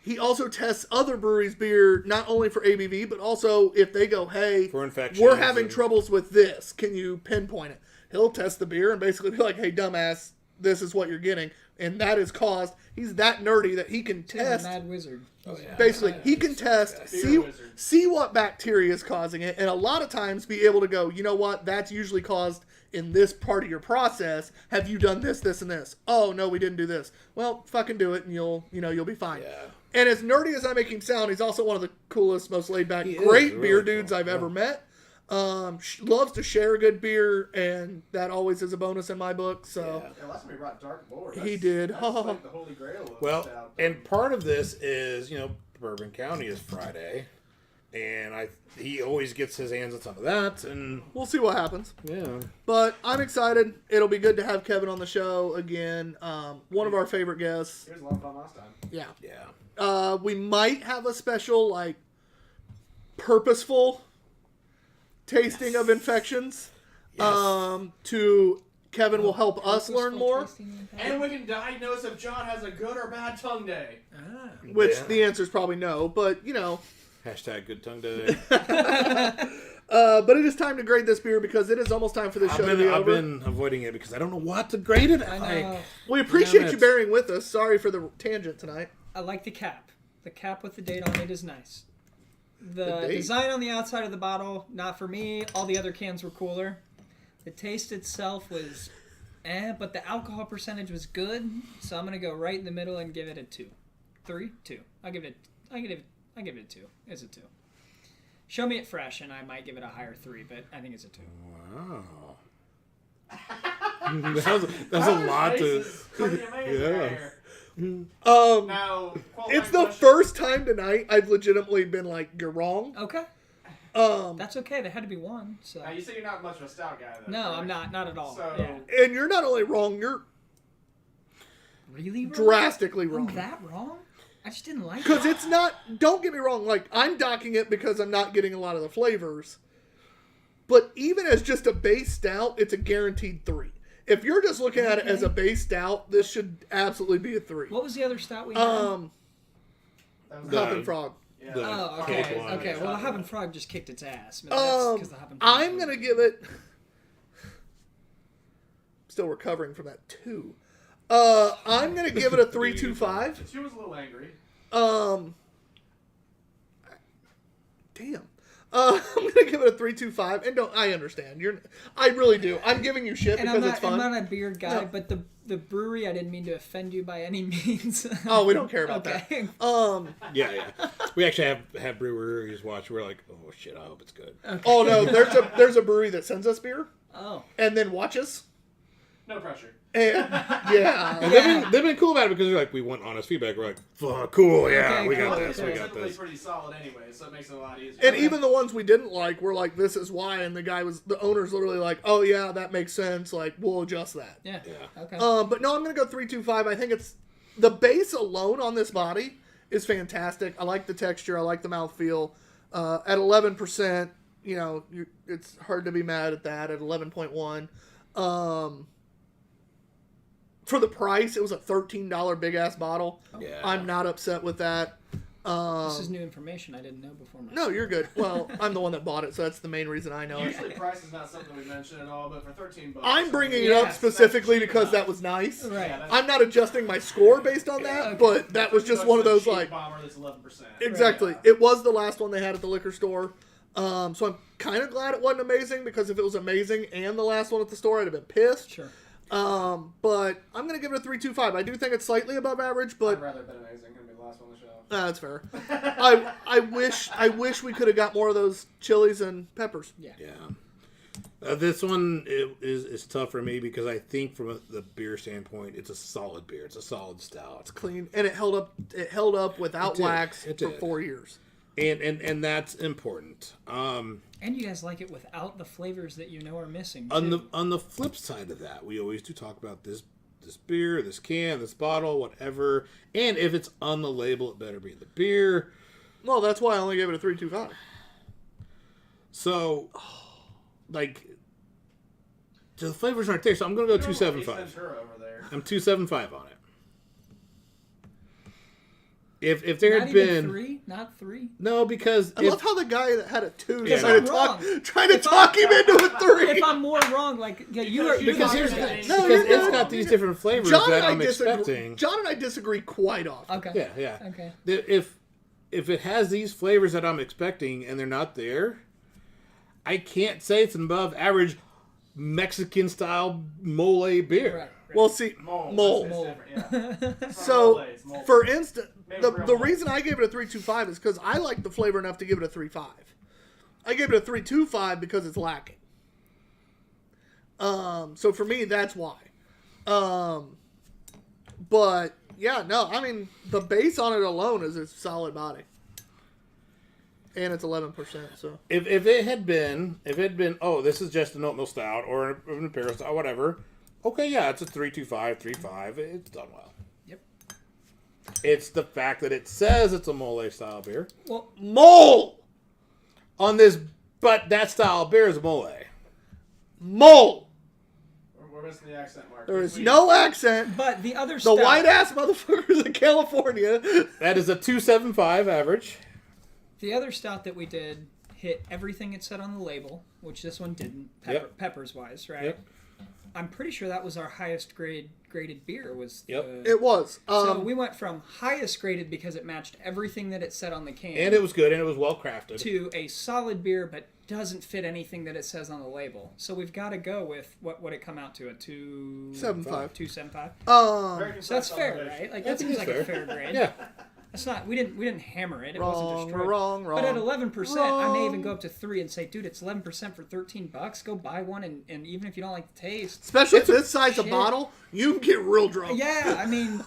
He also tests other breweries' beer not only for ABV but also if they go, hey, For infections we're having and- troubles with this. Can you pinpoint it? He'll test the beer and basically be like, hey, dumbass, this is what you're getting. And that is caused, he's that nerdy that he can He's a test. mad wizard. Oh, yeah. Basically, he can test, Beer wizard. see what bacteria is causing it, and a lot of times be able to go, you know what, that's usually caused in this part of your process. Have you done this, this, and this? Oh, no, we didn't do this. Well, fucking do it, and you'll be fine. Yeah. And as nerdy as I make him sound, he's also one of the coolest, most laid back, He is great really beer cool. dudes I've ever met. Loves to share a good beer, and that always is a bonus in my book. So Yeah. Yeah, last time he brought Dark Lord. He did. That's like the holy grail of Well, stout. and part of this is, Bourbon County is Friday, and he always gets his hands on some of that, and we'll see what happens. yeah. But I'm excited. It'll be good to have Kevin on the show again. One of our favorite guests. He was a lot of fun last time. Yeah. Yeah. We might have a special, purposeful tasting of infections. To Kevin will help us learn more. And we can diagnose if John has a good or bad tongue day. Which Yeah. the answer is probably no, but Hashtag good tongue day. but it is time to grade this beer because it is almost time for the show to be I've over. been avoiding it because I don't know what to grade it. I Like, know. We appreciate Damn you it. bearing with us. Sorry for the tangent tonight. I like the cap. The cap with the date on it is nice. The date. design on the outside of the bottle, not for me. All the other cans were cooler. The taste itself was but the alcohol percentage was good. So I'm gonna go right in the middle and give it a 2. 3? 2. I give it a 2. It's a 2. Show me it fresh and I might give it a higher 3, but I think it's a 2. wow. that's a lot to. Pretty amazing Yeah. right here. Now, It's the first time tonight I've legitimately been like, you're wrong. Okay. That's okay. There had to be one. So Now, you say you're not much of a stout guy, though. no, correct? I'm not at all. So, Yeah. And you're not only wrong, you're Really wrong? drastically I'm wrong. that wrong? I just didn't like Because it. it's not, don't get me wrong, I'm docking it because I'm not getting a lot of the flavors. But even as just a base stout, it's a guaranteed 3. If you're just looking at it as a base stout, this should absolutely be a 3. What was the other stout we had? that was The- Hoppin' Frog. yeah. the Oh, cake okay. one. Okay. Well, the Hoppin' Frog just kicked its ass. But that's 'cause the Hoppin' Frog I'm was- going to give it, still recovering from that 2. I'm going to give it a 3.25. The 2 was a little angry. Damn. I'm gonna give it a 3.25, and I understand. I really do. I'm giving you shit And because I'm it's fun. not a beer guy, No. but the brewery, I didn't mean to offend you by any means. Oh, we don't care about Okay. that. Yeah. We actually have breweries watch. We're like, oh shit, I hope it's good. Oh no, there's a brewery that sends us beer Oh. and then watches. No pressure. And yeah, And they've been cool about it because they're like, we want honest feedback. We're like, fuck, cool, yeah, Okay, we got cool. this, we It's got typically this. pretty solid anyway, so it makes it a lot easier. and even the ones we didn't like, we're like, this is why, and the owner's literally like, oh yeah, that makes sense. Like we'll adjust that. Yeah. Yeah. Okay. But no, I'm gonna go 3.25. I think it's the base alone on this body is fantastic. I like the texture. I like the mouthfeel. At 11%, it's hard to be mad at that. At 11.1, for the price, it was a $13 big ass bottle. Yeah. I'm not upset with that. This is new information I didn't know before. No, you're good. Well, I'm the one that bought it, so that's the main reason I know it. Usually price is not something we mention at all, but for $13, I'm bringing it Yes, up that's specifically cheap because enough. that was nice. Right. Yeah, that's- I'm not adjusting my score based on that, Okay. but that was just one of those cheap like. bomber that's 11%. Exactly. Yeah. It was the last one they had at the liquor store. So I'm kind of glad it wasn't amazing because if it was amazing and the last one at the store, I'd have been pissed. Sure. But I'm going to give it a 3.25. I do think it's slightly above average, I'd but rather have been amazing than be the last one on the show. that's fair. I wish we could have got more of those chilies and peppers. Yeah. Yeah. This one is tough for me because I think from the beer standpoint, it's a solid beer. It's a solid stout. It's Clean, and it held up. It held up without It did. wax It for did. 4 years. and that's important. And you guys like it without the flavors that you know are missing. On too. the flip side of that, we always do talk about this beer, this can, this bottle, whatever. And if it's on the label, it better be the beer. Well, that's why I only gave it a 3.25. So, like, the flavors aren't there. So I'm gonna go Ace 2.75. Ventura over there. I'm 2.75 on it. If there Not had even been 3? Not 3? no, because I love how the guy that had a 2 Yeah, trying to talk him into a 3. If I'm more wrong, like yeah, you are. because here's the No, thing, you're because it's good. got these different flavors John that and I I'm disagree. expecting. John and I disagree quite often. Okay. Yeah. Okay. If it has these flavors that I'm expecting and they're not there, I can't say it's an above average Mexican style mole beer. Right. Well, see, mole. It's different, yeah. It's not So, mole, it's mole. for instance, Maybe the real mole. reason I gave it a 3.25 is because I like the flavor enough to give it a 3.5. I gave it a 3.25 because it's lacking. So for me, that's why. But yeah, no, I mean the base on it alone is a solid body, and it's 11%. So If it had been oh, this is just an oatmeal stout or an imperial stout, whatever. Okay, yeah, it's a 3.25, 3.5. It's done well. Yep. It's the fact that it says it's a mole style beer Well, mole, on this, but that style of beer is mole. mole. We're missing the accent mark. There is no accent. but the other The stout, white ass motherfuckers in California. That is a 2.75 average. the other stout that we did hit everything it said on the label, which this one didn't. Yep. Peppers wise, right? Yep. I'm pretty sure that was our highest graded beer. Was Yep. the- It was. So we went from highest graded because it matched everything that it said on the can, And it was good and it was well crafted. to a solid beer, but doesn't fit anything that it says on the label. So we've got to go with what would it come out to? A 7.5. 2.75. American So that's style fair, celebration. right? Like I that think seems it's like a fair. fair grade. Yeah. That's not. We didn't hammer it. It wasn't Wrong, destroyed. wrong. But at 11%, I may even Wrong. go up to 3 and say, dude, it's 11% for $13. Go buy one, and even if you don't like the taste, Especially this size of shit. bottle, you can get real drunk. yeah, I mean,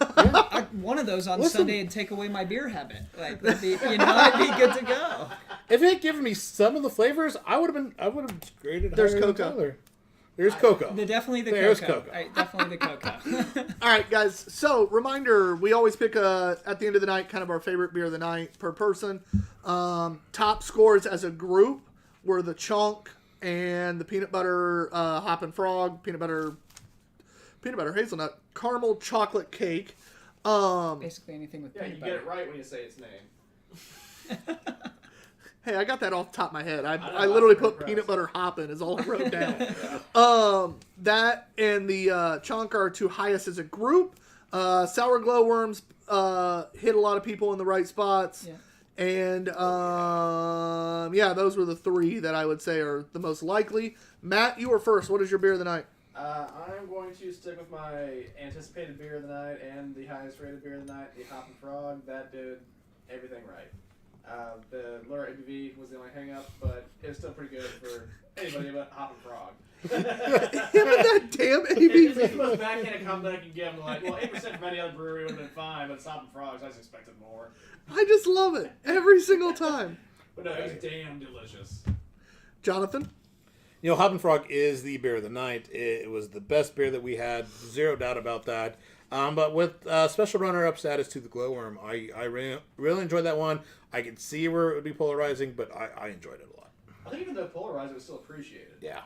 one of those on Listen. Sunday and take away my beer habit. Like, that'd be, I'd be good to go. If it had given me some of the flavors, I would have graded There's higher than cocoa. Tyler. There's cocoa. Definitely the There's cocoa. cocoa. Right, definitely the cocoa. All right, guys. So, reminder: we always pick at the end of the night, kind of our favorite beer of the night per person. Top scores as a group were the Chunk and the peanut butter Hoppin' Frog, peanut butter hazelnut, caramel chocolate cake. Basically anything with Yeah, peanut you butter. get it right when you say its name. Hey, I got that off the top of my head. I know, literally I'm put impressed. peanut butter hoppin' is all I wrote down. That and the Chunk are two highest as a group. Sour glowworms hit a lot of people in the right spots. Yeah. And yeah, those were the 3 that I would say are the most likely. Matt, you were first. What is your beer of the night? I'm going to stick with my anticipated beer of the night and the highest rated beer of the night, the Hoppin' Frog. That did everything right. The lower ABV was the only hang-up, but it was still pretty good for anybody but Hoppin' Frog. Him and that damn It's the ABV. most backhanded compliment I can give them. Like, well, 8% from any other brewery would have been fine, but it's Hoppin' Frogs. I just expected more. I just love it every single time. But no, it was damn delicious. Jonathan? You know, Hoppin' Frog is the beer of the night. It was the best beer that we had, zero doubt about that. But with special runner-up status to the Glowworm, I really enjoyed that one. I could see where it would be polarizing, but I enjoyed it a lot. I think even though polarized, it was still appreciated. Yeah.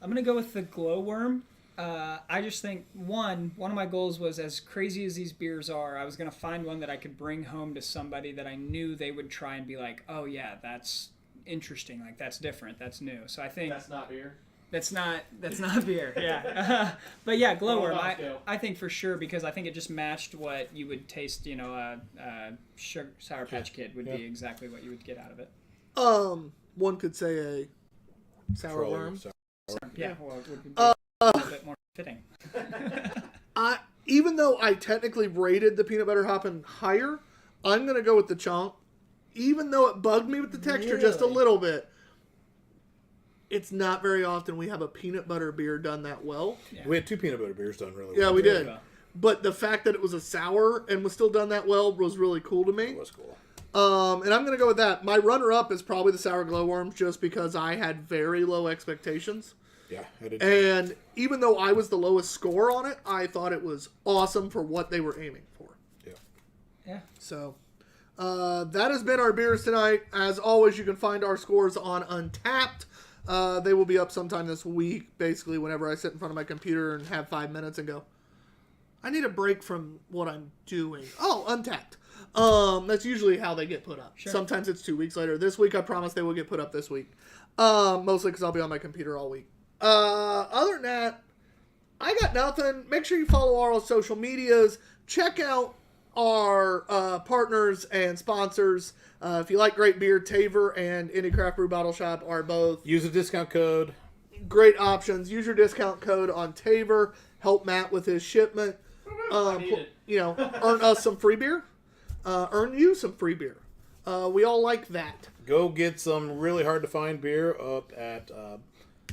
I'm gonna go with the glowworm. I just think one of my goals was, as crazy as these beers are, I was gonna find one that I could bring home to somebody that I knew they would try and be like, oh yeah, that's interesting, like that's different, that's new. So I think That's not beer. that's not beer, yeah. But yeah, glowworm. Well, scale. I think for sure, because I think it just matched what you would taste. Sugar, Sour Patch Kid would be exactly what you would get out of it. One could say a sour Troll, worm. so- Yeah, well, it would be a little bit more fitting. Even though I technically rated the peanut butter hoppin' higher, I'm gonna go with the Chunk. Even though it bugged me with the texture just a Really? little bit, it's not very often we have a peanut butter beer done that well. We had 2 peanut butter beers done really Yeah, well. we Really did. well. But the fact that it was a sour and was still done that well was really cool to me. It was cool. And I'm gonna go with that. My runner-up is probably the sour glowworms, just because I had very low expectations. Yeah, I did. And even though I was the lowest score on it, I thought it was awesome for what they were aiming for. Yeah. Yeah. So that has been our beers tonight. As always, you can find our scores on Untapped. They will be up sometime this week, basically whenever I sit in front of my computer and have 5 minutes and go, I need a break from what I'm doing. Oh, Untapped. That's usually how they get put up. Sure. Sometimes it's 2 weeks later. This week, I promise they will get put up this week. Mostly because I'll be on my computer all week. Other than that, I got nothing. Make sure you follow our social medias. Check out our partners and sponsors. If you like great beer, Taver and Indie Craft Brew Bottle Shop are both Use a discount code. great options. Use your discount code on Taver. Help Matt with his shipment. I need it. Earn us some free beer. Earn you some free beer. We all like that. Go get some really hard to find beer up at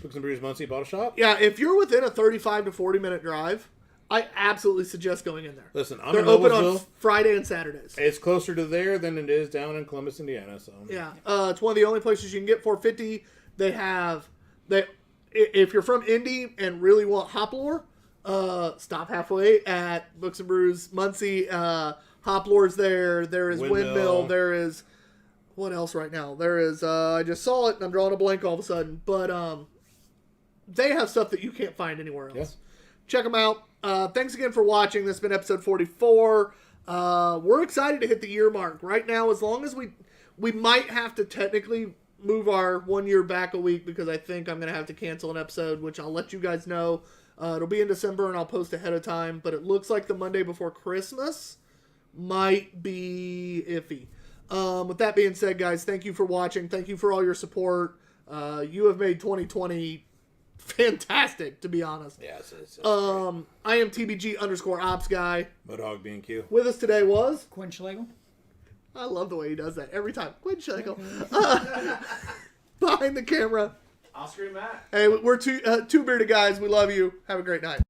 Books and Brews Muncie Bottle Shop. Yeah, if you're within a 35 to 40 minute drive, I absolutely suggest going in there. Listen, I'm They're in open on Noblesville. Friday and Saturdays. It's closer to there than it is down in Columbus, Indiana. So Yeah, it's one of the only places you can get 450. If you're from Indy and really want hop lore, stop halfway at Books and Brews Muncie. Hop lore's there. There is Windmill. There is what else right now? There is I just saw it and I'm drawing a blank all of a sudden. But they have stuff that you can't find anywhere else. Yeah. Check them out. Thanks again for watching. This has been episode 44. We're excited to hit the year mark. Right now, as long as we might have to technically move our 1 year back a week because I think I'm going to have to cancel an episode, which I'll let you guys know. It'll be in December and I'll post ahead of time. But it looks like the Monday before Christmas might be iffy. With that being said, guys, thank you for watching. Thank you for all your support. You have made 2020 fantastic, to be honest. yeah, it's I am TBG_ops guy. Mudhog B&Q. With us today was, Quinn Schlegel. I love the way he does that every time. Quinn Schlegel. Behind the camera. Oscar and Matt. Hey, we're two bearded guys. We love you. Have a great night.